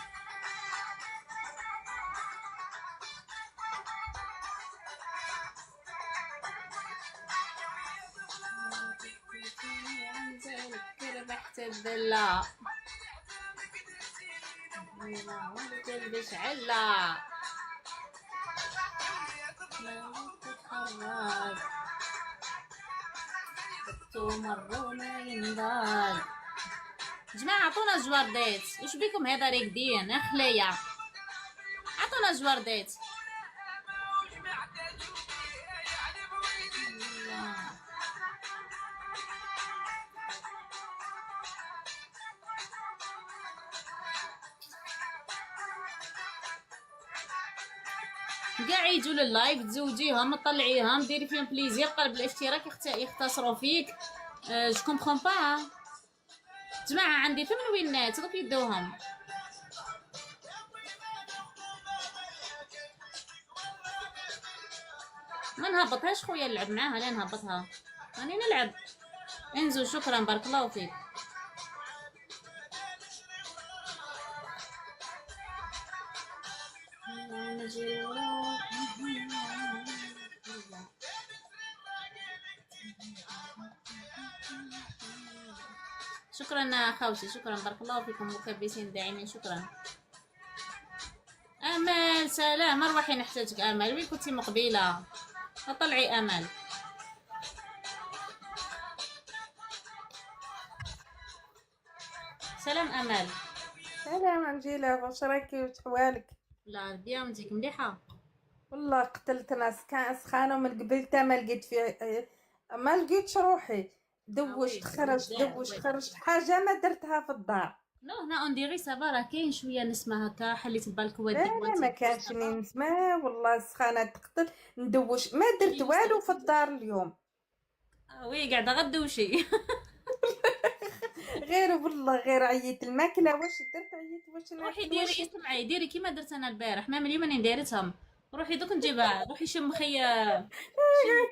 ربحت الدلة تلبس علا ما تتحرك تمر ما ينضال. جماعة عطونا جواردات، وش بيكم هذا راقدين اخليا؟ عطونا جواردات. كاع يجوا لللايف تزوجيهم تطلعيهم ديري فيهم بليزير قلب الاشتراك يختصروا فيك. جو كومبخون با جماعه عندي 8 وينات دوك يدوهم. ما نهبطهاش خويا نلعب معاها لا نهبطها راني نلعب. انزو شكرا بارك الله فيك. شكرا خوشي شكرا بارك الله فيكم مكبسين داعمين شكرا. امال سلام اروحي نحتاجك امال وين كنتي مقبله طلعي امال. سلام امال.
سلام أنجيلا، واش راكي وتحوالك؟
لا بيان نجيك مليحه
والله قتلت ناس كان سخانه من قبل تا ما لقيت فيه، ما لقيتش روحي دوشت خرجت حاجه ما درتها في الدار.
نو هنا انديري سافا راه كاين شويه نسمه هكا حليت بالك
لا
وديك
لا ما كانش ني نسمع والله السخانه تقتل ندوش ما درت والو في الدار اليوم.
وي قاعده غدوشي
غير والله غير عييت الماكله واش درت عييت واش
روحي ديري اسمعي ديري كيما درت انا البارح ما ملي ماني دايرتهم. روحي دوك نجيبها روحي شمخي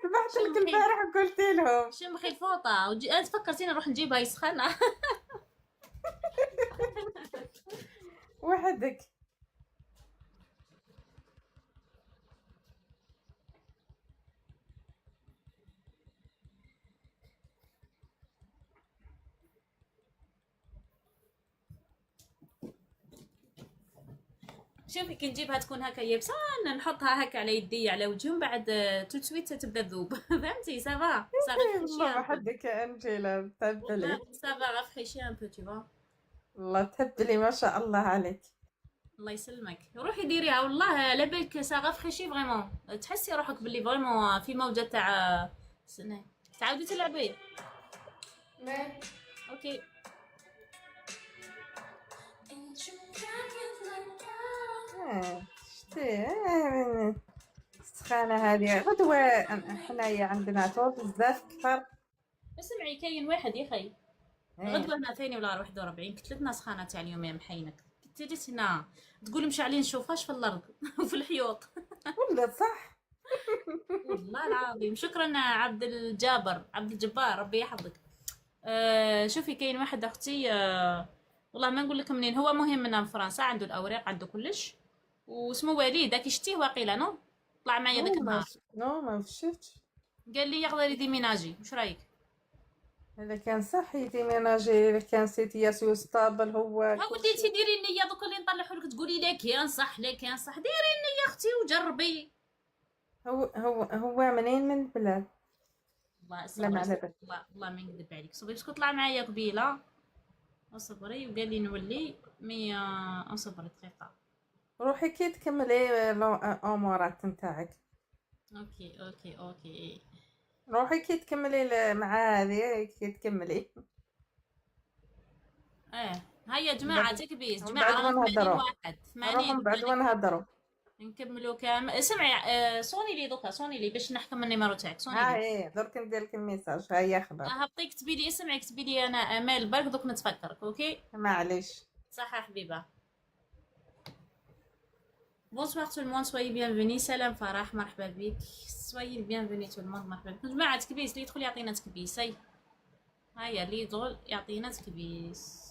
تبعت لك البارح وقلت لهم
شمخي الفوطه انت فكرتيني نروح نجيبها يسخنه
وحدك.
شوفي كي نجيبها تكون هكا يابسه نحطها هكا على يدي على وجههم بعد تو سويت تبدا تذوب فهمتي سافا
والله وحدك يا انجيلا تبلي
سافا غفخيشي ان بو تي فوا
والله تبلي ما شاء الله عليك.
الله يسلمك روحي ديريها والله على بالك ساغا فريشي فريمون تحسي روحك باللي فريمون في موجه تاع سنه تعاودي تلعبي. اوكي
شتي السخانه هذه غدوه حنايا عندنا تو بزاف كثر.
اسمعي كاين واحد يا خي غدوه هنا ثاني ولا 41 كتلتنا سخانه تاع اليوم يا محينك جيت هنا تقول مشعلين نشوفهاش في الارض وفي الحيوط
ولا صح
والله العظيم. شكرا عبد الجبار ربي يحفظك. شوفي كاين واحد اختي والله ما نقول لك منين هو مهم من فرنسا عنده الاوراق عنده كلش واسمه وليد داك شتيه واقيلا نو طلع معايا داك النهار.
نو ما شفتش.
قال لي يقدر يديميناجي واش رايك؟
اذا كان صح يديميناجي اذا كان سيتياسيون ستابل هو
ودي انتي ديري النيه دوك اللي نطلعوا لك تقولي لا كان صح لا كان صح ديري النيه اختي وجربي.
هو منين من البلاد؟
والله ما نكذب عليك صبري باسكو طلع معايا قبيله اصبري وقال لي نولي مي اصبري دقيقه.
روحي كي تكملي الامورات نتاعك.
اوكي
روحي كي تكملي مع هذه كي تكملي.
هيا جماعه تكبيس
جماعه 80 بعد ونهضروا
نكملوا كامل. سمعي صوني لي دوكا صوني لي باش نحكم النيميرو تاعك صوني
لي. درك ندير لك الميساج هيا خبر
هبطي كتبي لي اسمعي كتبي لي انا امال برك دوك نتفكرك. اوكي
معليش
صح حبيبه. بونسوار تو الموند سوي بيانفوني. سلام فرح مرحبا بك سوي بيانفوني تو الموند مرحبا بك. جماعه تكبيس اللي يدخل يعطينا تكبيس. هيا اللي يدخل يعطينا تكبيس.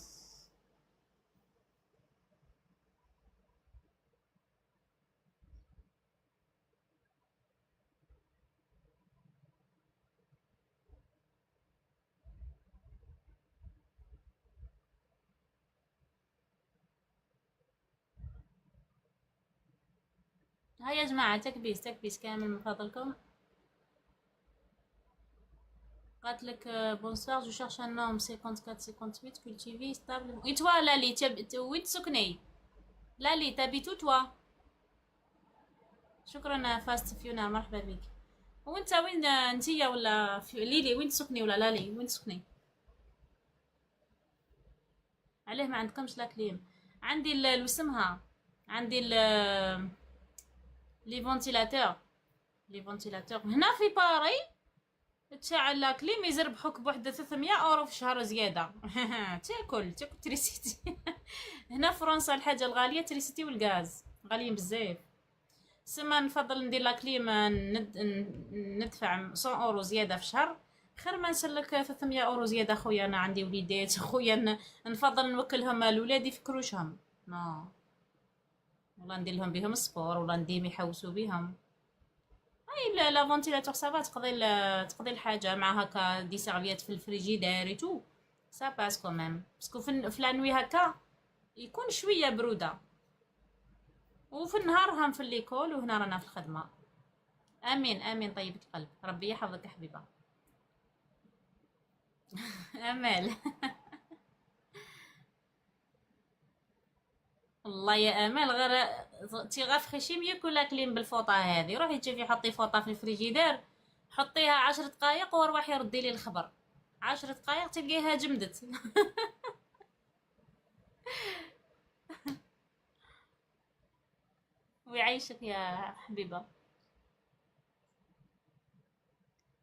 هيا يا جماعة تكبيس كامل من فضلكم. قالت لك بونسوار جو شيرش ان نوم 54 58 كولتيفي ستابل. اي توا لالي وين تسكني؟ لالي تابيتو توا. شكرا فاست فيونا مرحبا بك. وانت وين انتيا ولا ليلي وين تسكني ولا لالي وين تسكني؟ عليه ما عندكمش لا كليم. عندي واسمها عندي لي فونتيلاتور هنا في باري تشعل لا كليم يزربحوك بواحد 300 اورو في الشهر زياده. تاكل تريسيتي. هنا في فرنسا الحاجه الغاليه تريسيتي والغاز غاليين بزاف. سما نفضل ندير لا كليم ندفع 100 اورو زياده في الشهر خير ما نسلك 300 اورو زياده. خويا انا عندي وليدات خويا نفضل نوكلهم لولاد يفكروشهم. نو والله ندير لهم بهم السبور ولا نديهم يحوسوا بهم. اي لا فونتيلاتور سافا تقضي الحاجه مع هكا دي سيرفيات في الفريجيدير اي تو سا باس كوميم باسكو في لانوي هكا يكون شويه بروده وفي النهار هم في ليكول وهنا رانا في الخدمه. امين امين طيبة القلب ربي يحفظك يا حبيبه. امال والله يا امال غير تيغاف خشيم ياكل اكلين بالفوطه هذه. روحي تشوفي حطي فوطه في الفريجيدير حطيها 10 دقائق وروحي ردي لي الخبر 10 دقائق تلقيها جمدت. ويعيشك يا حبيبه.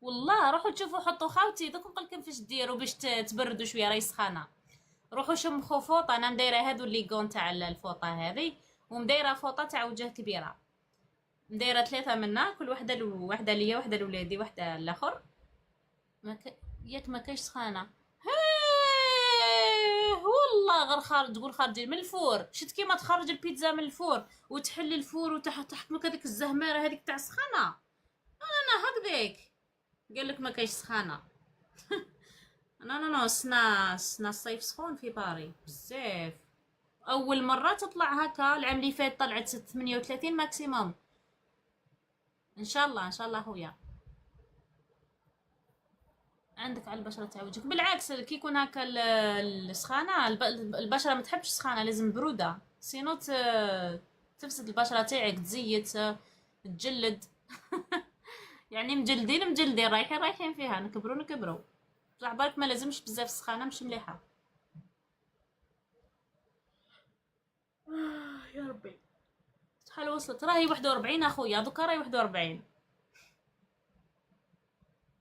والله روحوا تشوفوا حطوا خاوتي دوك نقول لكم فاش ديروا باش تبردوا شويه راهي سخانه. روحوا شمخوا فوطه. انا مدايره هادو اللي كون تاع الفوطه هذه ومدايره فوطه تاع وجه كبيره مدايره 3 منها كل وحده ليا وحده لولادي وحده الاخر. ياك ما كاينش سخانه والله غير خارج تقول خارجين من الفور. شفت كيما تخرج البيتزا من الفور وتحلي الفور وتحكمك هذيك الزهماره هذيك تاع السخانه. انا هكذاك قال لك ما كاينش سخانه. نو سنا الصيف سخون في باري بزاف. اول مره تطلع هكا العام اللي فات طلعت 38 ماكسيموم. ان شاء الله خويا عندك على البشره تاع وجهك. بالعكس كي يكون هكا السخانه البشره ما تحبش السخانه لازم بروده سينو تفسد البشره تاعك تزيت تجلد. يعني مجلدين رايحين فيها نكبروا بصح بالك ما لازمش بزاف السخانه مش مليحه. يا ربي شحال وصلت راهي 41 اخويا دوكا راهي 41.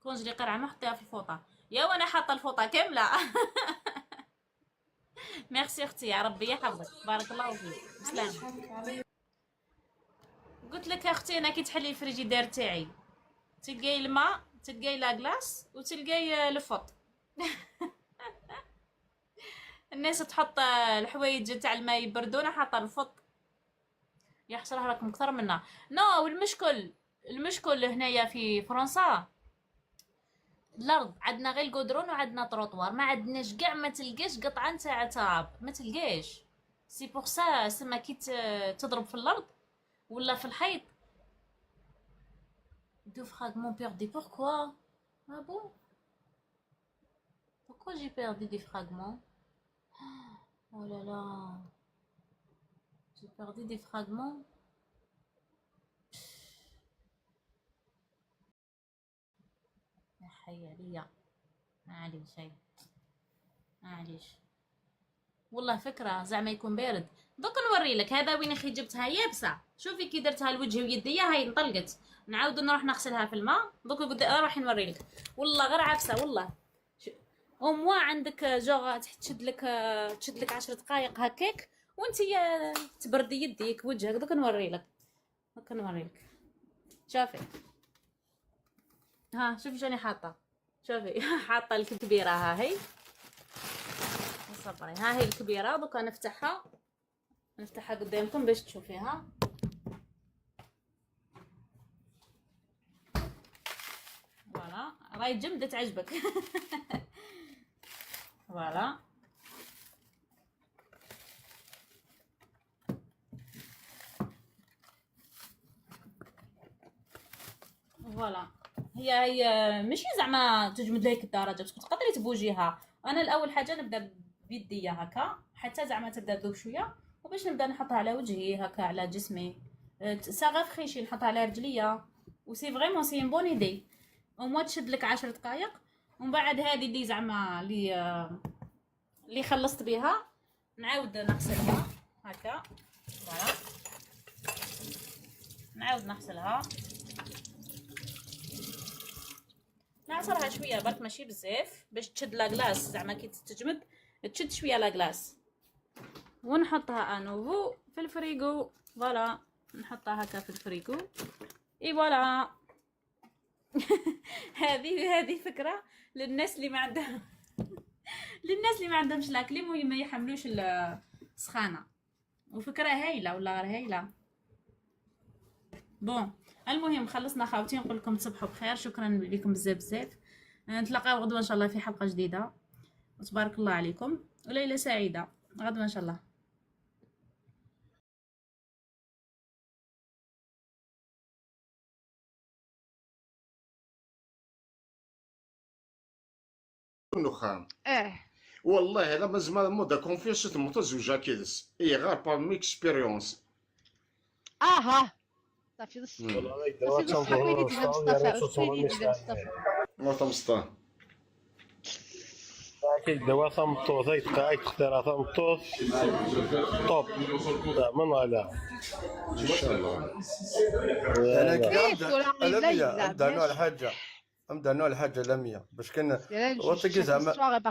كونجلي قرعه ما حطيها في الفوطه يا وانا حاطه الفوطه كامله. ميرسي اختي يا ربي يحفظك بارك الله فيك بسلامه. قلت لك اختي انا كي تحلي الفريجيدير تاعي تلقاي الماء تلقاي لا كلاص وتلقاي الفط. الناس تحط الحوايج تاع الماء يبردونا حاطه الفط يحصلها راكم اكثر منا. نو المشكل هنايا في فرنسا الارض عندنا غير القدرون وعندنا طروطوار ما عندناش كاع ما تلقاش قطعه نتاع تراب ما تلقاش. سي بور سا سما كي تضرب في الارض ولا في الحيط deux fragments perdus. Pourquoi? Ah bon? Pourquoi j'ai perdu des fragments? Oh là là. J'ai perdu des fragments. يا حي عليا معليش والله فكرة زعما يكون بارد. دوك نوري لك هذا وين اخي جبتها يابسه. شوفي كي درتها لوجهي ويديا هاي انطلقت نعاود نروح نغسلها في الماء. دوك راح نوري لك والله غير عفسه والله. موا عندك جوغ تشد لك 10 دقائق هكاك وانتي تبردي يديك وجهك. دوك نوري لك شوفي ها شوفي شنو حاطه. شوفي حاطه الكبيره ها هي صبري ها هي الكبيره. دوك نفتحها قدامكم باش تشوفيها. فوالا راهي جمدة تعجبك. فوالا هي ماشي زعما تجمد لك الدرجه باسكو تقدري تبوجيها. انا الاول حاجه نبدا بيديا هكا حتى زعما تبدا تذوب شويه وباش نبدا نحطها على وجهي هكا على جسمي. ساغاف خيشي نحطها على رجليا وسي فريمون سي ان بون ايدي. وما تشد لك 10 دقائق ومن بعد هذه اللي زعما اللي خلصت بها نعاود نغسلها هكا. فوالا نعاود نغسلها، نعصرها شويه برك ماشي بزاف باش تشد لاكلاص، زعما كي تجمد تشد شويه لاكلاص، ونحطها انوفو في الفريغو. فوالا نحطها هكا في الفريغو اي فوالا. هذه فكره للناس اللي ما عندها للناس اللي ما عندهمش لاكلي، المهم ما يحملوش السخانه، وفكره هايله ولا غير هايله. بون المهم خلصنا خاوتي، نقول لكم تصبحوا بخير، شكرا لكم بزاف بزاف، نتلاقاو غدوه ان شاء الله في حلقه جديده، وتبارك الله عليكم وليله سعيده غدوه ان شاء الله.
نخام والله هذا مازال مودا كونفيونس تموت زوجا كيدس اي غير بار اكسبيريونس.
صافي صافي
مصطفى
دواء ثمطوط يتقاعد تختار ثمطوط طوب من ولا
ان شاء الله.
انا كي
دانو الحاجه دانو الحاجه لمية باش كان وتلقى زعما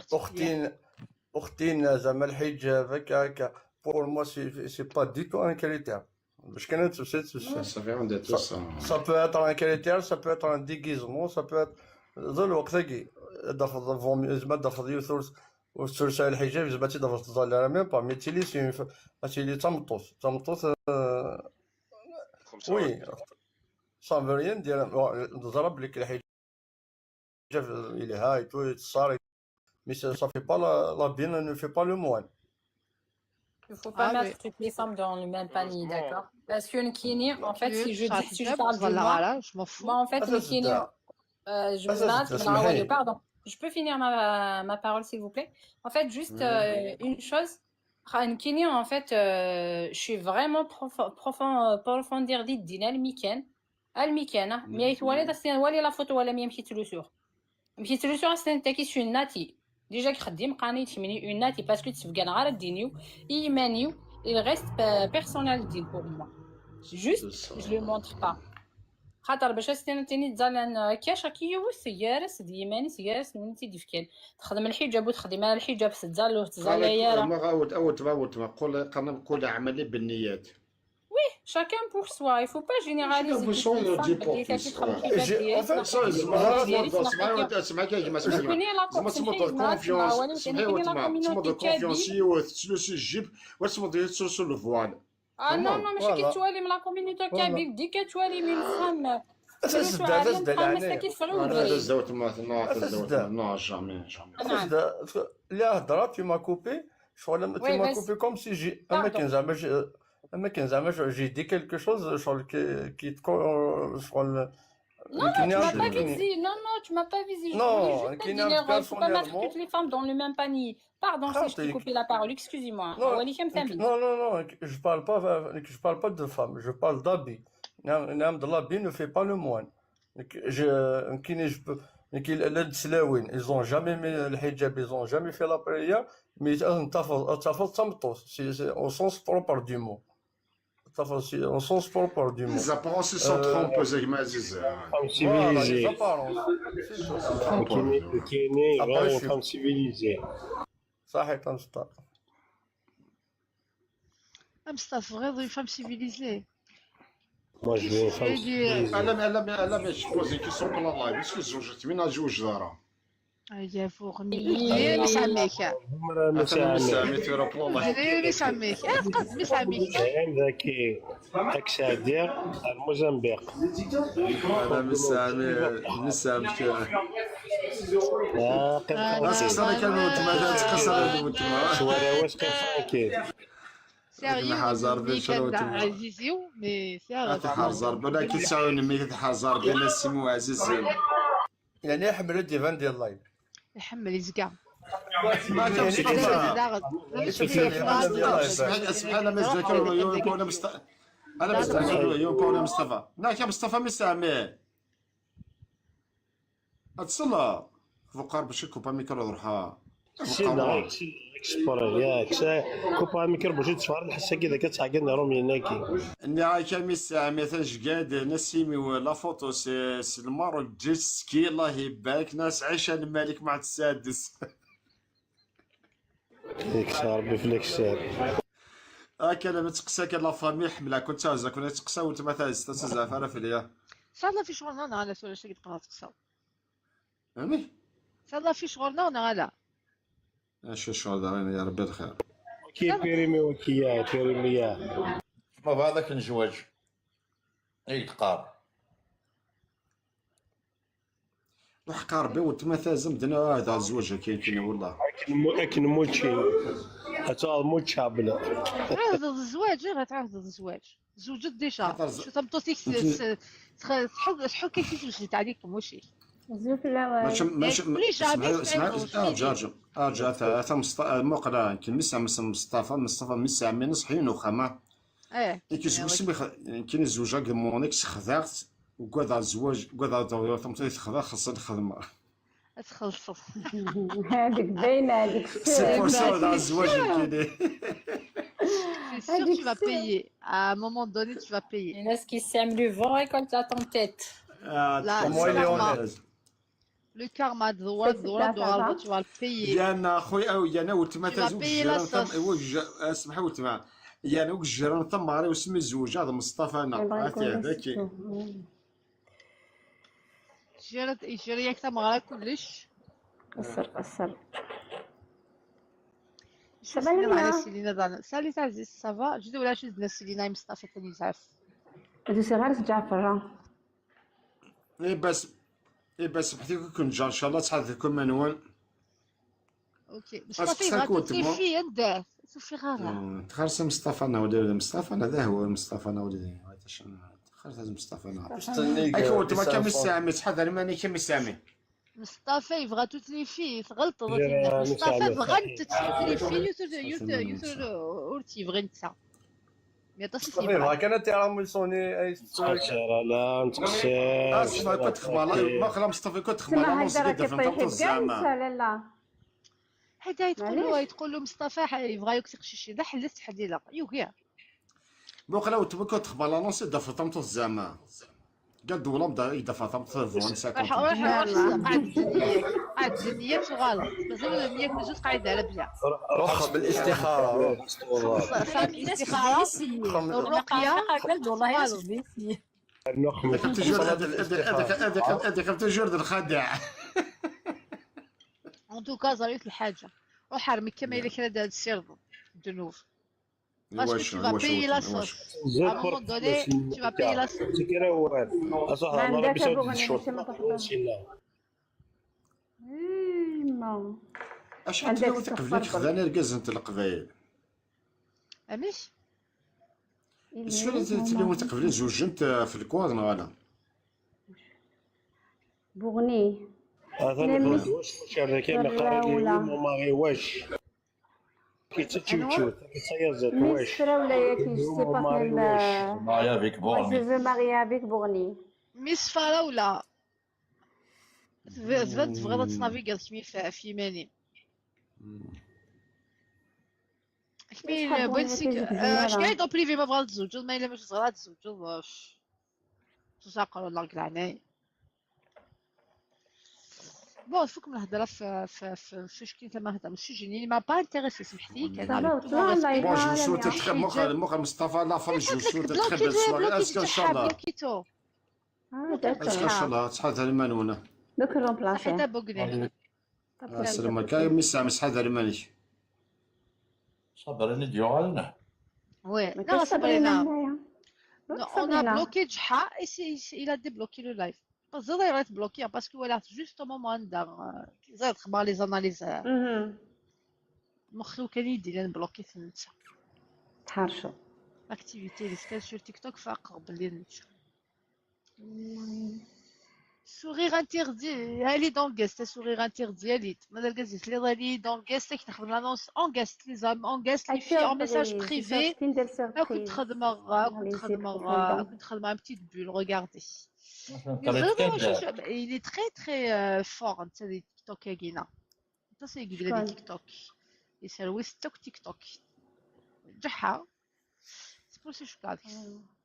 اختين زعما الحجاب هكا بور موا سي با دي تو ان كريتير باش كان
صافي عندها توصل.
سا بو اتر ان كريتير، سا بو اتر ان ديغيزمون، سا بو ظل الوقت هكي دافض فومي زعما دافض يوثرس وثلث الحجاب زعما تدافض تظل ميم با ميتيلي سي تمطوط وي صافي ريان ديال نضرب لك الحجاب il est high tout ça mais ça fait pas la bien ne fait pas le moine.
Il faut pas mettre toutes les femmes dans le même panier, d'accord? Parce qu'une kiné, en fait, si je parle de moi,
je m'en fous.
moi en fait une kiné, pardon, je peux finir ma parole s'il vous plaît? En fait, juste une chose, une kiné en fait, je suis vraiment profondir دينا المكانة ميت ولد أصلا ولي لا فوتو ولا مشيت له سور أصلا كي ناتي ديجا كخدم قاني تمني اون ناتي باسكو تفقان غير دينيو يمانيو il reste personnel pour moi juste je le montre pas خاطر باش استنتيني تزالان كاش كي هو سيارس ديماني سيارس نونتي ديفكال تخدم الحجاب وتخدم الحجاب تزالو تزاليا
ما غاوت ما قول عملي بالنيات.
Oui, chacun pour soi. Il ne faut pas généraliser. Ah non, non, mais je suis la communauté kabyle. Dis que tu es une femme.
Non, jamais.
لا هضرات تما كوبي شغل تما كوبي كوم سي جي اما كان زعما جي دي كيلكو شوز شغل كي تكون شغل
Non, tu m'as pas visé. Non, tu m'as pas visé. Je voulais juste te dire, il ne faut pas mettre toutes les femmes dans le même panier. Pardon si je t'ai coupé la parole, excusez-moi.
Non, je parle pas de femmes, je parle d'habit. De l'habit ne fait pas le moine. Ils ont jamais mis le hijab, ils ont jamais fait la prière, mais c'est au sens propre du mot. Au sens propre du mot.
Les apparences sont trompeuses, Aziz.
Femme civilisée. Les apparences. Qui est née, une femme civilisée.
صحيح مصطفى.
مصطفى غير une femme civilisée.
Moi je veux une femme civilisée.
لا ماشي بوزي كيسون بلا الله باسكو زوجت من جوج دارا.
يا فوق مي مساميك
مساميك رب الله
مساميك فقط مساميك
ذكي اكسادير الموزمبيق
انا مسامك ناس كانوا تما تقصر
شوارع واش كنفانكي
سيريو
حزار
كان عزيزيو مي سير
حزار بلا كي تساوي مي حزار بين سيمو عزيز
يعني يحمل الديفان ديال اللايف
يحمل يزكى
ما كانش سبحان الله مزكر يكون انا مستعمل يكون مصطفى ناك مصطفى مسامي اتصل فقار باش يكون ميكرو روحها
اكسبري ياك كوبا ميكرو جوج تفار الحسه كذا كتعقلنا رومي ناكي
اني كامي الساعه مثلا جقاد نسيمي ولا فوتو الماروك جيسكي الله يبارك ناس عيشه الملك مع السادس.
يكسر ربي في الاكسار.
كان ما تقسا كان لا فامي حمله كنت هازا كنا تقسا وانت مثلا تزعف في ليا.
صار في شغلنا انا على سؤال شي تقرا تقسا.
فهمي؟
صار في شغلنا انا على.
اش شغل دارين يا ربي الخير.
كي بيريمي وكيا بيريميا.
ما بهذاك الزواج يتقار
وحق ربي وتمثازم دنا هذا الزواج كاين والله.
لكن موتشي حتى موتشا بلا.
تعهد الزواج غير تعهد الزواج. زوجت ديجا. شو تمطوسيك تحك كيف عليكم وشي.
زوف لا
اسمع مقرا يمكن مصطفى مسا من صحيين وخما كاين الزوجه كمونيكس خذات وكذا الزواج كذا دور تمطي خذا خاص الخدمه
تخلصوا
هذيك باينه هذيك
سي بور سا تاع الزواج كاين
C'est sûr, tu vas payer. À un moment donné, tu vas payer.
Il y en a qui s'aiment le vent et quand tu as ton tête.
Le karma, tu vas le payer.
يانا خويا او يانا وتما اسمح وتما يانا وجيران تماري وسمي الزوج هذا مصطفى انا عرفتي هذاك
جيري ياك تماري كلش
قصر
على سيلينا دانا سالي تعزيز صافا جدو ولا شو زدنا سيلينا مصطفى ثاني زعف
هادو سي غير جعفر
بس بحثي كون جا ان شاء الله تحدثكم منوال.
اوكي مصطفى غاتوتي في يده صافي غير
تخرس مصطفى انا ولدي مصطفى انا ذا هو مصطفى انا ولدي تخرس مصطفى انا ايوا انت ما كان مسامي تحضر ماني كان مسامي
مصطفى يبغى توت لي فيه غلط مصطفى بغى توت لي فيه اورتي بغى انت ما تصيفي
بغا كان تيرا سوني اي
لا نتقسم
اسمع كنت خمالا ما خلا مصطفى كنت خمالا نص كده فهمت
الزعما لا
هذا تقول له مصطفى يبغى يكسر شي ذا حلت حديله يوكيا
بوخلا وتبكت خمالا نص ده فهمت الزعما قد ولا بدا يدفع فهمت فون ساكن قاعد النية غلط لازم النية كنت قاعده على بلا
روح بالاستخاره
الاستخاره والرقيه
والله يا
هذاك تجور الخدع
ان توكا زريت الحاجه روح ارمي كما الا كان هذا السيرفو الجنوب Parce que tu vas payer la sauce. À un moment donné, tu vas payer la sauce.
اش عندك تقبلك خذاني ركز انت القبايل
امش
شنو تلي تقبلي زوج انت في الكوادن غالا
بوغني
هذا واش شارك ما قال لي ماغي واش كيتشوتشو كيتصير واش
ولا ياك سي با
ماريا افيك بورني
جو ماريا افيك بورني
ميس فراولا زاد تبغى تنافيغا كمي في يماني كمي بغيتك اش كاين دو بريفي ما بغات تزوج ما الا مش صغار تزوج تساقر ولا كلعني بون فوكم الهضره في شكون تما هضره ماشي جيني ما با انتريسي سمحتي كذا
بون جو سو تتخ مخ مصطفى لا فام جو سو تتخبل السواق اسكو ان شاء الله اسكو ان شاء الله تحط المانونه
دوك رومبلاسي
حتى بوغني
السلام عليكم مسا مسحاد الماني
صبرني ديالنا
وي لا صبرنا on a bloqué Dja et il a débloqué le live. زاد يريت بلوكي باسكو ولا جوستومون ما عندها زاد خبار لي زاناليز مخي وكان يدير انا بلوكيت نتا
تحرشوا
اكتيفيتي اللي كان sur تيك توك فاقر بلي نتا سورير انتردي هالي دون غيست سورير انتردي هالي مازال كازيت لي رالي دون غيست كنخدم لانونس اون غيست لي زام اون غيست لي في اون ميساج بريفي كنت خدمه ان بتيت بول ريغاردي il est très très fort انت دي تيك توك يا كينا انت سي قبل دي تيك توك يسالوي ستوك تيك توك جحا سبوسي شكاك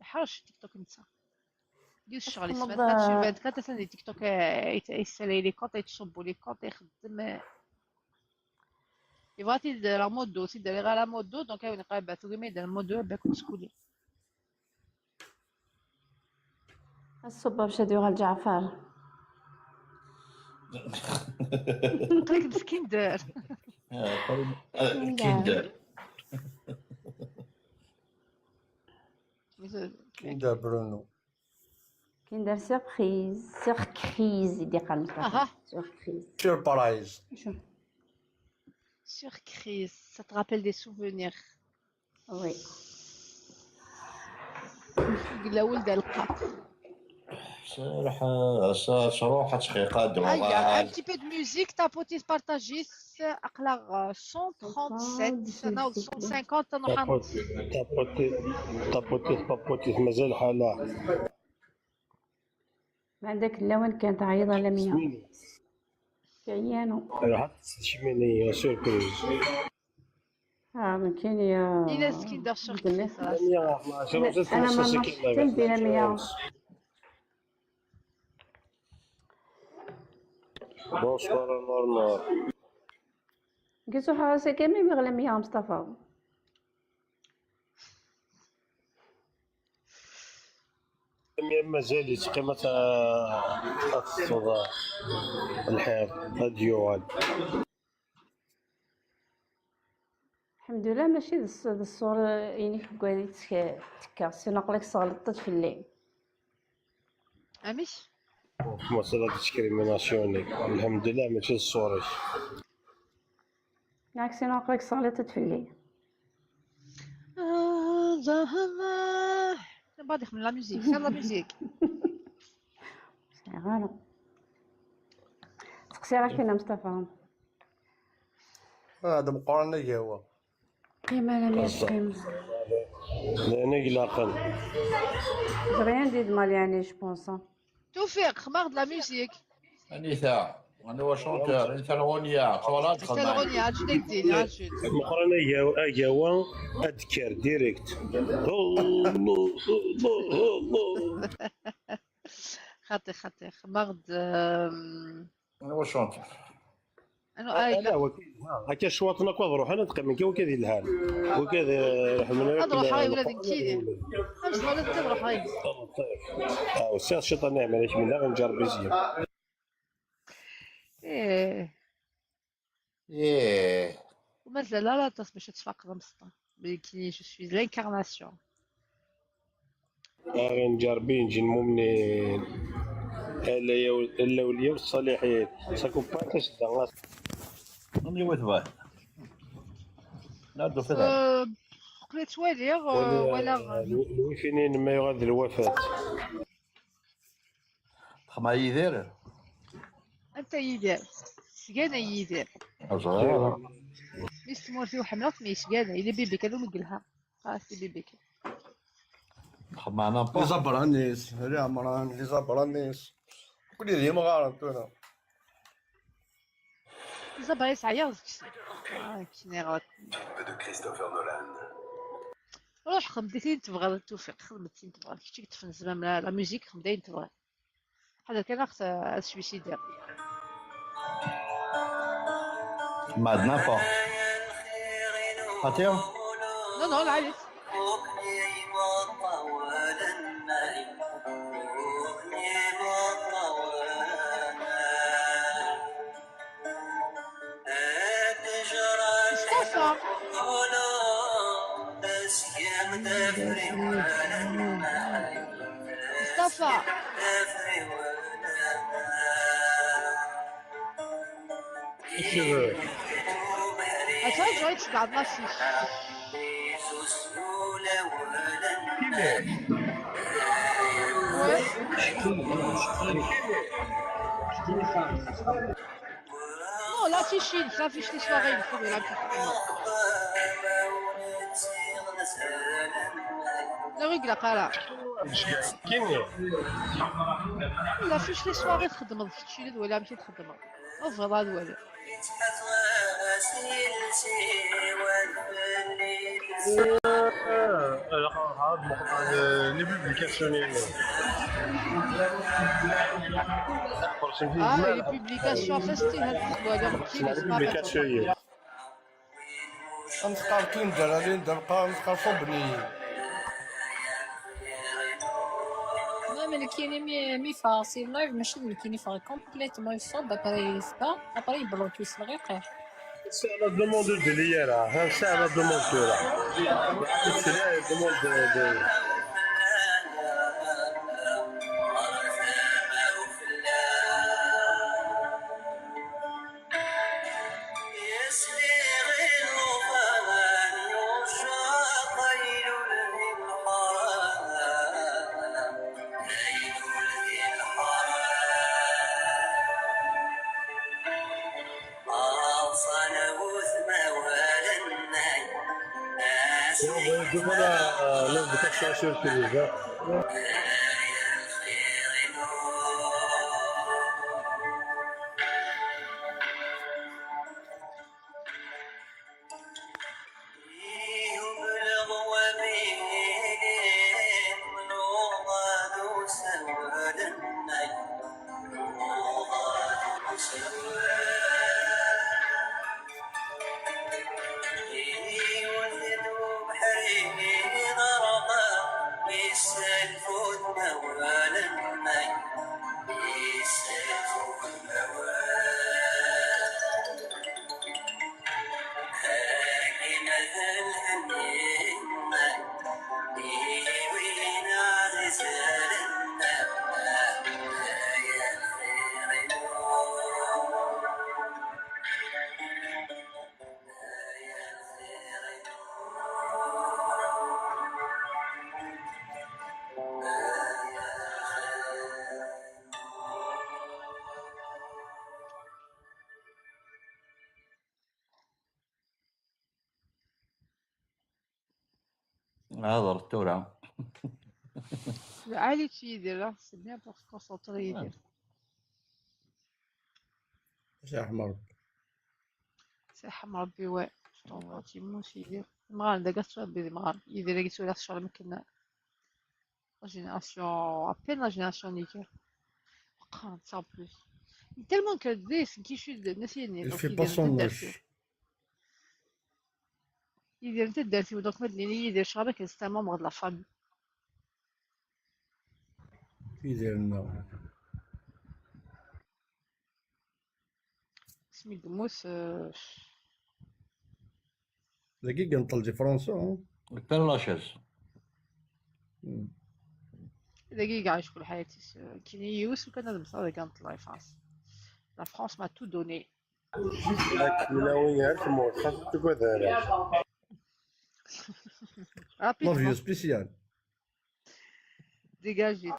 حرش تيك توك نتا دير الشغل يسمى هادشي بعد كاع دي تيك توك يسالي لي كونط يتصبوا لي كونط يخدم يبغى لا مودو تيدير غير لا مودو دونك وين يبعثوا كيما يدير المودو باك مسكولي
الصبة باش هادو غا الجعفر
قلت مسكين دار
كيندر
كيندر برونو
كيندر سيركريز يدي قال مصطفى سيركريز
سيربرايز
Surprise, ça te rappelle des souvenirs.
Oui.
الأول ديال القاط.
شروحة تحقيقات
هيا un petit peu de musique tapoter partager أقلق 137 أنا 150 تنروح
طابوتي مازال حالة.
ما عندك لا وين كانت عيطة على 100 كيانو
راح تشميني سوربريز
ما كاين يا
إلا سكين دار سوربريز
انا ما نحتم بين 100
بونسوار نورمال
قلتو حراسة كامل بغلا 100 مصطفى
مازال قيمة الصداع الحيط الديوان
الحمد لله ماشي الصور يعني في كوالي تكا سينا قلك سغلطت في الليل
أميش
مسألة ديسكريميناسيوني الحمد لله ماشي الصوري
ياك سينا قلك سغلطت في الليل
بعد يخمم لا ميوزيك سير لا ميوزيك
غالو تقسي راه فينا مصطفى
هذا مقارنة هو
قيمة لا ماشي قيمة
لا قلقا
rien dit de mal يعني جو بونس
توفيق خمار د لا ميوزيك
أنيثا أنا هو شونتور أنت الغنية شغلات
انت الغنية عاد شنو دير عاد شنو
مقارنة أجاوا أذكر ديريكت
خاطي خمار د
أنا هو شونتور
أنا
لا هكا شواطنا كوا روح انا تقيم كي وكذا الهان وكذا حملنا
اضرب هاي ولاد كيدي امس ولاد تضرب هاي
استاذ شيطان نعم عليك من لا غنجرب مزيان
ايه
ومازال لا تص باش تفقد مسطا كي جو سوي لانكارناسيون
غنجربين نجي المؤمنين الاولياء والصالحين ساكو باتاش دغاس
أنا وثبات نادو في ذلك
قلت وليغ ولا
فينين ما يغادر الوفاة
خما يدير
انت يدير سكانه يدير
أصغر
يستمر فيه وحملات مي سكانه إلى بيبيك هذو مقلها خلاص بيبيك
خما أنا
لي زبرانيس هذه عمران لي زبرانيس كل ديما غارنت انا
زبا يسعى كيني غلط روح خدمتي تبغى التوفيق خدمتي تبغى كي تفن زعما لا ميوزيك خدمتي تبغى هذا كان اخت السويسيدير
ما عندنا با عطيهم
نو لا عادي مصطفى عشان جويت بعد ما فيش non là fichine ça fiche les soirées il faut de la لا رجلا قرا لا فيش لي سواري تخدم تشيل ولا مشي تخدم افضل هذا ولا
Les publications.
les publications festival
نفقر كي ندير هادي نبقى صبني.
Non, mais le kiné mi fa c'est live ماشي le kiné fa complètement يصب après يفدا après يبلوكي يصير غير
C'est la demande de l'IA là, c'est la demande là. C'est la demande de. Voilà, l'invitation sur le téléviseur.
هذا التورة
عالي يدير سي بيان بور كونسونطري يدير صح مربي واعر طون تيموت يدير مغال دا كاع بيدي مغال يدير كي تولي الشغل يمكن لا جينيراسيون ابين لا جينيراسيون نيكر قران سا بلوس تالمون كديس كيشد نسيني
Il fait pas son moche.
يدير انت درتي ودوك مدليني يدير شغل كنستا ممبر د لا فامي
يدير لنا
سميت موس
دقيقة نطلجي فرنسا.
كان لاشاز
دقيقة عايش كل حياتي كي يوس وكان مصادق نطلع فرنسا لا فرانس ما تو دوني
لا وين عرفت موت خاصك تقعد هنا.
لافيو سبيسيال.
ديجاجيت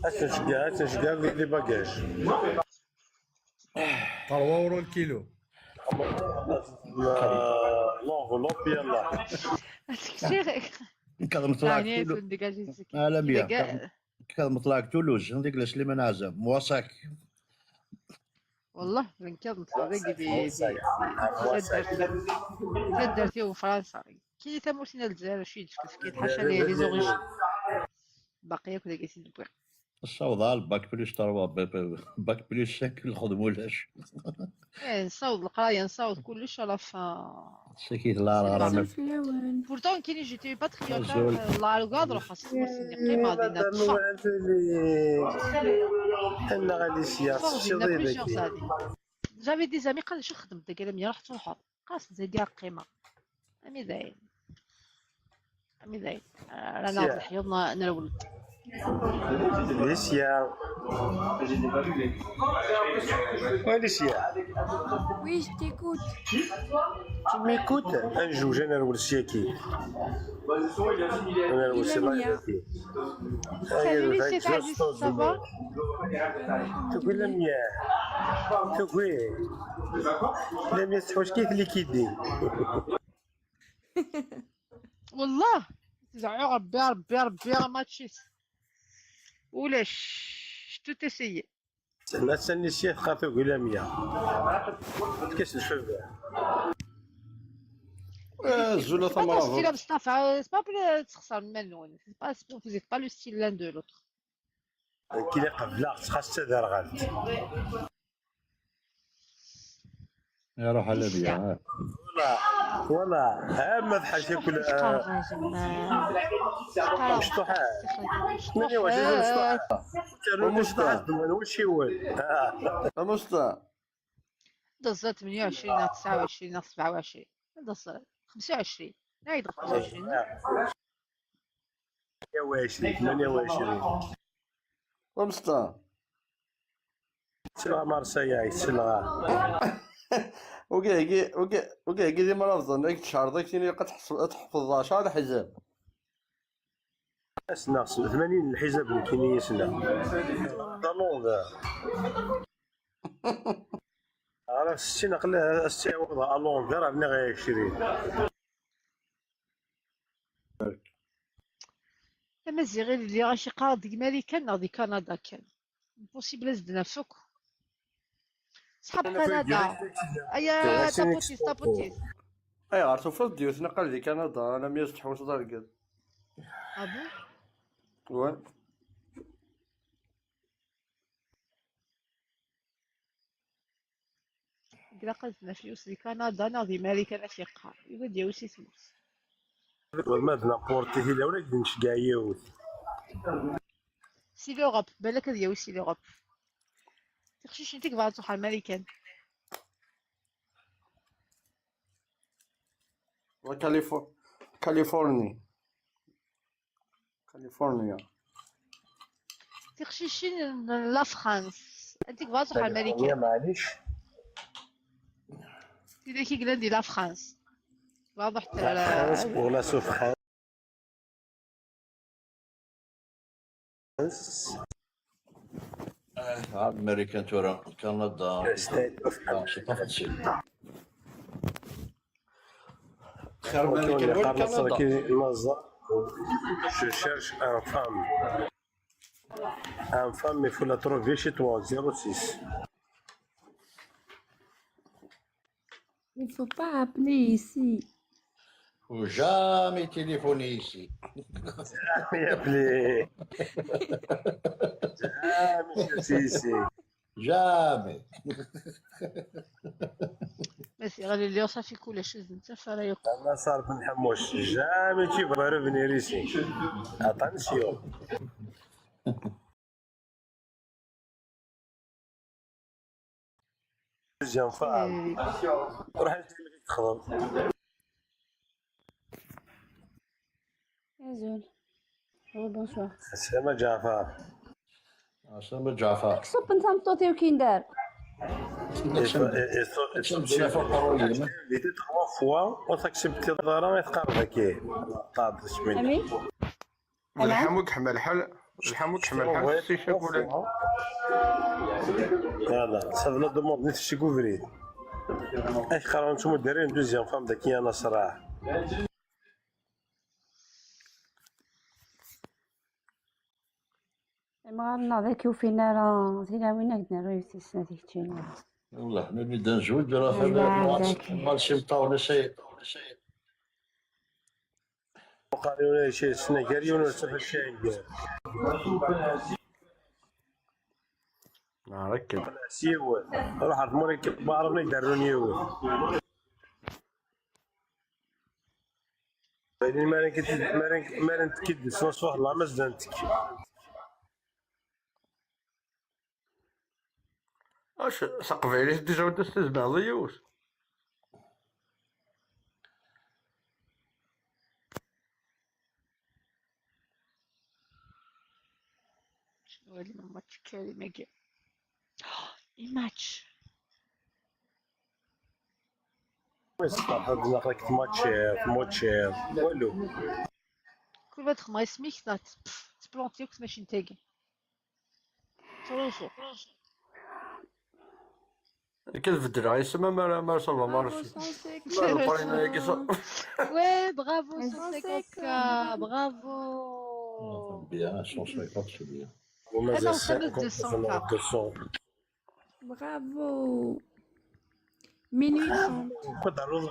أتشجع لي باكاج
3 اورو الكيلو.
لونفلوب يلا
كان مطلع لا كان مطلع تولوز هذيك اللي ما نعزم مواساك
والله من كان مطلع دي درتي فرنسا كي تموتينا الجزائر شي كيت حاشا لي زوريجين باقي ياكل داك سيدي بوير
الصوض الباك بلوس 3 باك بلوس 5 نخدمولاش
نصاوب القرايه نصاوب كلش على فان
سكيت لا رانا
بورتون كي جيتي باتريوت الله القادر خاصك نسني قيمه دينا
انا غادي سياسه شي
جافي دي زامي قال شو خدمت قال لي رحت روحو قاص كاع قيمه امي داين رانا ناض الحيض نرولد
Alicia. Alicia.
Oui, je t'écoute.
Tu m'écoutes? Un jour, j'ai un rôle siaki. Un rôle siaki.
Salut, c'est Aziz, ça va?
تقول لميا تقول لميا تحوش كيف اللي كيدي
والله زعو ربي ما تشيس ولاش شتو تسيي
لا تسني سياف خاطر قول 100 كاس الفبع
زولا
C'est pas ton style,
ثمرة
Mustapha. C'est pas pour تخسر من منون. Vous n'êtes pas le style l'un de l'autre.
كي اللي قبله خاص تدار غالت
يا روح على بيا
ولا ما بحال ياكل مشطوحه 28 مشطوحه واش يوال
مصطفى
دز 28 29 27 دز 25 نعيد 25
28
مصطفى
سلغا مارسيا سلغا
وكاع دي مرة ظن شهر ذاك اللي تحفظ شهر حزاب
اسنا 80 الحزاب اللي كاين يسنا ضلون على 60 اقل استعوض الونغ راه غير 20
مازال غير اللي غاشي قارض ديك ماريكان ناضي كندا كان بوسيبل زدنا فوق صحاب كندا ايا طابوتيس
اي عرفتو في الديوت نقل لي كندا انا 160 درجة
ابو
وي
كدا قلتنا فلوس لكندا ناضي ماريكان اشي قار ايوا ديال وسي فلوس
مادنا بورتي هي ولا كنش كاع يوث
سي لوروب بالك ديال سي لوروب تخشيش انت كبار تروح الماريكان
كاليفورنيا
تخشيشين لا فرانس انت كبار تروح الماريكان
معليش
اذا كي قلنا لا فرانس واضح
فرانس ولا سوف فرانس
امريكان تورا كندا سي با فاسيل
خير من امريكان ولا كندا
Je cherche un femme, mais il faut la trouver chez toi, 06.
Il faut pas appeler ici.
Faut jamais téléphoner ici.
Jamais appeler. Jamais ici.
Jamais.
بس غالي اللي صافي كلشي انت فلا يقول
انا صار بن حموش جامي تيبغى ريفنير ايسي اتانسيون جام فاهم روح انت اللي تخدم
يا زول بونسوار
السلامة جعفر
السلامة جعفر
صوب انت مطوطي وكين دار
L'été 3 fois, on s'accepte le ضرر يتقرب كي طاب الشمال.
امين
الحموك حمل حل الحموك حمل حل سي شاكولا
فوالا صافي لا دوموند نيت شي كوفري. اش قراو نتوما دايرين دوزيام فام داكي انا صراحه.
ما نعطيك فينا راه زينا وين قدنا رويتي السنه ديك تينا
والله حنا نبدا نزوج راه ماشي مطاوله شيء
قالوا لي شي سنه ولا صافي الشاي ديال
ركب
سيوال روح عند مريك ما عرفنا يداروني يوال بعدين ما نتكد صوص الله ما زدنتك
اش سقف عليه ديجا ودا استجمع ضيوش
شنو اللي ما ماتش كلمه كاع الماتش
صافي ناخذك ماتش والو
كل ما تخمر اسميك تبلونتيوك ماشي نتاكي تروسو
كتبدل يسمى ما شاء الله مارشي
وي برافو سوسيكوكا برافو
بيان شونسو با تري بيان
انا وصلت 200 كا
برافو مينوت 30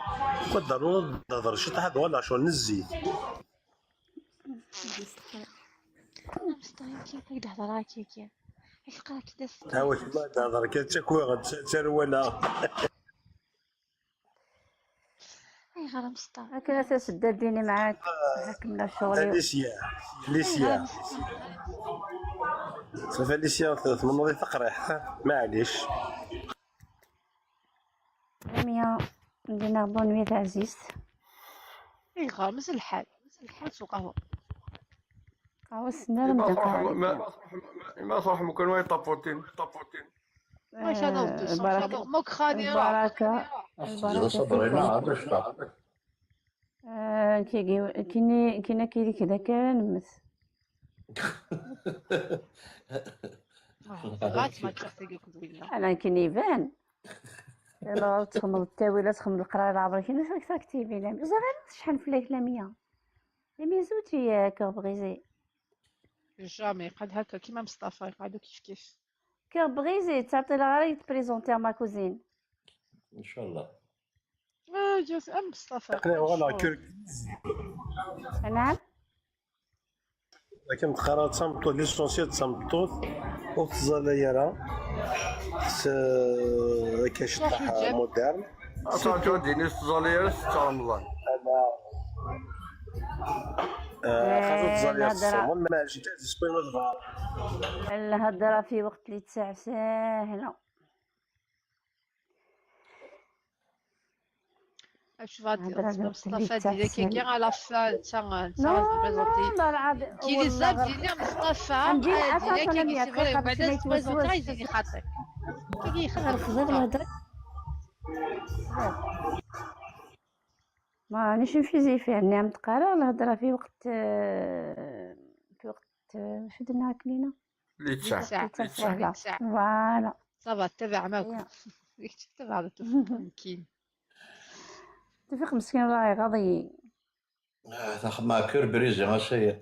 كنت ضروري نهضر شي حد ولا شو نزيد
مستعين كيف هكذا هضره كيف يقرا كذا
ها واش ما تهضر كتاكوي غتسرولا
اي غير مستعين
هكا تسدديني معاك حكمنا شغلي
ليسيا صافي ليسيا تمنضي تقريح معليش
رمية ندينا بون نويت عزيز
اي غير مازال الحال سوق قهوه
السنة راه
ما صراحة ممكن ما يطابوتين
واش انا ودو موك خاني
البركة كاينه كيدي كذا كنمس
غات ما تشوفي كدوينا
انا كيبان انا تخمم التاويله تخمم القرايه عبرك انا شنو كثر كتيبي لها بزاف شحال فلاك لا 100 زوتي كوبغيزي
جامي قعد هكا كيما مصطفى يقعدوا كيف
كوبغيزي تعطي لها غير تبريزونتي ما كوزين
ان شاء الله
جوز ام مصطفى
نعم
لكن قرات صمتو ليسونسيال صمتو وتزاليرا كشطح مودرن
صافي ديني تزالير 6 رمضان
خاصو تزالير الصوم ما جيت سبينو دفار
الهضره في وقت اللي تسع ساهله
شوف هاد مصطفى ديالك كي على فان تا بريزونتي كي لي زاب ديالي مصطفى ديالك كي سي بعدا بريزونتي يزيد خاطر كي يخدم
ما رانيش نفيزي فيه نعم تقرا الهضره في وقت شو درنا كلينا
اللي تسع
فوالا
صافا تبع معاكم تبع كاين
تفيق مسكين راهي غاضي
تاخذ مع كور بريزي ماشي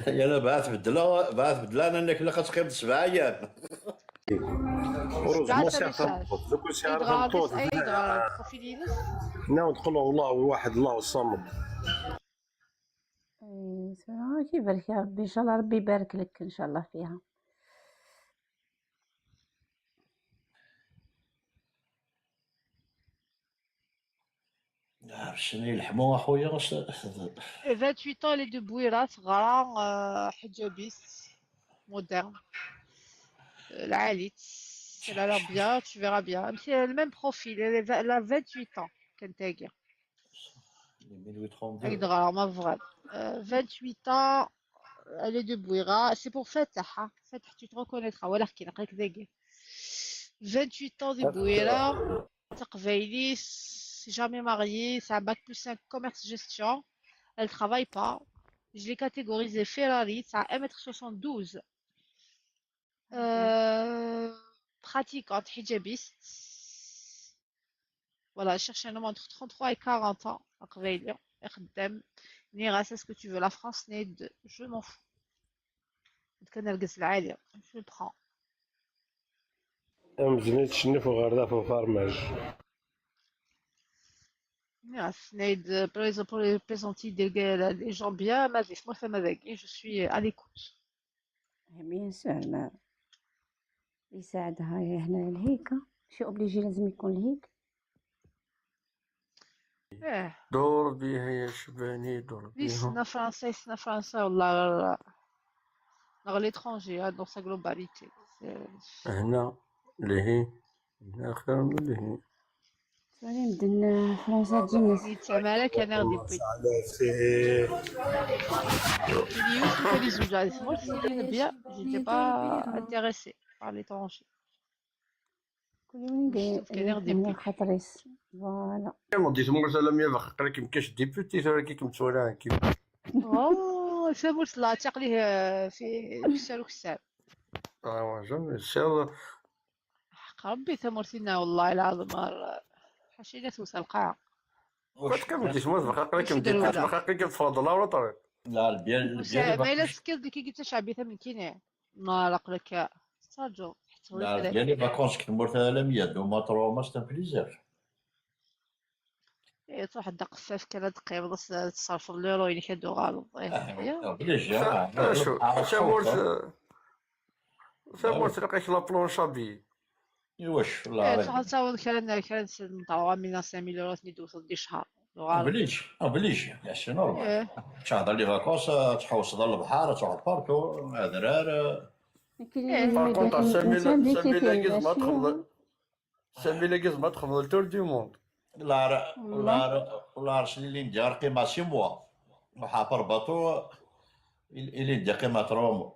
يلا بعث بدلا انك لقيت تقيم 7 ايام
وروز مو سيعطي دوك شي عارف نطوط ناو ندخلوا الله واحد الله الصمد
كي يبارك يا ربي ان شاء الله ربي يبارك لك ان شاء الله فيها
شنو يلحموا اخويا
28 ans les deux بويرات غرا حجابيس مودرن العاليت elle a l'air bien tu verras bien c'est le même profil elle a 28 ans كنتاقي هكذا غرا ما فغاد 28 ans elle est de بويرة c'est pour فتح tu te reconnaîtras ولا حكي نقيك ذاك 28 ans de بويرة تقبايليس jamais mariée, c'est un bac plus 5 commerce-gestion. Elle travaille pas. Je l'ai catégorisée Ferrari, c'est à 1m72. Pratiquante, hijabiste. Voilà, je cherche un homme entre 33 et 40 ans. C'est ce que tu veux. La France n'est de. Je m'en fous. Je le prends. Snaid pour les plaisantis des gens bien, moi ça m'avec et je suis à l'écoute.
bien sûr ما يساعدها هنا لهيك شي اوبليجي لازم يكون لهيك
دور بيها يا شباني دور بيها
سنا فرنسا والله dans l'étranger dans sa globalité
هنا لهي هنا خير من لهي
سوري مدن فرنسا تجيني
مالك انا غادي بوي les zoujas moi c'était bien j'étais pas intéressée par l'étranger
كل خطريس فوالا
ما ديت مول سلاميه بخ لك يمكنش ديبوتي ترى كي كمتولا كي
اوه سامو الله تقليه في الشارع كساب
جامي الشارع
حق ربي ثمرتنا والله العظيم حشينا توصل القاعة
واش كنبديش موز بخاق لك مديت بخاق لك تفضل ولا طريق
لا البيان
ما الا سكيل كي قلت شعبي ثمن كينه ما لك استاجو
ديال لي فاكونس كتمر العالميه دوما 3 mois سي ان بليزير.
ايه تروح عند قفاف كان دقيق بس تصرف الليرو اللي كيدو غالط
بلاش
شامورت لقيت لا بلونشا بي
واش
ايه
والله
تروح تصاور كان نطلعوا من 5000 يورو ندوزو دي شهر
بليش سي نورمال.
ايه
تحضر لي فاكونس تحوس تضل البحر تروح باركو مع درار.
بار كونطر سامي لاكيز ما تخبط التور دو موند.
والله اللي ندير قيمه 6 mois وحافر باطو اللي ندير قيمه 3 mois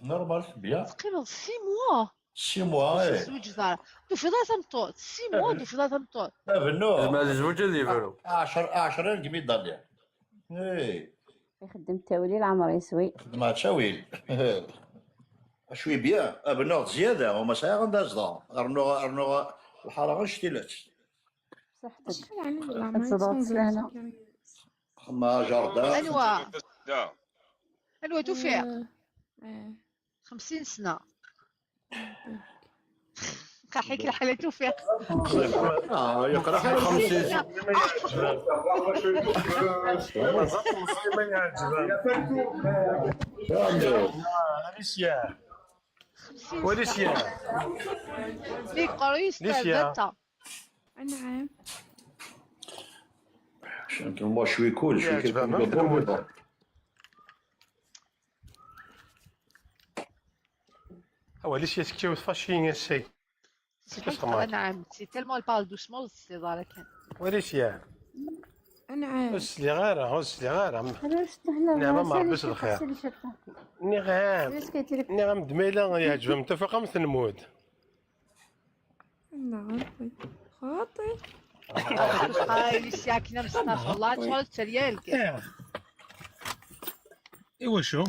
نورمال بيان.
تقريبا 6 mois
6 mois ايه
زوج زار دو في ذات مطوط 6 mois دو في ذات مطوط
بنو
ما الزوج اللي يبانو
10 قميط داليا ايه
يخدم التاولي العمر يسوي
ما تشاويل شوي بيان بنو زياده وما ساعه غنداز دار رنو الحاره غنشتيلات
صحتك تصدرت لهنا
ما جاردان
انوا توفيق 50 سنه كحيك لحالة توفيق
يقرا 50 سنه
وليسيا
ليك قريس تاع
نعم
شنو مو شوي كول شوي كول
وليسيا سكتي فاشين السي
نعم سي تالمون البال دوسمون سي دار كان
وليسيا
نعم
هز لي غير
علاش تهلا
نعم ما ربيش الخير نعم دميله يعجبهم متفقه مثل المود
نعم خاطي
هاي ساكنه مصطفى الله تشعل تريال
ايوا شو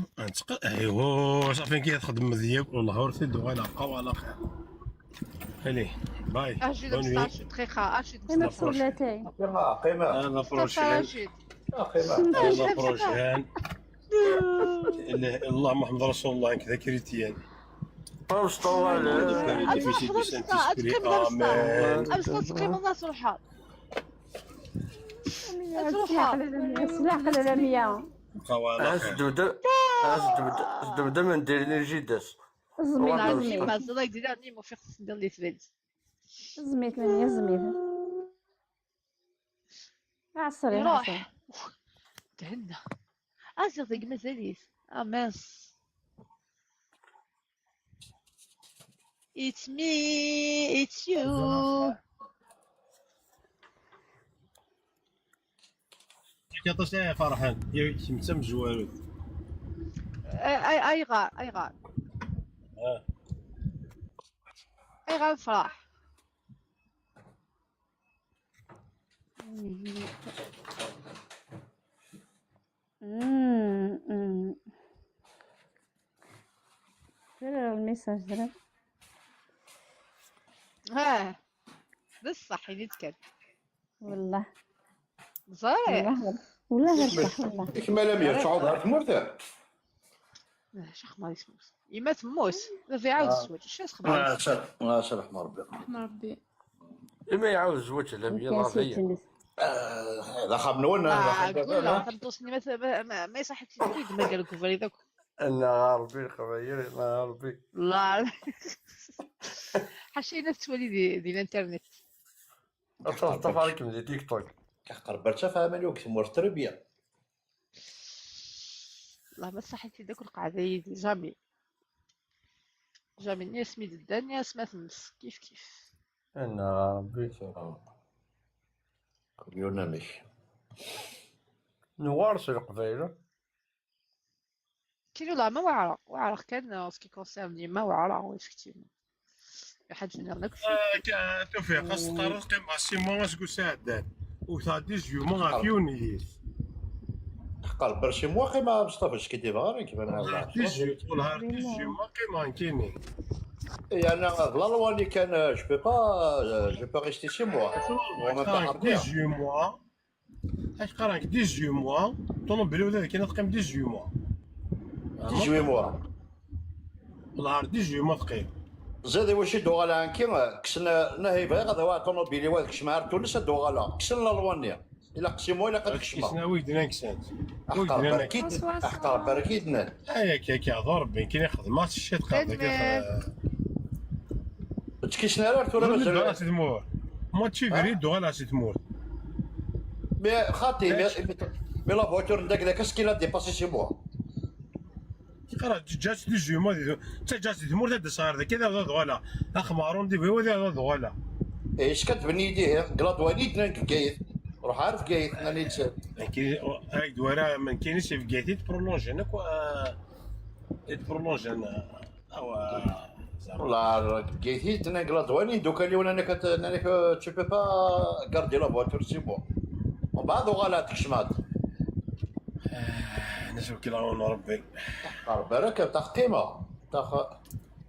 ايوا صافي كي تخدم مذيب والله ورثي دوغا لا ولا خير allez باي
اجي مصطفى دقيقه اجي
انا فولاتاي
قيمه
انا بروشان انا بروشان الله محمد رسول الله كذا كريتيان
واش طوال زدبدا من دير لي جيداس
زميت لي زميت عصري
روح تهنا ازير ديك مازاليت ماس It's me, it's you.
كيعطيش ليه فرحان يمتم جوالو
اي غار اي غار فرح
فين الميساج درا
بصح يتكلم
والله
صحيح
والله غير والله
كمال مية تعوض تموت
شيخ ما يسموس يما تموت لا في عاود الزواج شنو خبر
رحم ربي
ربي
إما يعاود الزواج على 100 ضربية
هذا خاب نولنا
لا تمطوسني ما يصحش تريد ما قال لكم فريدك
انا ربي الخباير انا ربي
لا حشينا تولي دي الانترنت
اتصل عليكم دي تيك توك
قربت فاهمني وكتمر تربيه
والله ما صحيتي داك القعده يدي جامي الناس ميد الدنيا ما تمس كيف
انا ربي
كلنا مش
نوارس القبيله
كيلو لا ما وعرق كان سكي كونسيرني ما وعرق effectivement حاجه نرنك
توفيق خاص تقرر قيمه 6 mois تقول ساعدان وثادي جيومون فيونيس
قال برشي موا قيمه مصطفى اش كيدير غير كيف انا
تقول هاردي جيومون قيمه كاينين
يعني لا لوا اللي كان جو بو ريستي 6 mois
18 mois اش قرانك 18 mois طونوبيل ولا كاين تقيم 18 mois
18 mois
والله عرضي جيما ثقيل
زاد واش دوغالا انكي كسنا نهي بغا غدا واحد طوموبيلي وهذاك شمار تونس دوغالا كسنا لوانيا الا قسموا الا قد كشما
كيسنا ويدنا كسانت
احقر بركيد احقر بركيد نال
هياك يهضر بين كاين خدمات الشيء تقاد
تكيسنا راه ولا
مازال
مازال
تدمور ما تشيفري دوغالا تدمور
مي خاطي مي لا فواتور نداك ذاك سكيلا ديباسي سي موا
راه جات دي جيما حتى جات تدمور تاع صار ذاك كذا دوغالا اخمارون دي بيو هذا دوغالا
ايش كتبني يديه قلاد وليد كايث روح عارف كايث انا نتسال
كاين هاك دوارا ما كاينش في كايتي تبرولونجي انا تبرولونجي انا او
والله كايثي تنا قلاد وليد دوكا اللي انا تو بي با غاردي لا فواتور سي بون ومن بعد دوغالا تكشمات
نشوف كي الله ربي
برك تاع قيمه تاع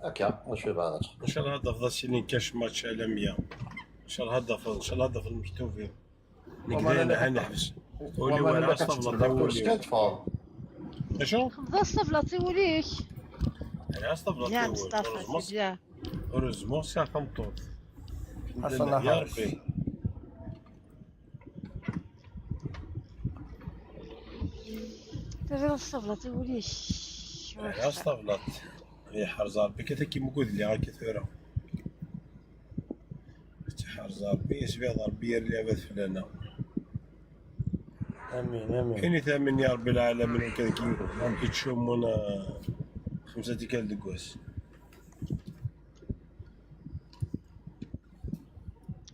هكا واش بعد
ان شاء الله هذا سيني كاش ماتش عالميه ان شاء الله هذا ان شاء الله هذا المكتوفين نقدر نحبس ولي ولا اصطفلا طيولي اشو
خذ الصفلة طيوليك
انا اصطفلا
يا مصطفى سيديا
هوريزمون سي كنطول
حسن
يا ربي
تجي الصفلة طيوليك
انا اصطفلت هي حرزار بك كيما قلت لي غير كثيره حرزار بي يسبي ضربيه اللي عبث فلانا
امين امين
كاين ثامن يا رب العالمين وكذا كي تشومونا 5 ديكال دكواس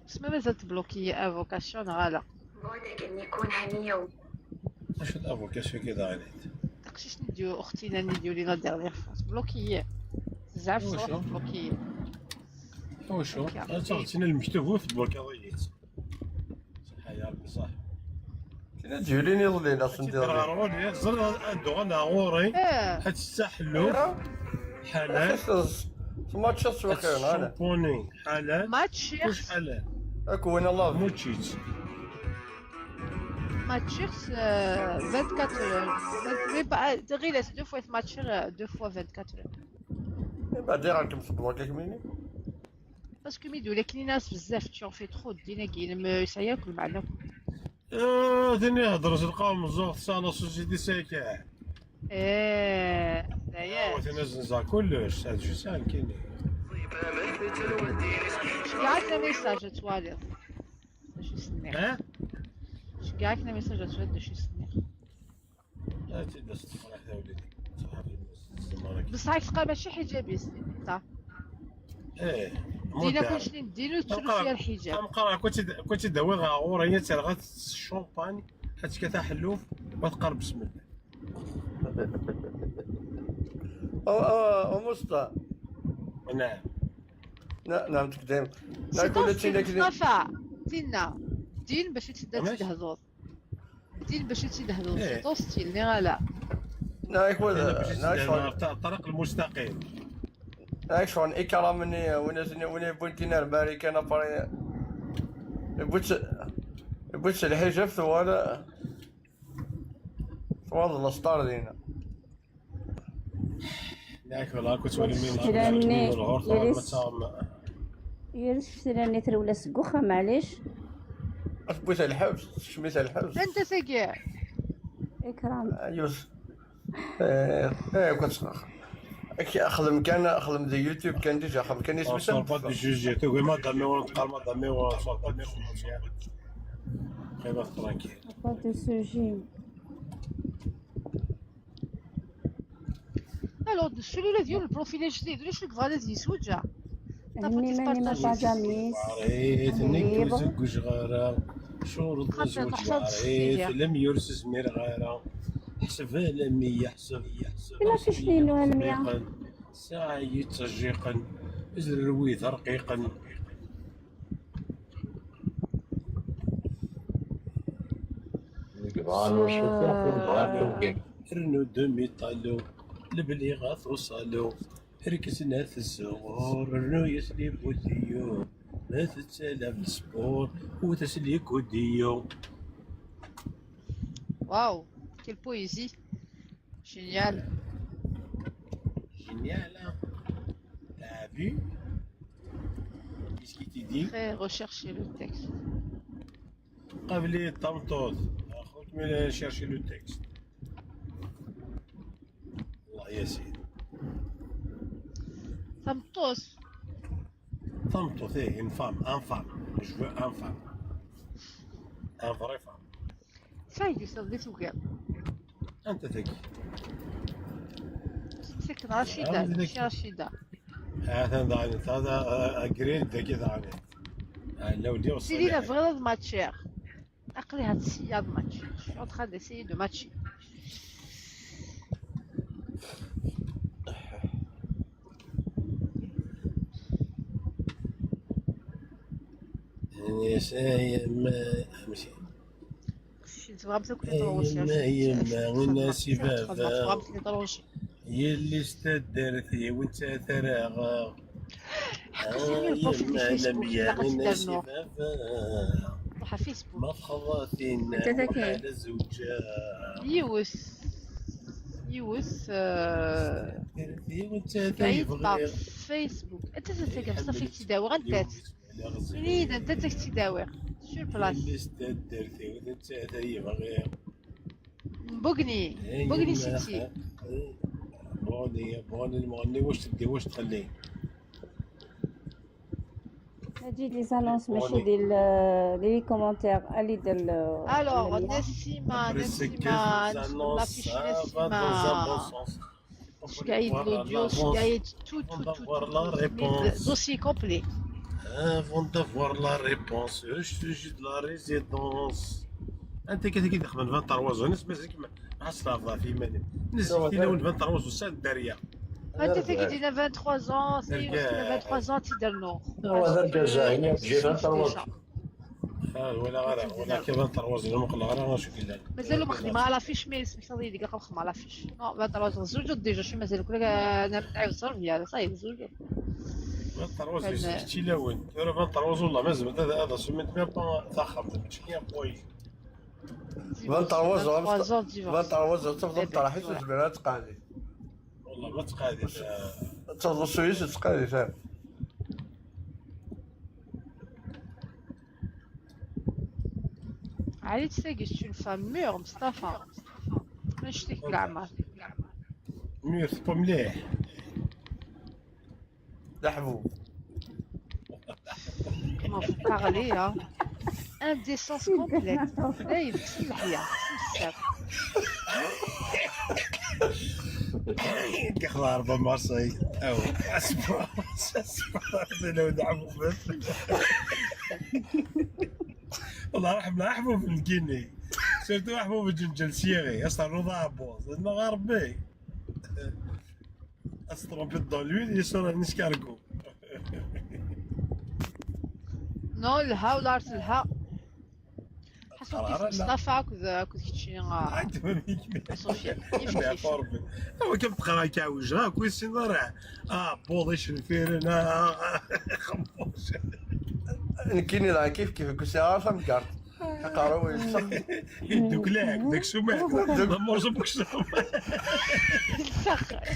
بس ما مازال تبلوكي افوكاسيون غالا
بغيتك ان يكون هنيه
واش الافوكاسيون كذا غادي
داكشي شنو نديرو اختينا نديرو لينا ديغنيغ فاس بلوكيه بزاف صوالح بلوكيه
وشو صاغتينا المكتوب هو في البلوكا ضيعت صح يا ربي صح
كاين تجوليني ظلينا سندير
رولي زر دوغنا غوري حتستحلو حلال
ماتشات سواقين انا
شامبوني حلال
ماتش
واش حلال
اك وين الله
موتشيت
ماتشيرس 24 مي با غير دو فوا ماتشير دو فوا 24
بعد راكم صدموا كيكميني
باسكو ميدو لك لي ناس بزاف تشوف في ترو دينا كاين ياكل معنا
ثاني هضر تلقاهم الزوق سانا سوسيتي ساكاع
دايا
تنزل كلش هاد شو ساهل كاين
شكاعتنا ميساج تواليط باش يسنيق شكاعتنا ميساج تواليط باش يسنيق
لا تدس تفرح يا وليدي
بصح هاك تلقى ماشي حجابي سنيق دينا كلشي نديرو تشرو فيها الحجاب
نقرا كنت داوي غاغور هي تلغات الشومباني حيت كتا حلوف وتقرب بسم
الله مصطفى
نعم
نعم تقدم
مصطفى دين باش تدهزوز دين باش تدهزوز سيتو ستيل نغالا
الطريق المستقيم
شلون اكرمني وين بنتينا الامريكان بري بوتش الحجاب ثوال الاسطار دينا
ياك والله كنت ولي
يا شتراني ترولا سقوخه معليش
بوت الحبس شميت الحبس
انت ساكيع
اكرام
يوسف كنت خدم دي يوتيوب كان ديجا خدم كان اسمه
صوت دي جوجيتو ما دامي ولا نقال ما دامي ولا صوت دي خدمه خيبه ترانكيل
صوت السوجي
الوغ السلوله ديال البروفيل الجديد واش لك غادي يسوجا
هني ماني ما باجاميس
عريت نيك زوج صغيره شورط زوج عريت لم يرسس مير غيره حسبها لمية حسب
بلا فيش لينو هالمية
ساعي تجيقا زرويث رقيقا رنو دمي طالو البليغات وصلو ركزنا في الزغور رنو يسليب وديو ما تتسالى بالسبور وتسليك وديو
واو quelle poésie génial
génial hein vu? Qu'est-ce qu'il t'a dit?
Très rechercher le texte.
قبلي طمطوط أخوك من chercher le texte. الله يا سيدي.
طمطوس.
طمطوط إيه une femme, un femme. Je veux un femme. Un vrai femme.
سايدي صدي توقع.
أنت ذكي.
سكن رشيدة ماشي رشيدة.
هذا ضعني هذا أجريد ذكي ضعني. لو دي وصل.
سيدي لا فغير ماتشير. أقلي هاد السياد ماتشير. Je suis en train d'essayer de matcher.
ماشي.
تبغى تاكل طروشي.
والناس بابا.
تبغى تاكل طروشي.
يلي استدرتي وانت ثراغا.
روح فيسبوك.
ما تخلصين على الزوجة.
يوس
وانت
عيط فيسبوك. انت تسكن فيك تداوي غنتات. منين انت تداوي شو البلاص؟
اللي استدرتي وانت ثراغا.
بوغني سيتي.
بوني المغني واش تدي واش تخليه؟
نجي لي زانونس ماشي ديال لي كومونتير الي ديال.
الوغ نسيمة لافيش نسيمة. شقايد لوديو شقايد تو دوسي كومبلي.
Avant d'avoir la réponse, je suis de la résidence. انت كي تخدم 23 ناس مازالك معصرة في مالي الناس كيديروا 23 وسال الداريه.
انت كيدينا 23 سي 23 تيدير نو.
هذا الجزائري تجي 23.
ولا كي 23 مقلع راه شو كاين.
مازالو مخدم على فيش ميس مش غادي يديك خدم على فيش. نو 23 زوج ديجا شي مازال كل انا متعوصر فيها صايب زوج.
23 شتي لاون 23 والله مازال هذا سميت ميم با تاخر شحال بوي.
23 تفضل طرحي تجبرها تقادي.
والله ما تقادي.
تفضل سويس تقادي فاهم.
علي تساقيش une femme mûre مصطفى. ما شتيك كاع ما.
مير سبا مليح.
لحبوب.
Comment vous parlez hein? Indécence complète. Là il fait الحياة.
كخلا 4 مارسي او اسبوع لو دعموا بس. والله راح ملاحبوا في الكيني سيرتو حبوا بالجنجل سيغي اصلا رضا بوز المغاربي استرومبي دون لويل يصير نسكاركو.
نو الها ولا عرفت الها حسوا مصطفى كنت كتشي صوفيا
هو كيف تقرا كاوج راه كويس راه بوليش الفيرن خموش
كاين راه كيف كنت عارفه مكارت قراو
يدوك لاك داك سماك دمر زبك سم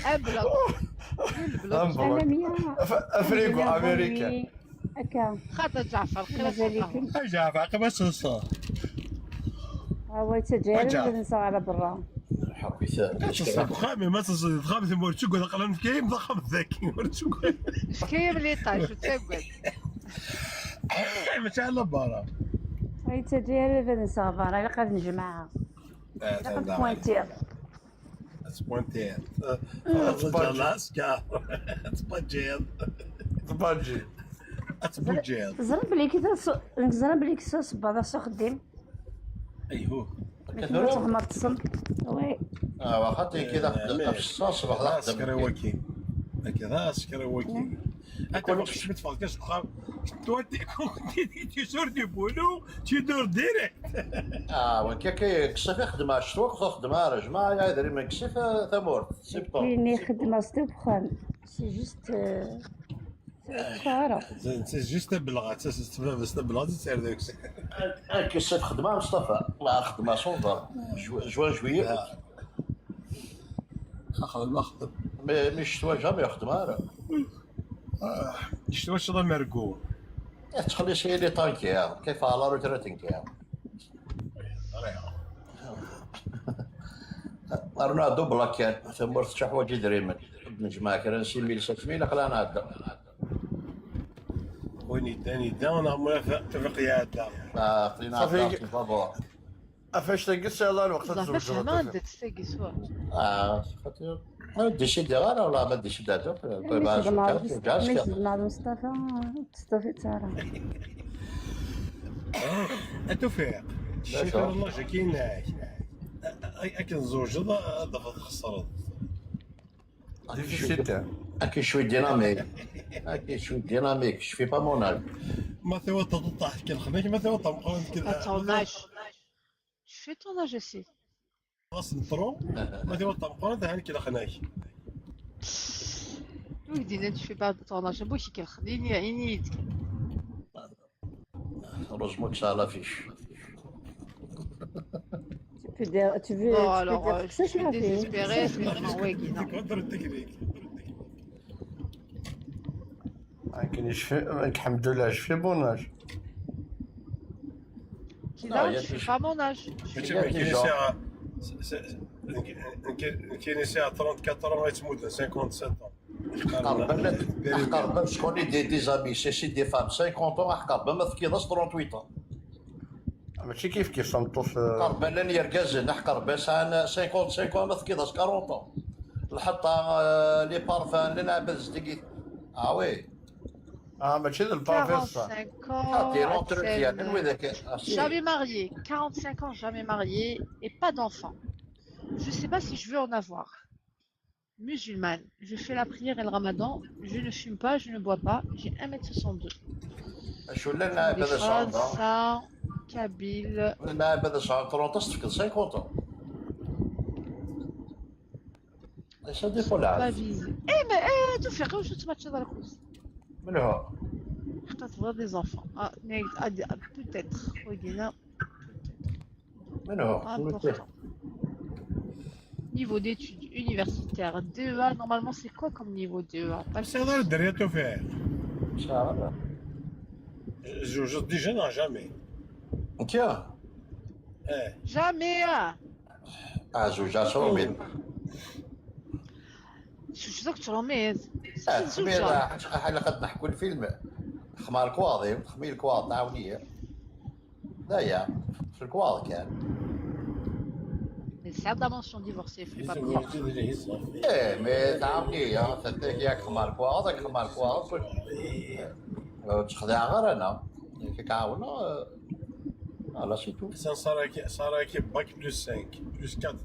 ابلغ
افريقو امريكا
هكا
خاطر جعفر
جعفر عقب الصوصه
هو يتجاهل النساء على برا
خامي ما تصل خامي ثم تشوك قلنا في كاين ضخم ذاكي ورتشوك
كاين اللي طايش تسقط
ما شاء الله برا
يتجاهل النساء برا الا قاد نجمعها بوينتير
سبونتير لاسكا سبونجيل
سبونجي
سبونجيل
زرب بلي كي صباط سو خديم
ايوه
ما تصل وي
واخا كذا في الصوص
والله سكروكي هكذا سكروكي هكا باش ما تفكرش تخاف tu sors du boulot tu dors direct
وين كيكشف خدمه شتوك خدمه رجمه يا دري ما كشف ثمور سي بون
كاين خدمه ستوبخان سي جوست خارا
سي جوست بلغه بس بلغه تسير داك الشيء
كيشف خدمه مصطفى لا خدمه صوفا جويه
خدمه
مش توا جامي خدمه
شنو واش مرقوم
تخلي شي لي طانكيا كيف على روتريتنكيا رونالدو بلاكان ثم شي حوايج يدريمن نجمع كان شي 1700 قلا نعدى
وين داني انا موافق يا دا
خلينا صافي بابا
فاش تنقص يلاه الوقت
زعما فهمها انت تستقيس
خاطر ما ديش يدير ولا ما ديش يدير
مع مصطفى ترى
اتوفيق الشيفر الله كاين اكن زوج هذا خسرت
اكن شوي ديناميك اكن شوي ديناميك je fais pas mon âge
ما ثوت تطيح كنخليك ما ثوت مقارن كذا
ton âge tu fais ton âge aussi
خاص نطرو ما ثوت مقارن هاني كذا خناك
ولدي tu fais pas ton âge بوشي كنخليني عيني
heureusement que ça a la fiche
tu veux
bon alors je suis désespérée c'est vraiment واقينا
كاين يشفي الحمد لله شفي بوناج
كذا je fais pas mon âge
كاين ساعه 34 يتموت 57
حقر شكون اللي دي زامي سي دي فام 50 حقر ما تكيضاش 38
ماشي كيف صنطوف
قرب لن يركزن حقر باش انا 55 ما تكيضاش 40 الحطه لي بارفان لنا بز دقيق وي
ماشي البارفان صح
jamais marié 45 ans jamais marié et pas d'enfant je sais pas si je veux en avoir musulmane je fais la prière et le ramadan je ne fume pas je ne bois pas j'ai 1m62
شو لنا هذا
ça kabyle
لنا هذا شهر 30 50 ايش هذا يقول عاد
mais tu fais واش تماتش هذا الكوز
من هو
حتى تبغى دي زونفون peut-être وقينا
من هو
niveau d'études universitaires DEA normalement c'est quoi comme niveau DEA
c'est هذا الدريه توفيق
شهر
زوج ديجا non jamais
tiens
jamais
زوج عشرين
شو ذاك تراميز
حنا قد نحكوا الفيلم خمار كواضي خمير كواض تعاونيه لا يا في الكواض كان
c'est un dimension divorcée faut pas
مي تعاونيه تتاك ياك خمار كواض هذاك خمار كواض تخدع غير انا كيعاونوا لا سي تو
صار كي باك بلس 5 بلس 4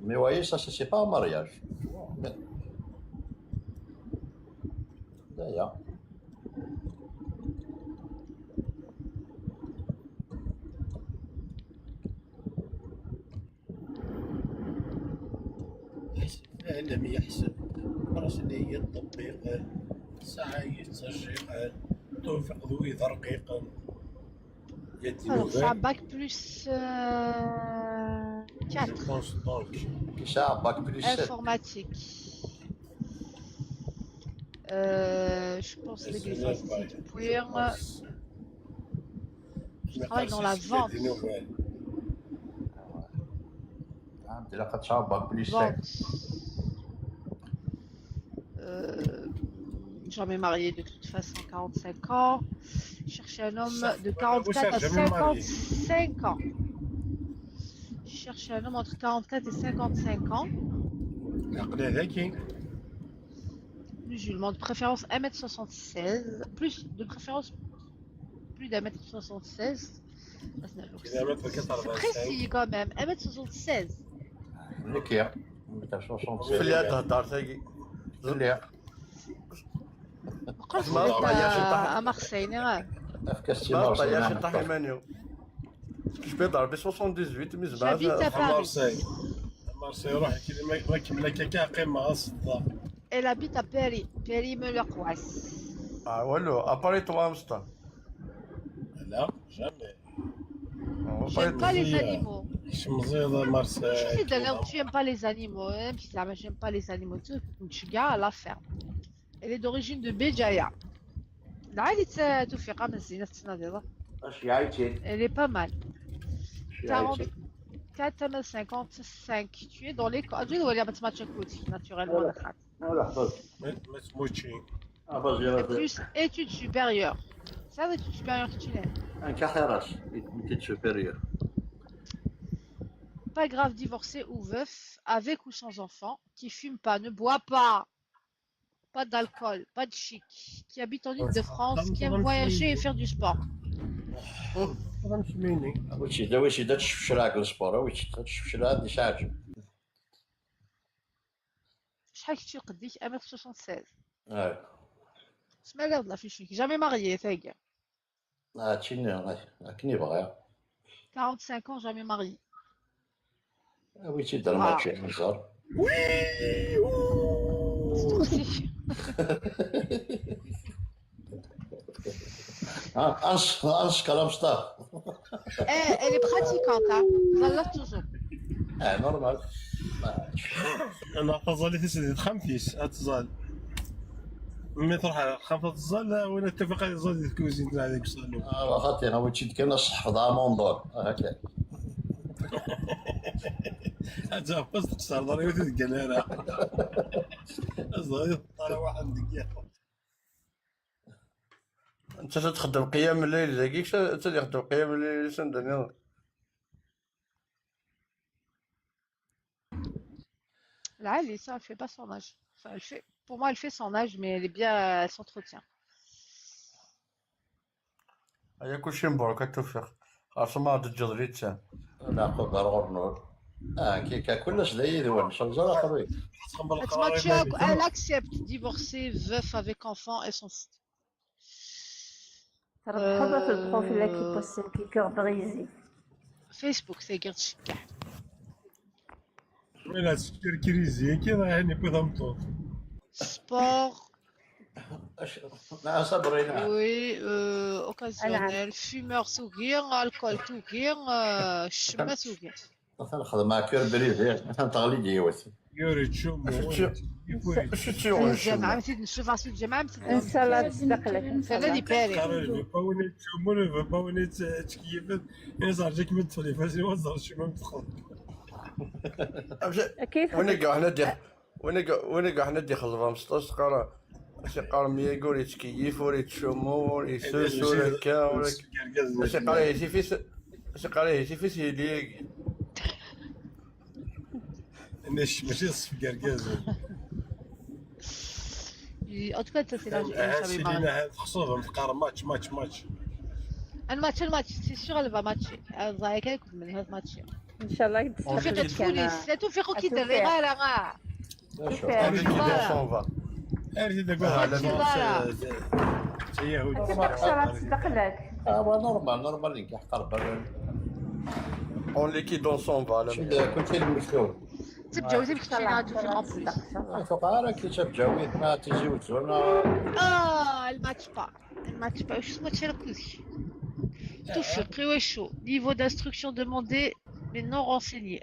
مي وايي سا سي با مارياج يا
لم يحسب راسلية التطبيق ساعة تسجيل توفق ذوي ذرقيقا
alors c'est un bac plus 4
كيساع باك بلس 7
informatique je pense que les je travaille dans la vente jamais marié de toute façon 45 ans chercher un homme de 44 à 55 ans chercher un homme entre 44 et 55 ans musulman de préférence 1m76 plus de préférence plus d'1m76 c'est précis quand même 1m76
لك
فليا تهضر تاقي
زليا
à Marseille نعم
ما طيا شي طاحي مانيو كيف ضربي 78 من زمان
j'habite à Paris
مارسيل روح ما كمل كاكا قيمه الصداع
elle habite à Paris Paris Meulles
والو اباري تو امستر
لا جامي
j'aime pas les animaux
شمزيضه مارسيل
tu aimes pas les animaux même si j'aime pas les animaux tu es à la ferme Elle est d'origine de Béjaïa. العائلة توفيق مزيانة التناضيضة.
اش عايتين؟
Elle est pas mal.
اش عايتين؟
4,55. Tu es dans les... أجل ولا بتماتش كوتي naturellement دخلت.
ولا حفظ.
ما تموتشي.
Plus études supérieures. Ça, les études supérieures que tu l'as.
Un carrière, études supérieures.
Pas grave, divorcé ou veuf, avec ou sans enfant, qui fume pas, ne boit pas d'alcool, pas de chic, qui habite en Île-de-France, qui aime voyager et faire du sport.
وشي دا وشي دا تشوف راك السبور وشي تشوف راك يساعد.
شحال كنتي قديش 1m76. اسمع قاعد لا فيش فيك jamais marié ثاقي.
هاتشي كني بغا.
45 ans jamais marié.
ويتي دار ماتشي مزار. انس كلام ستاف.
Elle est pratiquante hein. ظلت toujours.
نورمال.
انا تظل تسدي خمفيس اتظل. ملي تروح خمسة تظل وين اتفق على زاد الكوزين تاع هذيك الصالون.
واخا انا ويتي كان صح ضا موندور هكا.
هذا بس تقصر ضروري تتقال انا. اصلا طالع واحد دقيقه.
انت تخدم قيام الليل زاكيك انت اللي خدم قيام الليل سندني.
Là, ça, elle fait pas son âge. Enfin, elle fait... Pour moi, elle fait son âge, mais elle est bien, elle s'entretient.
هيا كلشي مبروك التوفيق. خلاص ما عاد تجدري تسام.
ناخذ ضرور نور. كي كلش ذا يدور ان شاء الله اخوي.
Elle accepte divorcer, veuf avec enfant, elle s'en fout.
ترى في البروفيل اللي كيبوستي كيكور بغيزي.
فيسبوك تاقير تشكح.
وين تشكر كريزي كي راه هاني بغا مطوط.
Sport.
نعم صبرينا.
Oui, occasionnel, fumeur صغير, alcool صغير, شمة صغير.
ناخذ مع كور بريزي تغلي جيوس.
يوري تشوم.
شو تشوم؟
الجامعة مثل نشوف في الجامعة مثل.
إن شاء الله تصدق لك. إن شاء
الله.
الله.
خرج باوني تشومون باوني تكيف. إن صار جاك من طفلي فاسي وصل شو ما مدخل.
كيف؟
وين قاع ندي خزرام 16 قرا شي قرا مية يقول يتكيف ولا يتشمو ولا يسوس ولا هكا ولا شي قرا يجي في سيليك.
ماشي صف كركاز.
En tout cas, ça c'est là.
هاد خصوصا تقارن ماتش.
الماتش سي سيغ elle va matcher. ضايق يكون من هذا ماتش.
إن شاء الله
توفيق تفوليس لا توفيق كي دري غير غا.
عرفتي داك واحد يهودي.
إن شاء الله تصدق لك.
نورمال اللي كيحقر
اون لي كي دون سون فا.
كنتي المشهور.
تبجاوزي باش تمشي لها توفيق ان بليس.
فقارة كي تبجاوي ما تجي وتزورنا.
الماتش با واش ماتش راكوزي. توفيق واشو niveau d'instruction demandé mais non renseigné.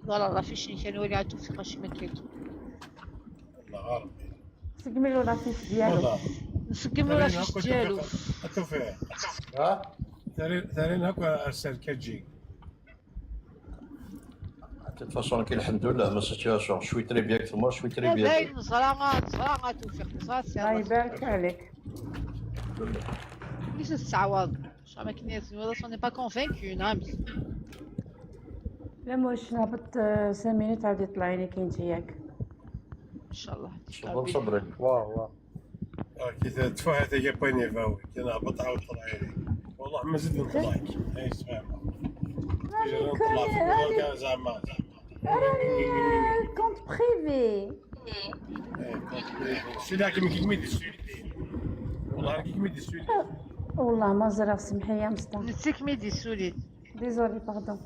فوالا لا فيش كانوا لي توفيق شي ما كاين.
الله غالب.
سقملو لا فيش ديالو.
نسقملو لا فيش ديالو.
توفيق. ثاني هاكا ارسل كتجي.
De toute façon, الحمد لله ما سيتياسيون شوي تري بيان كتما شوي تري بيان.
باين زرا توفيق
الله يبارك عليك.
ليش تستعوض؟ شو ما كنيت ولا سوني با كونفينكو نعم.
لا موش نهبط 5 مينوت عاد يطلع لي كاين ياك.
ان شاء الله.
صبري. واو.
كي تدفع هذا ياباني فاوي كي نهبط عاود طلع لي. والله ما زدنا نطلعك. هاي اسمع.
راني كونت بريفي.
celui-là qui me dit celui-là. والله qui me dit celui-là.
والله ما زرع سمحي يا مصطفى.
نسيك ميدي سوليد.
ديزولي باردون.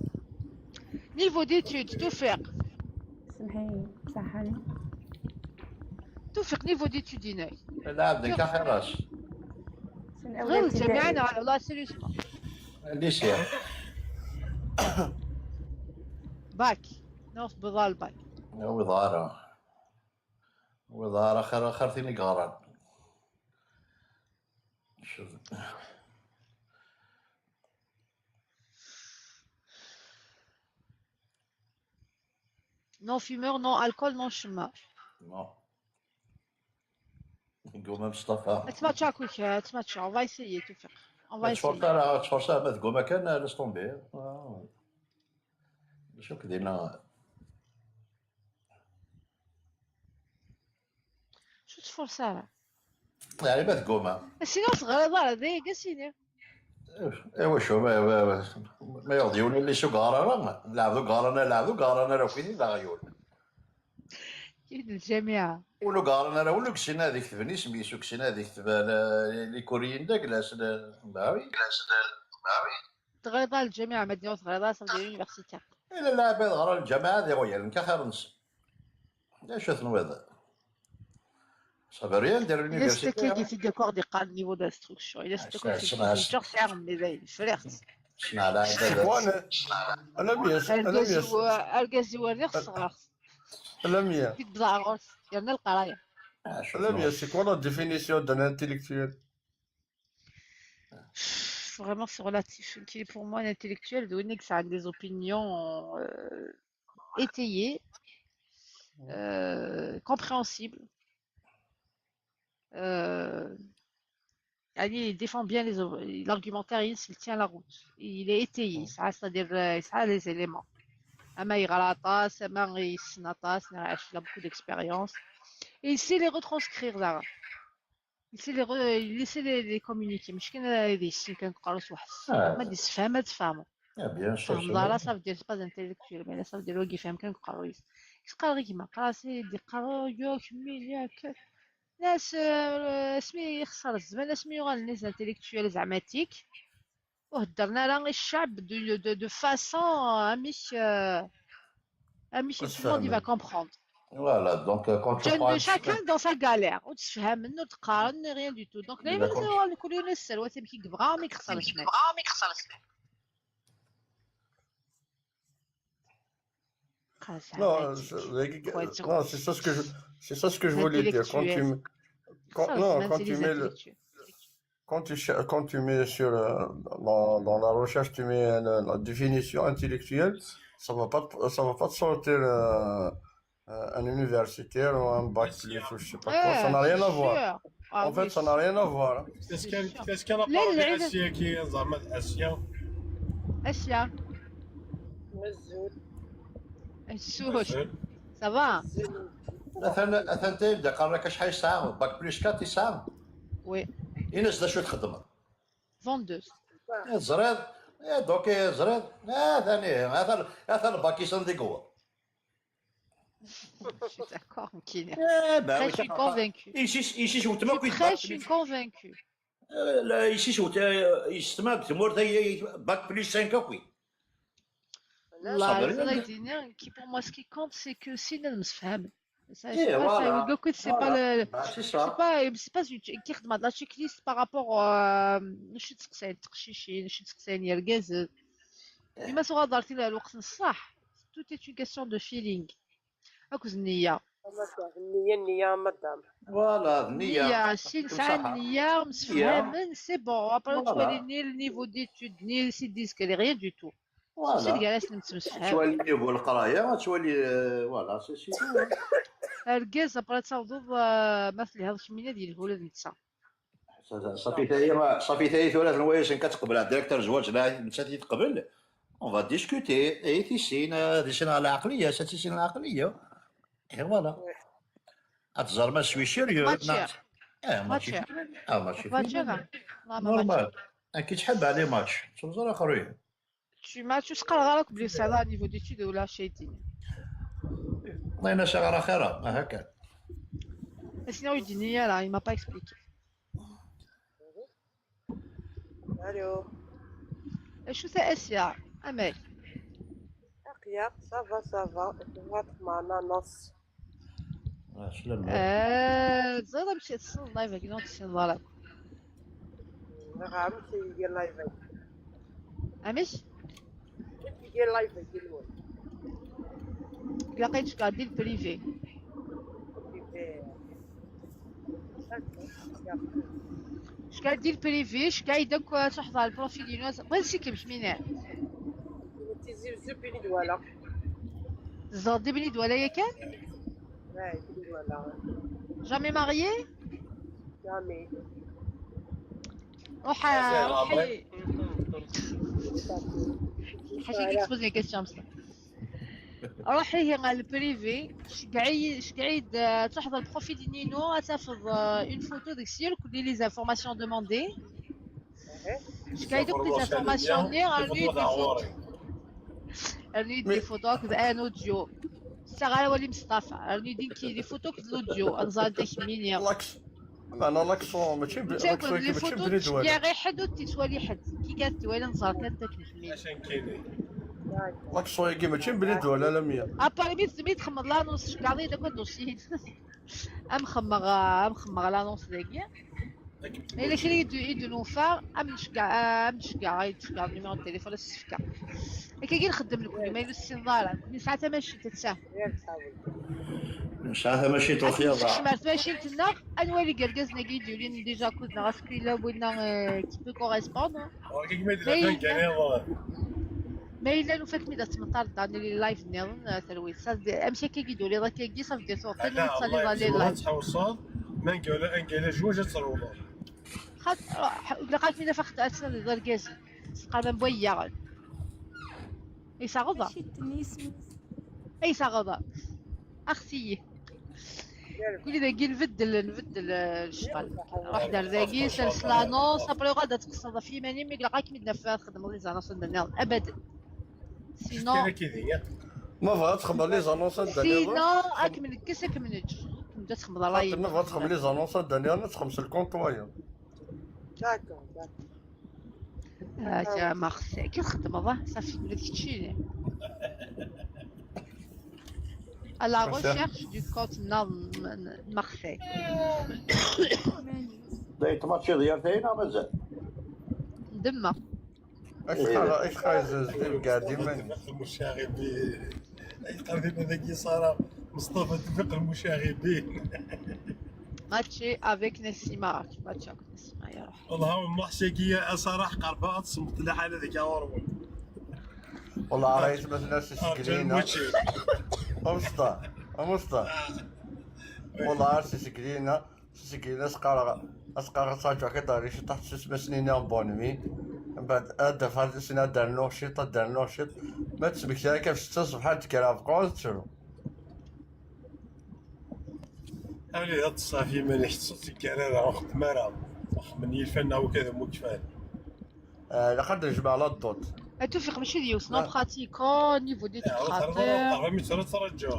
نيفو ديتود توفيق.
سمحي صحاني.
توفيق نيفو ديتود هنايا.
لا عبدك اخراش.
غير الجامعة والله سيريوسمون.
ليش
باك نوف بضال باك.
وضارة وظهر اخر ثاني قارن
Non fumeur, non alcool, non chemin.
Non. قومه مصطفى
تماتشا كويك تماتشا on va essayer tout faire. On va essayer.
تفرصها ما قومه كان لاش طومبي شو كدينا
شو تفرصها
يعني ما قومه
سينو صغير هذا قاسيني
ايوا شو ما يغديون اللي شو قارنا لعبوا قارنا راه فين لا غيول
كاين الجامعه
ولو قارنا راه ولو كسينا هذيك تبني سميتو كسينا هذيك لي كوريين داك لاش باوي
تغيضا الجامعه مدينه تغيضا صافي ديال لونيفرسيتي
الا لا بيض غير الجامعه هذه غير نكا خير نص لا شنو هذا صافي ريال ديال
لونيفرسيتي
اليونيفرسيتي
كي في ديكور دي قال نيفو دانستركسيون الا ستكون في الجور سعر ملي فريخت
شنو على
انا مياس
الغازي وريغ صغار
انا ميا
في بزاغوس ديالنا القرايه
انا ميا سي كوا لا ديفينيسيون دان انتيليكتويل
Vraiment, c'est relatif. Pour moi, un intellectuel doit que ça a des opinions étayées, compréhensibles. Il défend bien l'argumentaire, il tient la route. Il est étayé, c'est-à-dire ça a les éléments. Il a beaucoup d'expérience. Et il sait les retranscrire là. Il essaie les communiquer. مش كاين هذه الشيء كنقراو شي واحد ما تفهم تفهموا
بيان سور
فهم لا صافي دير با انتيليكتويل مي صافي دير واقف فاهم كنقراو يقرا غير كيما قرا سيدي قرا ياك مين ياك ناس سمي يخسر الزمان ناس مي يغال الناس انتيليكتويل زعما تيك وهدرنا راه الشعب دو فاسون مش tout le monde il va comprendre.
Voilà, donc quand tu parles...
chacun dans sa galère. وتفهم منه تقارن rien du tout. Donc دايما كل ينسى الوثب كي كبغا ما يخسرش
Non, c'est ça ce que je voulais dire. Quand tu mets sur dans la recherche, tu mets la définition intellectuelle, ça va pas te sortir un universitaire ou un bac plus ou je sais pas quoi, ça n'a rien à voir. En fait, ça n'a rien à voir.
Qu'est-ce qu'elle a parlé d'Asia qui est زعما
Asia السوس سافا
مثلا انت يبدا قال لك شحال ساعه باك بليس 4 ساعه
وي
ينس شو تخدم
22
زريد دوكي زريد ثاني هذا الباك يصندي قوه
Je suis d'accord, Mkine. Je suis convaincu.
Ici,
je suis convaincu.
لا ici, يستمع بتمور باك بليس 5 كوي.
لا qui pour moi ce qui compte c'est que si nous nous فهمنا. C'est pas كي خدمه لا تشيك ليست par rapport نشي تسقسين تقشيشي نشي تسقسين يركز. لما سوغا دارتي لها الوقت الصح. Tout est une question de feeling. أكوز النية
النية مدام
فوالا النية
شي نسعى النية مسفهمن سي بون ابري تولي ني النيفو ديتود ني سي ديسك لي ريان دو تو سي جالس نتمسفهم
تولي نيفو القراية تولي فوالا سي
الكاز ابري تصاوبوا مثل هاد الشمينة ديال الولاد نتسا
صافي تاهي ثلاث نوايا كتقبل على الديريكتور زواج لا نتا تيتقبل اون فا ديسكوتي اي تيسين على العقلية تيسين العقلية Et voilà. أتزرما سويشير
ماتش
نورمال كي تحب عليه ماتش تنظر اخرين
شي ماتش سقر غيرك بلي سالا نيفو ديتود ولا شيتين
الله ينسى غير خيرا ما هكا
sinon il dit Nia là il m'a pas expliqué.
الو
شو تأسيا أمل
أقيا سافا معنا نص
زاد مشيت تصل لايف كي نوض شي ضرب
عملتي ديال لايف
امش
ديال لايف ديال
لقيتك قاعد دير بريفي شكال دير بريفي شكال داك تحضر البروفيل ديالو بغيت شي كيمش ميناه
تيزي بيني دوالا
زادي بني دولا ياك
بيني دوالا
جامي ماريي
جامي
روحي حاجه كتبوز لي كيسيون بصح روحي على البريفي شقعيد تحضر البروفيل ديال نينو تاخذ اون فوتو داكشي كل لي زانفورماسيون دوموندي شقعيد دوك لي زانفورماسيون لي راني دي فوتوك بان اوديو ساغا ولي مصطفى راني ديكي لي فوتوك الاوديو انزال ديك مينيا
انا لاكسون ماشي
تاكل لي فوتو يا غير حد وتسوالي حد كي كانت ولا نزار كانت داك الحميد
عشان كاينين
لاكسون كي ماشي بليد ولا لا 100
اباري ميت تخمر لانونس شكاري داك الدوسي امخمر لانونس داكيا الا كري يدو نوفا امشكا النيميرو التليفون السفكه كي نخدم لكم ما يلو السنظاره من ساعتها ماشي تتساه
ساعتها ماشي توفيا ضاع
شمرت ماشي تنا انوالي كركزنا كيديو لين ديجا كنا غاسكي لا بغينا كي بو كوريسبوند
ولكن ما يدير كان
ما الا نو فات ميدا تمطر داني لي لايف نيرن ثروي امشي كيديو لي ضاك كي صافي دي صوت
لا والله لي لايف تحوصل ما نقول ان جوج تصرولو
خاط لقيت ميدا فخت اسنا لي ضركازي قال بويا اي صاغضا اي صاغضا اختي قولي داكي نبدل الشغل روح دار داكي سلس لانونس ابري غادا تقصد في ماني مي لقاك ميدا فيها تخدم لي زانونس دانيال ابدا سينو
ما بغات تخبر لي زانونس دانيال
سينو راك من كسك منج نبدا تخبر راي
ما بغات تخبر لي زانونس دانيال تخمس الكونط وايا
داكور
جا مارسي كي تخدم الله صافي ولا داكشي à la recherche du compte Marseille.
دايت ماتشي ديالتينا مازال
دما
اش خايز قاعدين
المشاغبين قريبا ذاك صار مصطفى تفق المشاغبين
ماتشي افيك نسيمه ماتشي افيك نسيمه يا روح
والله محشيكيه صراحه قربات صمت لحال هذيك اورو
والله رايت مثلا سكرينا مصطفى والله عرفتي سكرينا اسقار صاجع كداري شي تحت 6 سنين بونمي من بعد ادف هاد السنه دار نوشيط ما تسمك كيف 6 صباح تكرا بقول تشرو
اولي هاد الصافي ما نحسش كرا وقت مرا من يلفنا وكذا مكفان
لقد نجمع على الضوط
توفيق ماشي ديوس نو براتيكو نيفو دي تخاطر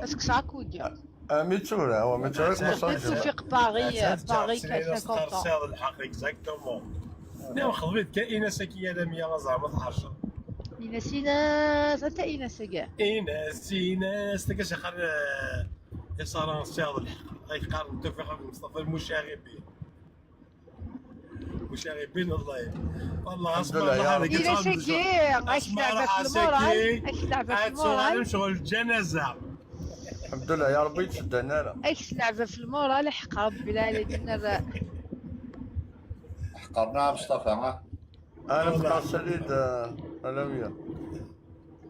اسكو ساكو ديال
ميتورا هو ميتورا
توفيق باغي كاين 50
هذا الحق اكزاكتومون نعم خضبيت كاينه ساكيه داميه زعما تحرشر
ايناس انت ايناس كاع
ايناس تاكاش خر يصار هذا الحق هاي قارن توفيق مصطفى المشاغبين مشاغبين والله اسمع هذا
ايناس كاع
اسمع في المورال شغل الجنازه
الحمد لله يا ربي تشدنا له
ايش لعبه في المورال حق ربي لا لقينا
حقرنا مصطفى ها
انا بقى سليد الامير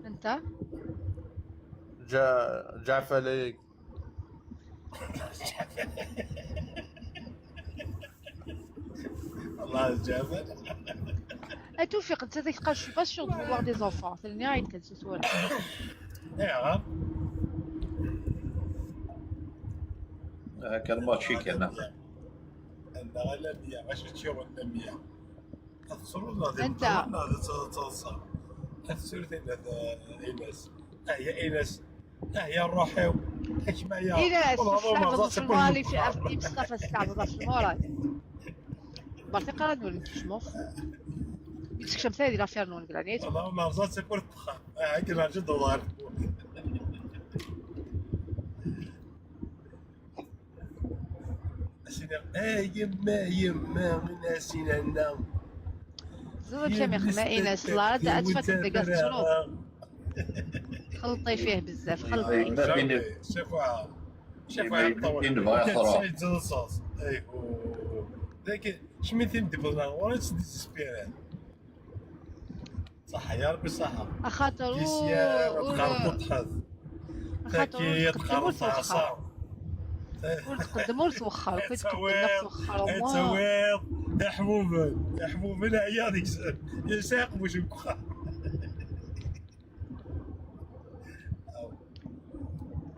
انت
جعفر ليك
الله جعفر
توفيق انت ذاك قال شي با سيغ دو فوار دي زونفون ثاني عيط كنت سؤال
يا
كان ماتشي كان
انا غلا 100 باش تشوف 100 تصور
انت
تصور الثلثين هذا ايناس هي ايناس هي الروحي اش معايا
ايناس تلعب في المورال في مصطفى تلعب في المورال برتي قرا نولي شموخ يتكشم ثاني لا فير نون كلانيت
والله ما رزات سيبور الدخان هاكي راه جد دولار يما من اسينا
زوج كم يخما ايناس لا دا اتفات دقات شنو خلطي فيه بزاف خلطي
شوفوا الطول ايوه لكن شميتي ديبوزا ولا تديسبيران صح يا ربي صحة
خاطر
كيسيا تقارب تحظ تاكي تقارب تعصا
تقدموا لتوخر كي تقدم نفس وخر
يا حبوب لا يا ديك يساق واش بخا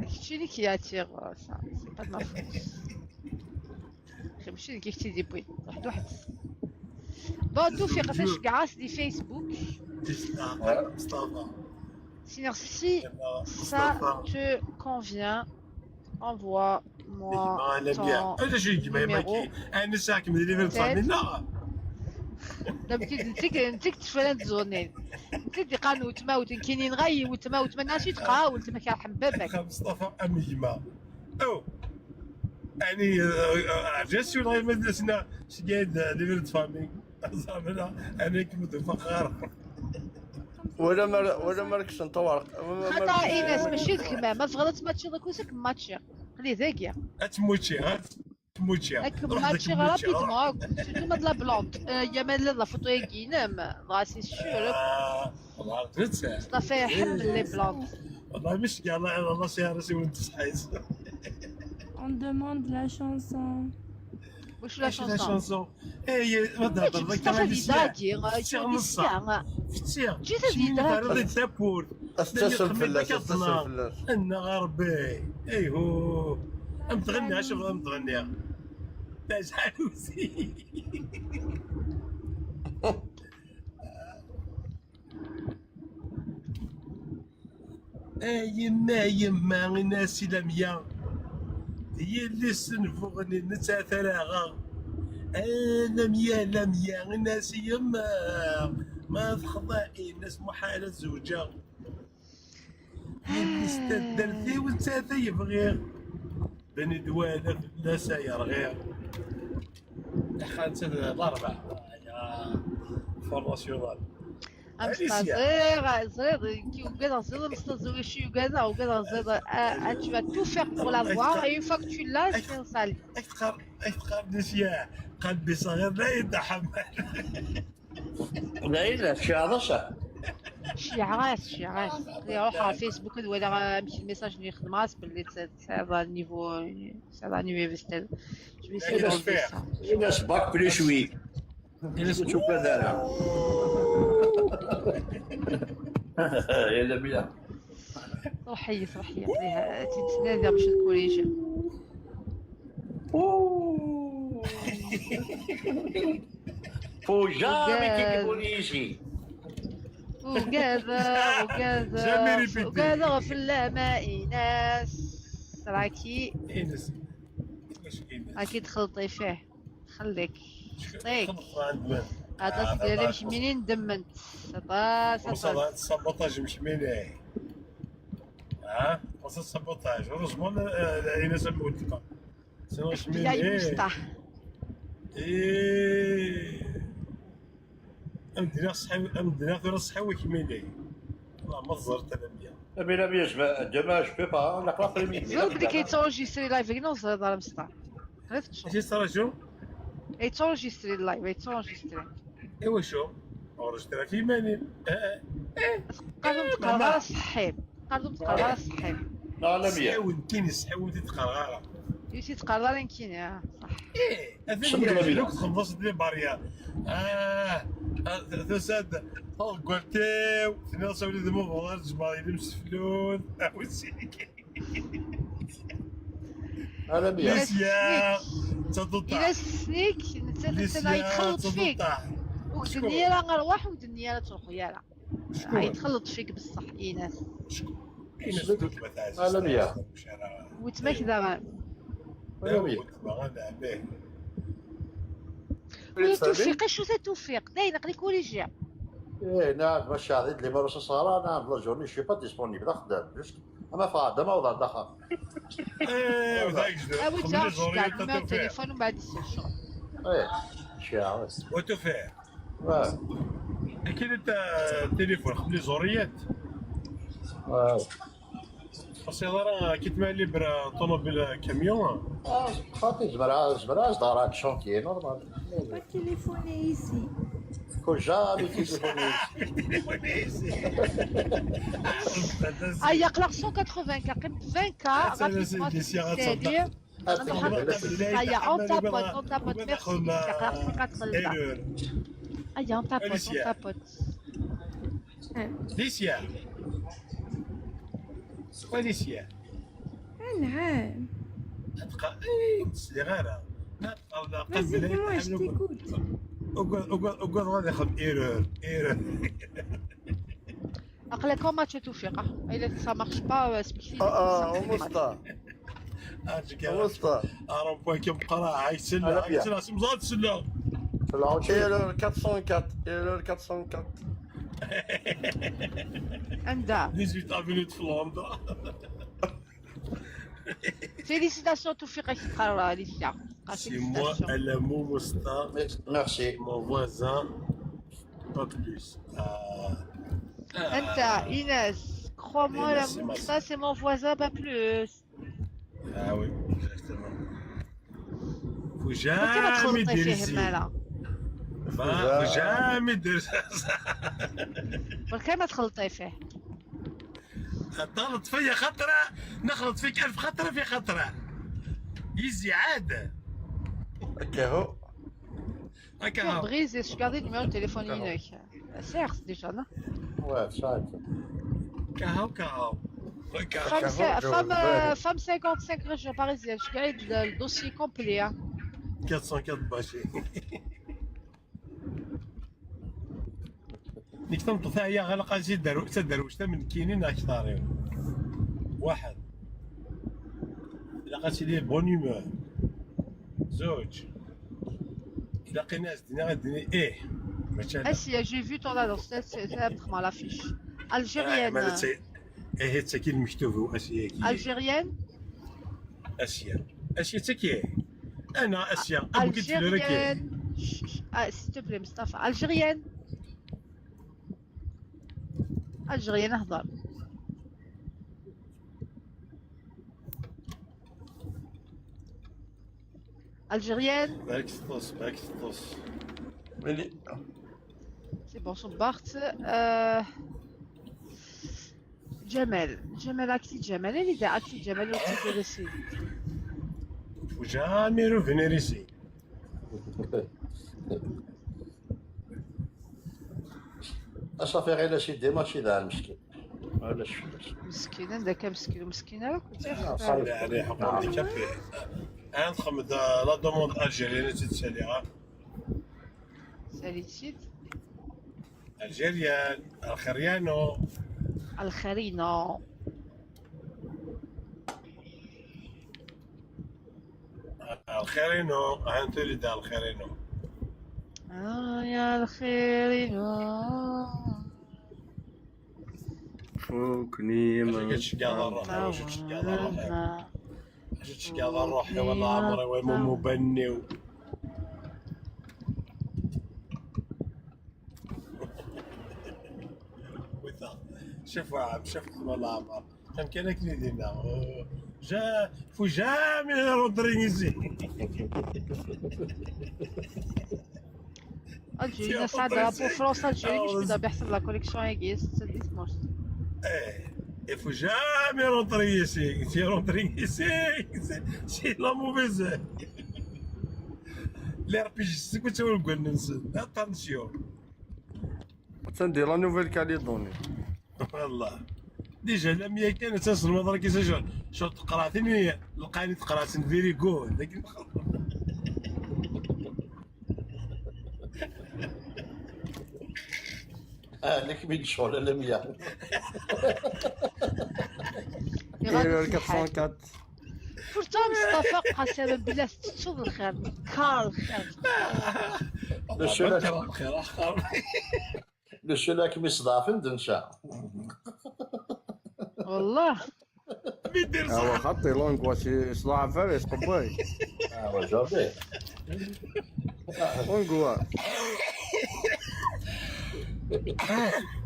هادشي اللي كياتيغ سا سي با ما فوس ماشي اللي كيختي دي بوي واحد بون توفيق فاش كاع دي فيسبوك Sinon, si ça te convient, envoie-moi ton numéro. انت تفلان تزونين انت دي قانو تما كاينين غاي وتما ناشي تقاول تما كيرحم باباك
مصطفى اميما او يعني جاسي غير مدرسنا شقايد ليفرد فامي زعما انا كنت فخار
ولا مالكش نطورق
خاطر ايناس ماشي كما ما تغلط ماتشي داكوسك ماتشي خلي ذاكيا
اتموتشي
هاك ماتشي رابيدمون سيرتو ماد لا بلونط يا مال لا فوتو يكينم راسي سيور
والله درت
صافي حمل لي بلونط
والله مش كاع الله سيارسي وانت صحيت
On demande la chanson.
واش لا شونسون
هي ما تهضر لك انا تابور انا غربي ايهو ام تغني شوف ام تغنيها تاج حلوسي يما ناسي لميا هي اللي سنفوغني نتاثرها انا ميا الناس يما ما تخضعي الناس محالة زوجة اللي استدرتي وانت يبغي بني دوالة لا ساير غير دخلت الاربع يا فورماسيونال
tu vas tout faire pour l'avoir et une fois que tu l'as, c'est un sale.
قلبي صغير لا يتحمل
لا شعرة
شعرات يروح على فيسبوك ولا مشي الميساج اللي يخدم راس باللي هذا النيفو يونيفرسيتي جو بي
إلا سباك بلي شوي إلا تشوف هذا يلا بلا
روحي عليها تتنادى باش الكوليجي
فوجامي كوليجي
وكذا في اللماء ناس راكي تخلطي فيه خليك خليك هذا ديالي مش منين دمنت
السابوطاج مش منين وصل السابوطاج روزمون العينة سموتك سنو مش منين امدنا في الصحوي كميني والله ما زرت انا
ميا demain je peux pas on a pas prémis
زول بدي كيتونجيستري لايف كي زرت على مسطر عرفت
ايش صار شو
يتونجيستري اللايف يتونجيستري
ايوا شو اورجسترا في ماني
قالوا تقرا صحيب
لا لا ميا
سحاول كاين سحاول تقرا
يمشي تقرا كاين صح
هذا لو كنت خلصت لي باريا تساد قلتيو تناصوا لي دمو فوار جماعي اللي مسفلون اوسيك
انا بيا
ليسيا تضطع
الى السنيك نتا يتخلط فيك ودنيا لا نروح ودنيا لا تروح يالا يتخلط فيك بصح ايناس
انا بيا
وتما كذا توفيق شو توفيق داينا قلي كوليجيا
نعم ماشي عاد لي مرة صارا نعم لا جورني شي با ديسپونيبل خدام جوست اما فاضي ما وضع دخل
وذاك
ما التليفون ومن بعد الشغل
شاعر
وتوفيق اكيد انت التليفون خدم لي زوريات راه كي تمالي برا طوموبيل كاميون
خاطي جبراج دارك شونتيي نورمال.
Pas téléphoner ici.
Faut jamais téléphoner.
Ah, يقلق 180 كقيم 20K rapidement c'est-à-dire هيا on tapote merci يقلق 180. هيا on tapote.
ليسيا وليسيا
نعم.
صغيرة
Vas-y, dis-moi, je t'écoute.
وقعد غادي ياخذ ايرور
أقلق كوما توفيق إلا ça marche pas explique.
ومسطى
راه بوين كيبقى راه عايسنا سمزات سلا
ايرور 404 ايرور 404
عندها
18 افينيت في لوندا.
Félicitations توفيق كيتقرا ليسيا.
C'est moi, elle a mon moustache.
Merci.
Mon voisin, pas plus.
أنت Inès, crois-moi, ça c'est mon voisin, pas plus.
Ah oui, exactement. Faut
ما
jamais
تخلطي
dire
فيه
ici.
مالا.
Faut jamais dire ça.
بركا ما تخلطي فيه.
طلت فيا خطرة نخلط فيك 1000 خطرة في خطرة. يزي عاد.
هكا هو
Brise, je gardais le numéro de téléphone Inès. Certes déjà, non?
Ouais, ça.
كهو.
Femme 55 région parisienne, je garde le dossier complet.
404 باشي. نكتم طفايا غلقة زيد دروشت من كينين أكثر. واحد. لقيت ليه بون هيومور. زوج. لقينا الدنيا غادي ايه
Asia, j'ai vu ton annonce, c'est vraiment l'affiche. Algérienne.
ايه تسكين مكتوب اسيا كي
Algérienne.
اسيا تسكي انا اسيا
Algérienne. S'il te plaît, Mustafa. Algérienne. Algérienne, اهضر. Algérienne.
بالك تطوس
C'est bon, صبرت. جمال اكتي جمال اللي دا اكتي جمال وتدرسي.
Faut jamais revenir ici.
صافي غير شي دي ماشي ذا المشكل. علاش فلوس.
مسكين عندك مسكين ومسكينه راك
صافي عليه حق هانديكابي. نخمد لا دوموند الجيريان تتساليها.
ساليتيت.
الجيريان الخريانو.
الخرينو.
الخيرينو انت اللي دا الخيرينو.
يا الخيرينو.
فوقني ما
تشقى روحي تشقى روحي والله عمري وين مبني شوف عم شوف والله عمر كان كانك اللي دينا جا فو جامي رودريغيزي
الجيري سعد بو فرنسا الجيري مش بدا بيحسب لا كوليكسيون يجيس تديس موش
il faut jamais rentrer ici. Si rentrer ici, c'est la mauvaise. l'RPG c'est quoi tu veux نقول ننسى attention.
تندير لا نوفيل كاليدوني.
والله ديجا لما كانت تصل المدرسة كيسجل شو تقراتني لقاني تقرات فيري جود لكن
لك من شغل لميا.
ايرور 404.
pourtant مصطفى قسما بالله تشوف الخير كار الخير.
لو شو كي مصدافن دنشا.
والله
هو خطي لونغ واشي صلاح فارس قباي.
جابي.
لونغ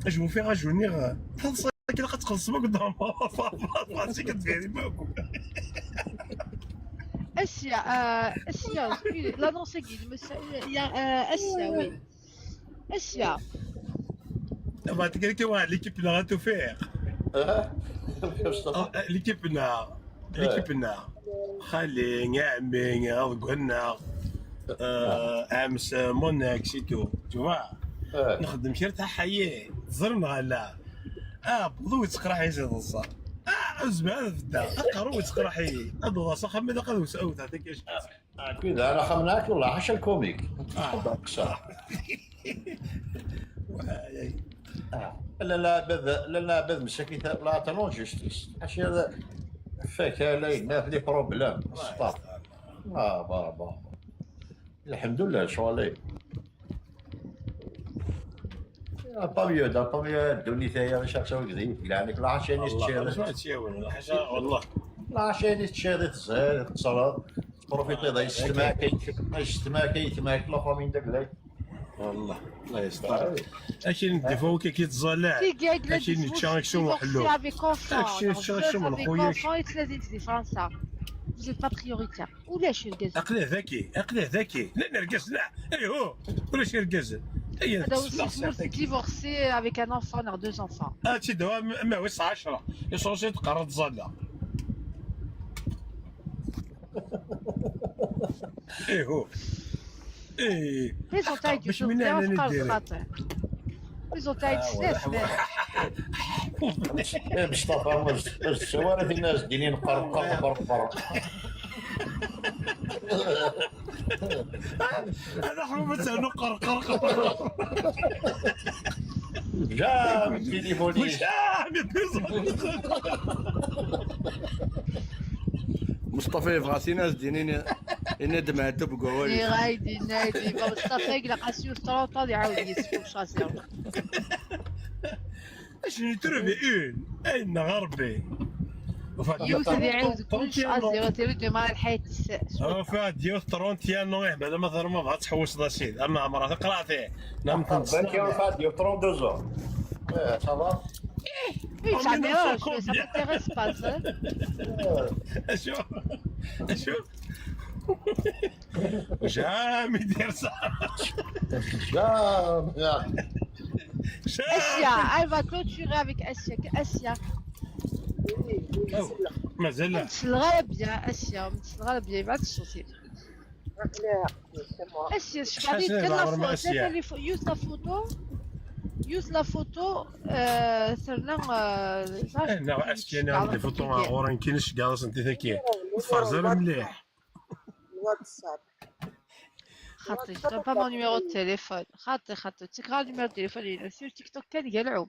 je vais vous faire rajeunir كي تخلص ما قدام راسي كتفيري معكم.
Asia, Asia, là non c'est Guy, mais il y a Asia, oui. Asia.
بعد كي واحد ليكيب نا غاتو فير. ليكيب نا خالي عمي غدنا امس موناك سيتو تو نخدم شي تاع حياه زرنا لا بضو تقرا يزيد الصار زمان بدا قرو تقراحي هذا صح ماذا قالوا ساوت هذاك ايش
اكيد انا خمناك والله حاشا الكوميك صح لا بذ مساكين لا تنون جوستيس حاشا هذا فاك ما في بروبليم ستوب بابا الحمد لله شغالي طبيعي الدنيا تاهي باش تسوي كذي يعني لا حاشا نيس
تشاور والله
لا حاشا نيس تشاهد تزهر تصرا بروفيتي ضاي اجتماع كيتماك لا فامين داك لاي
والله الله يستر اكي نديفو كي كيتزالع اكي نتشانكسو وحلو اكي نتشانكسو من خويا
في فرنسا vous n'êtes pas prioritaire. ولاش الجزء؟
عقله ذكي لا نرقص لا ايهو ولاش يرقص هي
هذا هو divorcé avec un enfant ou deux enfants.
تي دوا ما وسع 10 يصوصي تقرا تزالا ايهو
ريزولتا
باش من هنا ندير
ريزولتا سلاس
باش تفهم الشوارع الناس دينين قرقر
هذا حرومته نقر
جام تليفوني
مصطفى يبغى ناس دينين يندم على الدب قوي
غايدي نادي مصطفى يقلق اسيو 30 يعاود يسفو شاسير
اش نتربي اين غربي
يوسف يعاود كلش ازيرو تيرد مع الحياة
فيها ديوث 31 نوع بعد ما ضر ما بغات تحوس رشيد اما عمرها تقرا فيه نعم
تنسى فيها ديوث 32 صافا
ça dérange, mais ça m'intéresse pas, ça.
شوف جام يدير صح
جام
Asia, elle va clôturer avec Asia.
مازال لا
متسلغه بيان Asia, متسلغه بيان ما تشوفي. Asia, je parlais de use la photo صرنا
لا اسكي انا عندي فوتو غور كاينش كاع انت ذكي تفرزر مليح
خاطر جو با مون نيميرو دو تيليفون خاطر تكرا نيميرو دو تيليفون اللي سير تيك توك كان يلعب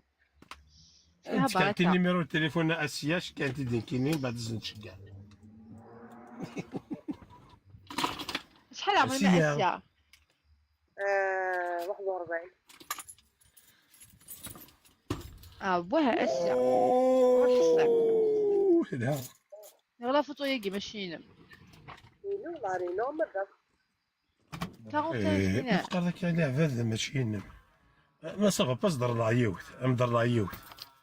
فيها بركه
كانت النيميرو تليفون اسياش كانت كاينين بعد زنت كاع
شحال عمرنا اسيا
41
بوها اسيا
هذا
يلا فوتو يجي ماشي نم
نو مارينو مدام
41 سنة
نقدر لك على هذا ماشي نم ما صافا با صدر لا يوث امدر لا يوث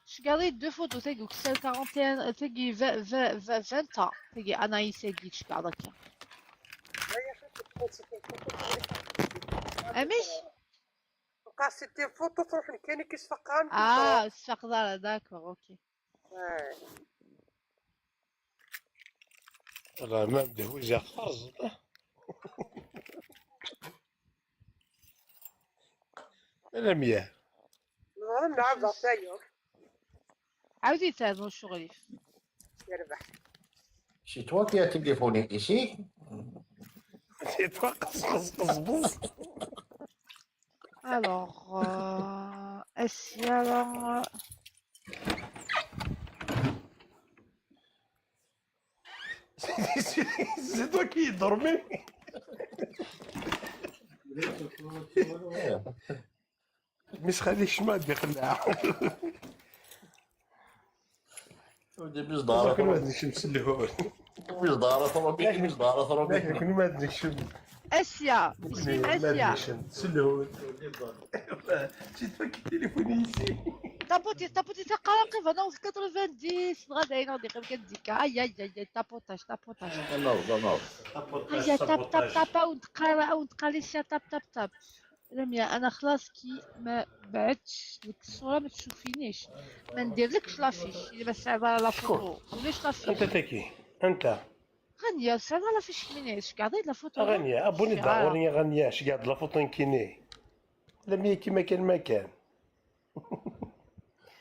شقالي دو فوتو تيجي كسل 41 تيجي 20 ans تيجي انايس يجي شقال هكا امش
بقى سيتي فوتو تروح كاين كيصفقان
صفق دار داكور اوكي
راه ما بداو جا فرز انا مياه
نعم عطايو
عاودي تهضروا شغلي
يربح
سي توا كي تليفوني ايسي
سي توا قص
alors Asia
c'est toi qui dormais مش خلي شمال يخلع
مش دارة
كل ما تنشم سلهول
مش دارة طربيك مش دارة طربيك
كل ما تنشم
اسيا اسمي اسيا
سلون جيت فك تليفوني يسي
طابوتي تقرا فانا 90 غادا ينوض كنديك اي طابوتاج هيا طاب ونتقرا سيا طاب رميا انا خلاص كي ما بعدتش ديك الصوره ما تشوفينيش ما نديرلكش لافيش الا بس على لا فوتو ولاش لافيش
انت تاكي انت
غنيا سعد على فيش مينيش قاعده لا فوتو
غنيا ابوني داورني غنيا اش قاعد لا فوتو كيني لم كيما كان ما كان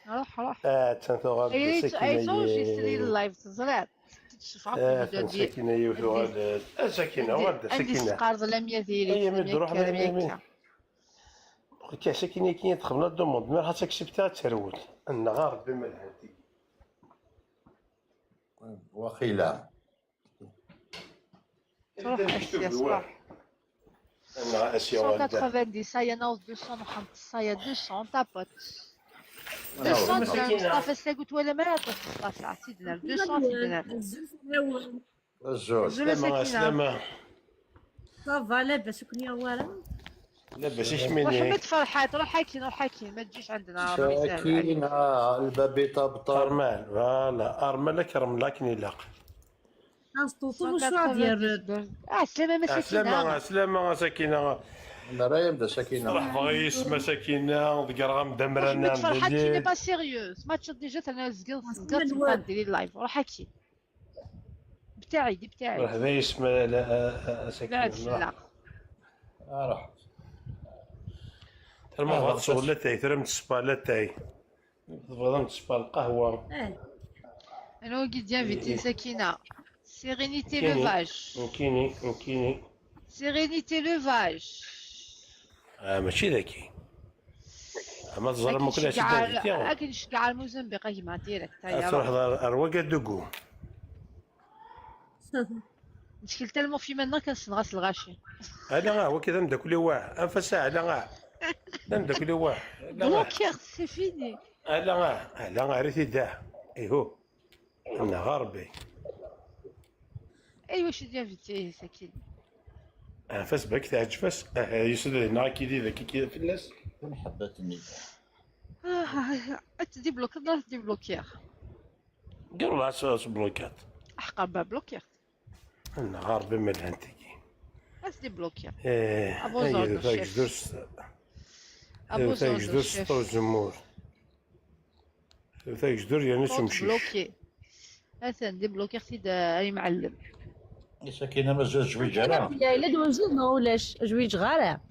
روح
تنثو
اي
ساكينه
صوت يسري اللايف تزرع تشوف عفوا
ساكينه يوثو ساكينه ورده
عندي
ساكينه
سقار لمية ديري
هي من روح من كي ساكينه كي تخبنا دوموند ما راح تكسبتها تروت النهار بملحتي
وخيلا
تروح اسيا صباح
انا اسيا والده
190 سايا ناوض 200 محمد سايا 200 طابوت 200 مصطفى سا قلت ولا ما مصطفى عسيدنا 200 سيدنا
الزوج
سلامة
صافا لاباس كون يا ورا
لاباس اش مني
محمد فرحات روح حاكين ما تجيش عندنا ربي يسهل عليك
ساكينة الباب طبطب
ارمان فوالا ارمان كرم لكن يلاق
اسطوطو وشو ديال
سلامة مساكينة
سلامة ساكينة
انا راه يبدا ساكينة
راح بغيس مساكينة ذكر مدمرنا
محمد فرحات كي ني با سيريوز ما تشد ديجا انا زقلت تبقى ديري اللايف روح حكي بتاعي
هذا يسمى ساكينة
لا
راح
ترى ما تصور لا تاي ترى متسبا لا تاي تفضل متسبا القهوة
انا وقيت ديافيتي ساكينة سيرينيتي لوفاج
مكيني
سيرينيتي لوفاج
ماشي ذاكي اما تزرب ما كلاش داكي
اكن شكاع الموزمبيق كيما ديريكت
تروح رواقه دوكو
مشكل تالمو في منا كنصنغاس الغاشي
انا هو كذا نبدا كل واحد انفسا انا نبدا كل واحد
بلوكيغ سي فيني
انا ريتي دا ايهو انا غربي
ايوا شي ديافيتي ساكين
انفاس باك تعجبس يسد هنا كي ذاك كي في الناس
حبتني
تدي بلوك نروح تدي بلوكيغ
قالوا لها سوس بلوكات
احقا بلوكيغ
انا غربي من هانتيكي
تدي بلوكيغ
ابو زود درس ابو زود درس الجمهور ثاك جدر يعني تمشي
بلوكي اثن دي بلوكيغ سيد اي معلم
ساكينة مازال جويج راه
الا دوز ما ولاش جويج غاره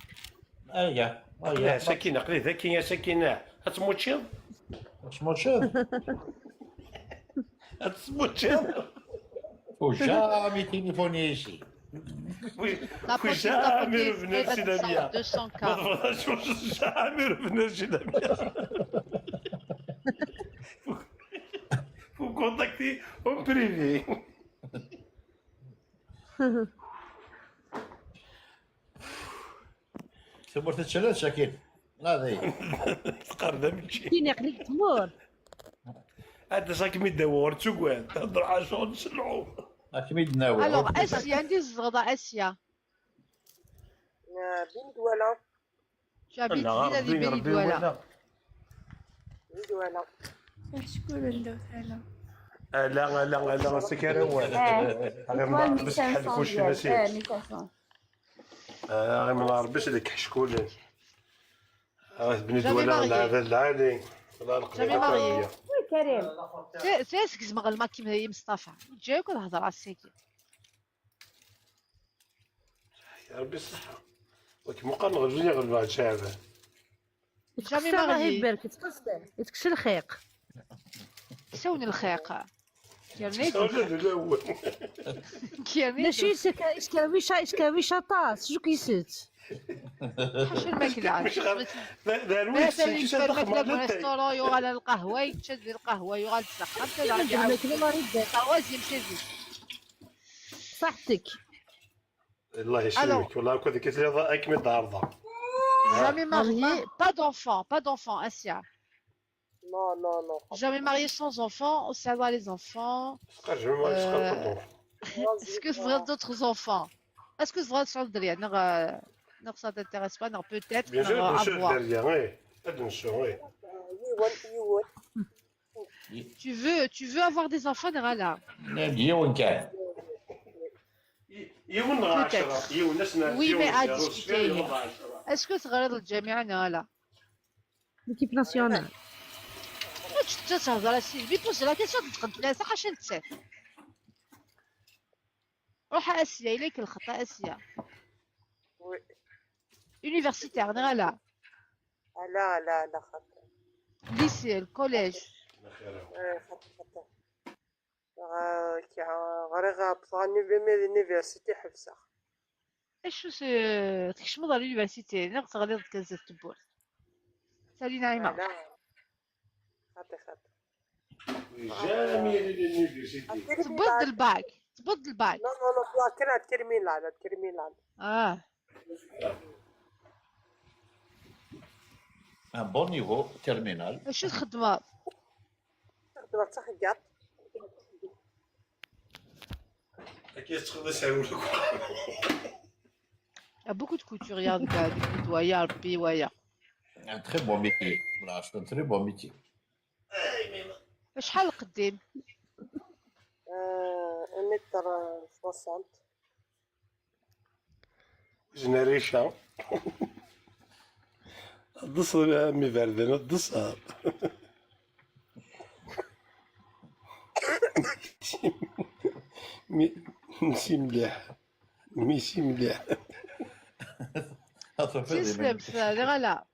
ايا ساكينة قلي ذاك يا ساكينة هتموتشي
وجامي تليفوني يجي
وجامي بنفسي لميا ما تفضلش جامي بنفسي لميا faut contacter en privé.
سمرت تشلل شاكين هذه
تقرد منشي
كاين يقلك تمور
هذا صاك ميدور تسوقان تهضر على شغل نسلعو
اكيد ناوي
الوغ اسيا عندي الزغضه اسيا
بين دوله
جابيت فينا اللي بين دوله
شكون عنده ثلا
لا سكر غير ما بس حلفوش في نسيت غير ما نربش لك حشكولين بني دوله ولا هذا العالي ولا القضيه
كريم
ساسكز مغلما كيما هي مصطفى جاي كنهضر على الساكن
يا ربي الصحه ولكن مقارنه غير غير هاد الشعب
جامي مغلي
بالك تكشر الخيق
سوني الخيق كيرنيت
الاول
كيرنيت
ماشي اسكاوي شطاس شو كيسيت
حاش الماكله
داروي
مثلا كيفما الريستورون يغال القهوه يتشد القهوه يغال تسخن ترجع القهوه يمشي
صحتك
الله يسلمك والله كنت كتلي ضاك من دارضه
jamais marié pas d'enfant Asia
non
jamais marié sans enfant c'est avoir les enfants est-ce que vous avez d'autres enfants Est-ce que ce vrai sur le derrière non, ça t'intéresse pas, non, peut-être,
Bien sûr,
à voir.
derrière, oui. Bien sûr, oui.
Tu veux avoir des enfants, Nirala?
يون كان
يون 10 يون نسنا
Oui, mais à discuter. Est-ce que تغرض الجميع Nirala?
L'équipe nationale.
Tu تهضر على سيلفي بوز لا كيسيون تقد لا صح اش نتسال. روح اسيا اليك الخطا اسيا. Universitaire Nirala.
لا لا لا خاطر
Lycée, le collège.
خاطر غير بصاني بميونيفرسيتي حبسه.
ايش تكشمض على اليونيفرسيتي نقص غادي تكنزل تبور. سالي نعيمه.
لا خاطر
جامي لليونيفرسيتي.
تبض الباك تبض الباك.
نو نو نو كنا ترمينال
ان بون نيفو تيرمينال.
اش الخدمه؟
خدمه صح كاع
كي تخلص على
Il y a beaucoup de couturières, des coudoyers, ربي ويا.
ان تري بون ميتي بالعكس ان تري بون ميتي.
شحال قديم؟
متر 60.
جنريشن الدص مي باردين الدص ماشي مليح ماشي مليح.
تسلم لا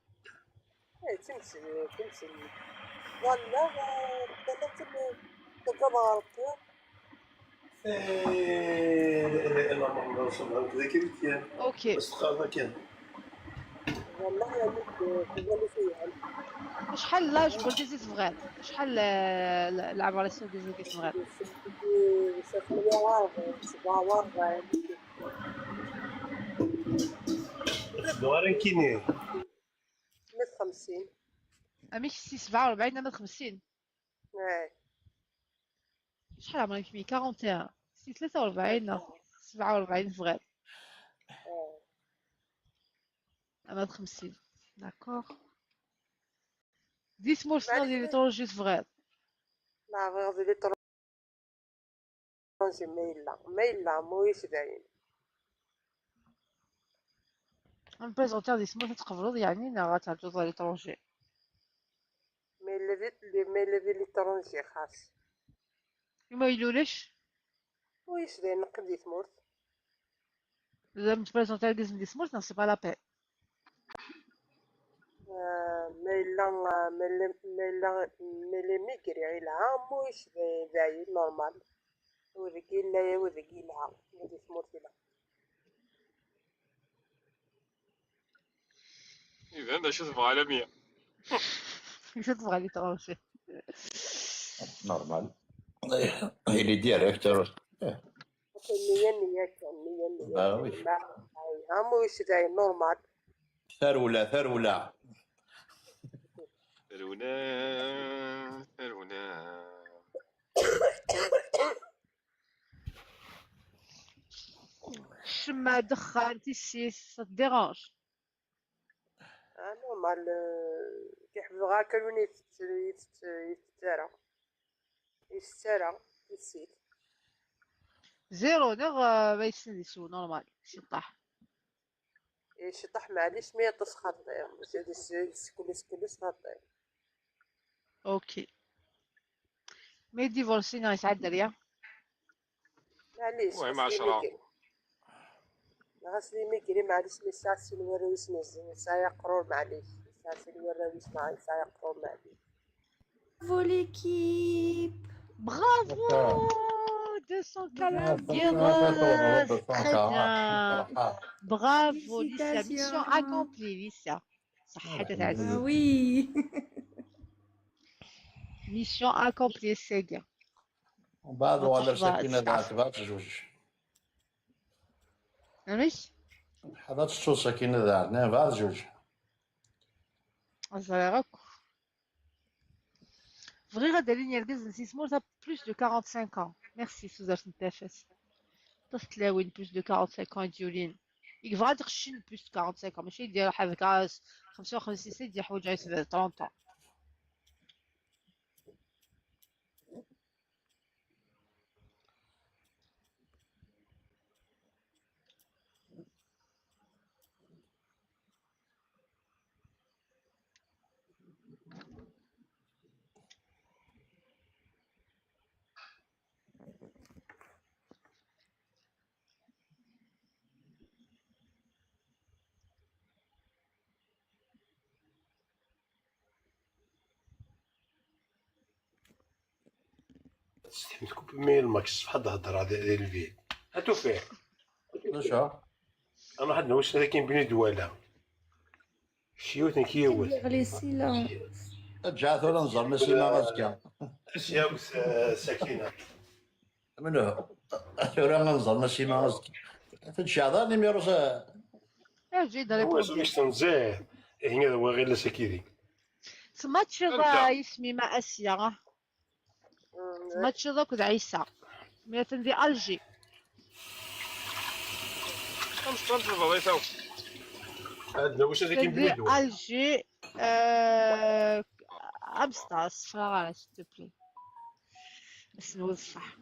تمشي والله تقدر
اوكي
والله
شحال لاج قلتي زيت صغير شحال العمر السوق زيت صغير
47
دوارين كيني
50
اميك 47 انا 50 شحال عمرك مي 41 43 47 صغير انا 50 داكور 10% ديال ليترونجي صغير
لا غير ليترونجي ميلا مويش داين
نبريزونتي 10% تقبلوا يعني غاتعرضوا على ليترونجي
مي ليترونجي خاص
ما يلولش
ويش داين نقد يثمرت
لازم تبريزونتي على 10% نو سي با لا بين
ميلا ميكري غيلها مويش داين نورمال وذكي لا وذكي لها ودي ثمرت لها
إذا أنت شو تبغى عالمية؟
شو تبغى ليترونجي
نورمال اللي ديريكتور
نية
وي
مويش داين نورمال
ثرولة
شما دخان تيسيس ديرانج
نورمال كيحبوا غا كلوني يسترى يسيت
زيرو نغ ما يسندسو نورمال شطاح
شطح معليش مية تسخطي كلش خطي
اوكي مي ديفورسي نا يسعد دريا
معليش
المهم 10
غاسلي ميكري معليش لي ساسي الوراويس نزل سايا قرور معليش ساسي الوراويس معايا سايا قرور معليش
Bravo l'équipe.
Bravo 240 guerreuses. Très bien. Bravo Licia. Mission accomplie Licia.
Ah oui.
Mission accomplie c'est bien.
وبعد ولا سكينة دعت بعد جوج
ماشي
حضرت شو سكينة دعتنا بعد جوج
راك فري غادا لين يركز نسيسمو تا بلوس دو 45 ans. Merci Suzanne Tefes. تلاوين بلوس دو 45 ديولين يبغى تخشين بلوس 45 ماشي يدير هكا 55 سنه يدير حوايج 30
تكوب ميل ماكس حد هضر على الفيد هاتو فيه
واش
انا حد واش هذا كاين بين دواله شيوت كيوت
غليسيلا
رجعت ولا نزر نسيما غازكا
سياوك ساكينه
منو ولا نزر نسيما غازكا تنشاضر نيميرو
اجي داري
هو زوج تنزاه هنا هو غير ساكيدي
سمعت اسمي مع اسيا سمعت ذاك عيسى مي تندي الجي
خمس الفضيفه
هذا واش هذا كاين بين دواله
الجي امستاس فوالا s'il te plaît اسمو صح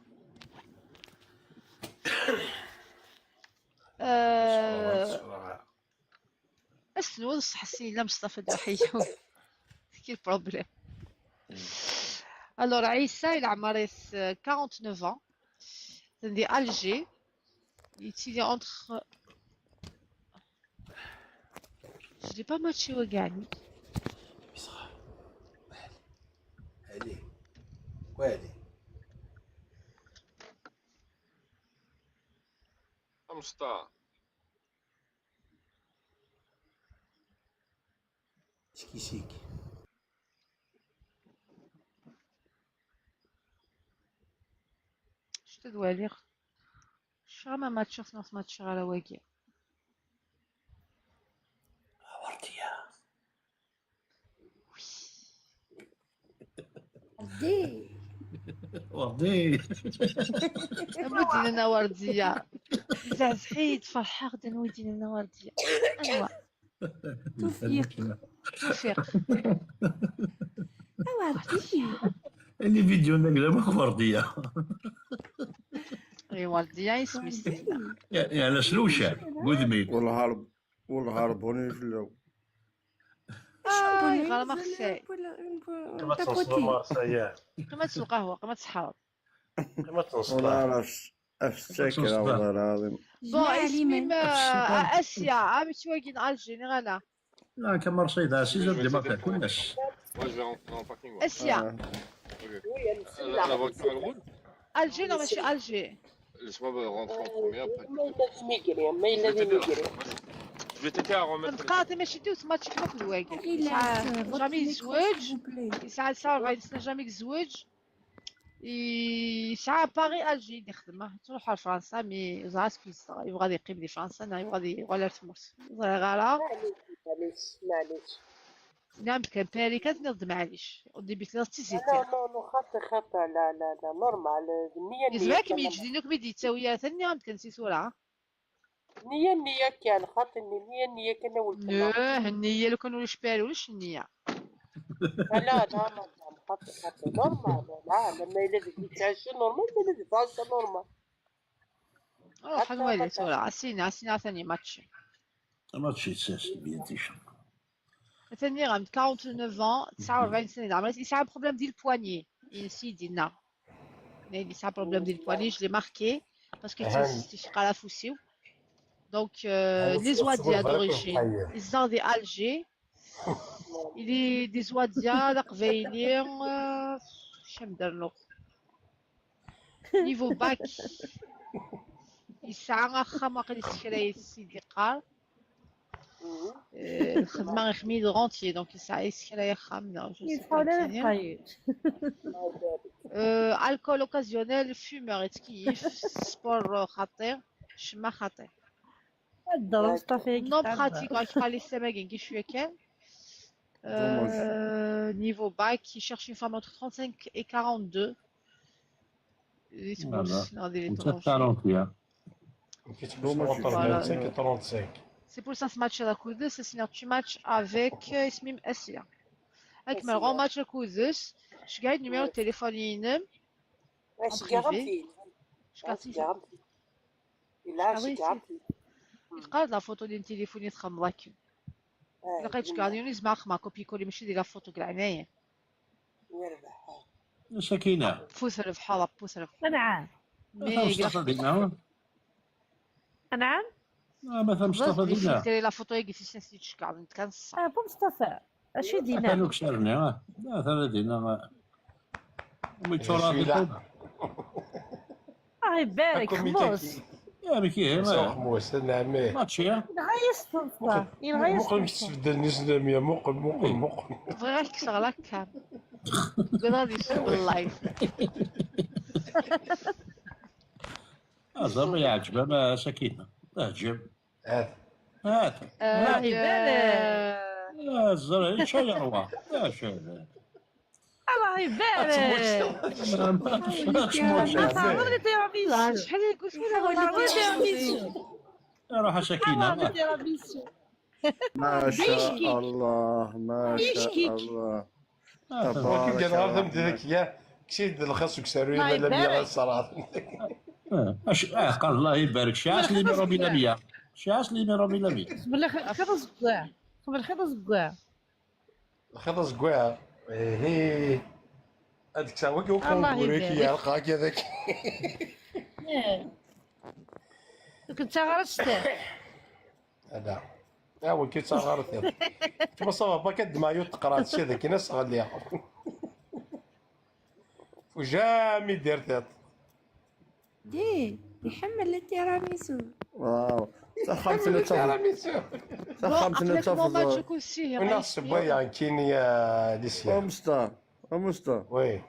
اسمو صح سيلا مصطفى دحيو كي البروبليم Alors, Aïssa, il a 49 ans. C'est des Alger. Il étudie entre. Je n'ai pas matché au gagne.
علي والي
15
سكيسيك
Je dois lire. شو ما ماتش في نص ماتش على واقع.
وردي
وردي
نودي لنا وردية زعزحيد فرحة غدا نودي لنا وردية أنواع
توفيق وردي
اللي فيديو نقدر ما وردية
اي وردية اسمي سيدنا
يعني سلوشة قدمي
والهربوني في
غير مارسي
كما تنصب مارسيا
كما تسوق قهوة كما تسحر
كما تنصب
والله الساكرة والله العظيم
بون اسمي اسيا عام شوية الجي غلا
لا كمرسيدس سيزر دي ما كلش
اسيا
La voiture elle roule.
الجي لا ماشي الجي
Laisse-moi rentrer en premier après.
ما لازم يجري
Je vais t'aider à remettre.
تبقى ماشي دوز ماتش كما في الواقع جامي يتزوج يسعى 49 سنة جامي يتزوج يسعى باغي الجي يخدم تروح لفرنسا مي زعاس فلسطة يبغى يقيم لي فرنسا يبغى يرتمس غالا
معليش
نعم كان باري كانت نخدم معليش ودي تلاتي زيتي
لا خاطر لا نورمال النية
يزعك مي يجدينوك بدي تسويها ثاني عم تكنسي سورة
النية كان خاطر النية كان
لا النية لو كانوا شبال ولاش النية
لا خاطر نورمال لا لما لازم يتعشى نورمال لازم يتعشى نورمال
روح نولي سورة عسينا ثاني ماتش
ماتشي تساس بيديش
ثاني عام 49 ans 49 سنة عمرها يسعى بروبليم ديال البواني ici ديالنا يسعى بروبليم ديال البواني je l'ai marqué parce que تيشق على فوسيو donc les Ouadia d'origine ils sont des Alger il est des Ouadia l'Aqbailien شنو دار له niveau bac يسعى خما قد يسكري سيدي قال الخدمة خميد غونتي دونك يسعى يسكري خام الكول اوكازيونيل فيمور يتكيف سبور خطير شما خطير نو براتيك غيبقى لي السماكين كي شويه كان niveau bac qui cherche une femme entre 35 et 42 les
كيتحبس الوتر 25 و 35.
C'est pour ça ce match à Koudous, c'est signature match avec اسمي مأسية. هاك من غو ماتش كوزس شقايد نيميرو تليفونين يتقاد لا فوتو ديال تليفوني تخمضاك لقيت شكارديوني زعما خما كوبي كولي ماشي ديال لا فوتو كاع عنايا
سكينة
بوس ربحها لا بوس ربحها
نعم
مصطفى دينا
نعم
مثلا مصطفى دينا
ديري لا فوتو يجي نسيت شكاردين كنص
بو مصطفى اشي دينا
كانوا كسرنا مثلا دينا وميتورا
يبارك خموس
يا مكي
خموس نعمي
ماتشي
نغيس طنطا ينغيس
مقل تستبدل نسلامية مقل
بغي غير كسر لك كان غادي يسوق اللايف
زعما يعجبها ما سكينة تعجب هات الزرع شي يروى يا شي
الله يبارك شحال قلت
روح سكينة
ما شاء الله ما شاء الله
ولكن قال غير فهمت هذاك يا كشي الخاص وكسروي ولا بيا الصراحه
قال الله يبارك شاس لي من ربي نبيا شاس لي من ربي نبيا
بالله خبز كاع بالخبز كاع
الخبز كاع هي هذيك ساعه كون نوريك يا لقاك هذاك
كنت غرست
هذا هو كي صغرت تما صافا كدمعيو تقرا هادشي هذاك ناس غادي وجامي درت
دي يحمل التيراميسو
واو سخمتنا تفضل
وناس بويا كاين يا ديسيا
مصطفى
وي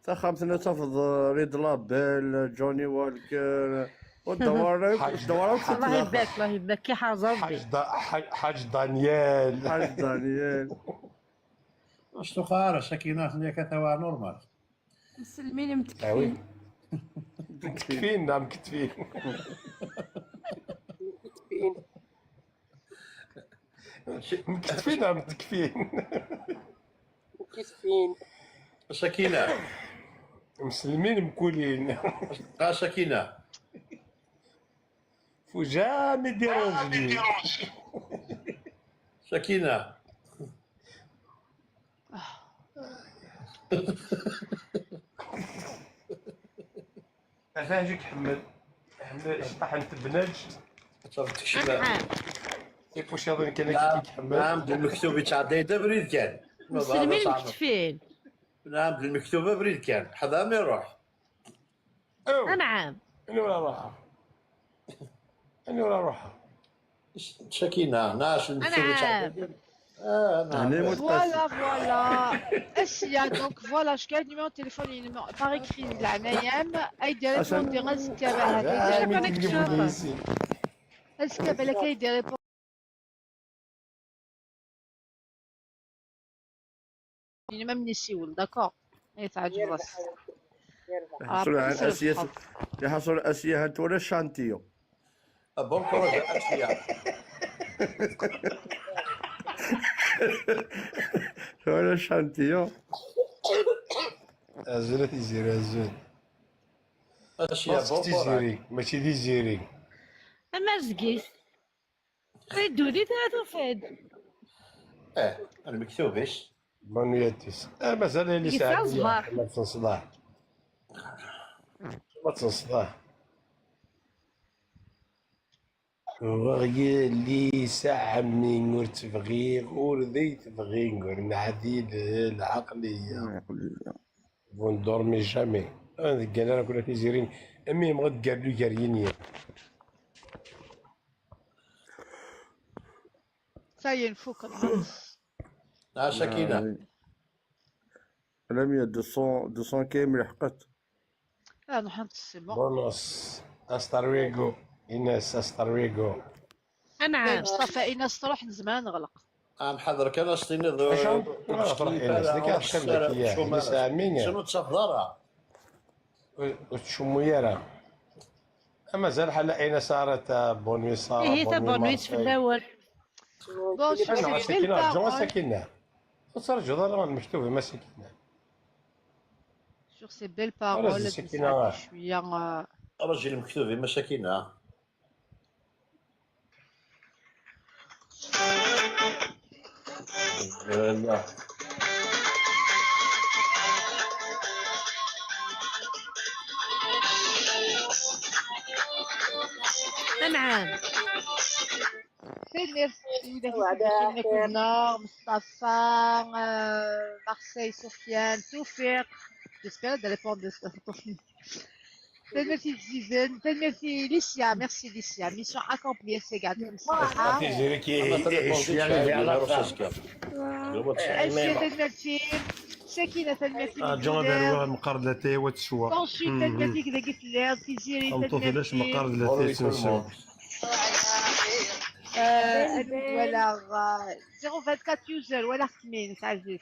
سخمتنا تفضل ريد لابيل جوني والكر والدوار
الله يبارك الله يبارك كي حاج ربي
حاج دانيال
واش تخارج سكينة اللي كتوا نورمال
مسلمين متكفين
متكفين نعم متكفين متكفين نعم متكفين
سكينة
مسلمين مكولين
سكينة
فجامي ديرو رجلي
سكينة
عشان يجيك حمل طحن تبنج
صافي تكشف
يفوش هذول كان كيحمل
نعم المكتوب تاع دايدا بريد كان
مسلمين مكتفين
نعم المكتوبة بريد كان حذا ما يروح
نعم
انا ولا روحها
سكينة ناش المكتوبة تاع
نعم فوالا اشياء دونك فوالا شكال نيميرو تليفون باغ اكري العنايام اي ديريبون دي غاز تابع هذا اسكا بالك اي ديريبون ما من يسيول داكور اي تعجب بس
يحصل اسيا هانت ولا شانتيو
بون كوراج اسيا
ولا شانتيو
ازول تيزيري ازول
اسيا بون
تيزيري ماشي ديزيري
ما زقيت ردودي ثلاثة فاد
المكتوبش
بونياتيس مازال لي ساعه ما تصدع ما تصدع وغي اللي ساعة من غير تبغي غور ذي تبغي غور نعديل العقلية وندورمي جامي انا قال انا كنا تيزيرين امي مغد قالوا كارينيا
ساين فوق النص
سكينة
لم 200 كامل حقت
لا نحن سي بون
بونوس استرويغو إيناس استرويغو
نعم
مصطفى ايناس تروح من زمان نغلق
محضر كان اشتيني ذو
شنو
تشفضرها
وتشمو يارا مازال حلقينا صارت بونوي صار
هي تا بونويت في الاول.
Bon, sur
انا
ces belles
ساكنه جوا
paroles,
ساكنه وصار جدار مكتوب ما ساكنه
sur ces belles paroles,
c'est
de
qui
Saad
n'a-
Chouian,
راجل مكتوب مساكين.
لا
نعم.
c'est merci d'être كنا مصطفى Marseille Sofiane Toufir. J'espère de répondre de ça. Merci Zizen, merci Licia, merci Licia. Mission accomplie, c'est gâté.
تيجي كي
merci سكينة merci
جون داروا مقردتي وتسوى
طنشي merci كذا قلت لها تيجيري
امطوطلاش مقردتي تنسى
ولا 024 يوزر ولا خمين تعزيز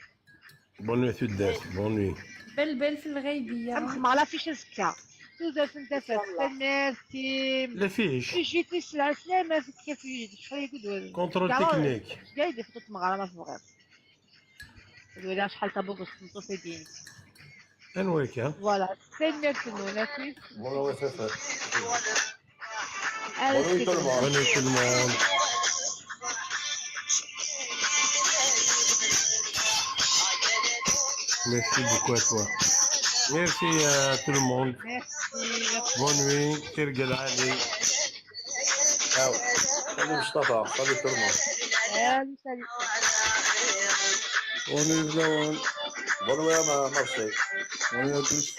بونوي ثدات بونوي
بلبل في الغيبية.
مع لا فيش زكا توزر سنتفت ميرسي
لا فيش
جيتي سلعة سلامة كيف شحال يقولوا
كونترول تكنيك
قاعد يفوت مغرمة في الغرب ولا شحال طابوق السلطة في دين
انويك
فوالا ميرسي نوناتي
بونوي ثفت.
بونوي
بونوي tout le monde. Merci beaucoup à toi. Merci à tout le monde.
Merci.
Bonne nuit. Tirgal Ali.
Ciao. Salut Mustafa. Salut tout le monde.
Salut, salut.
Bonne nuit, Vlawan.
Bonne nuit à Marseille.
Bonne nuit à tous.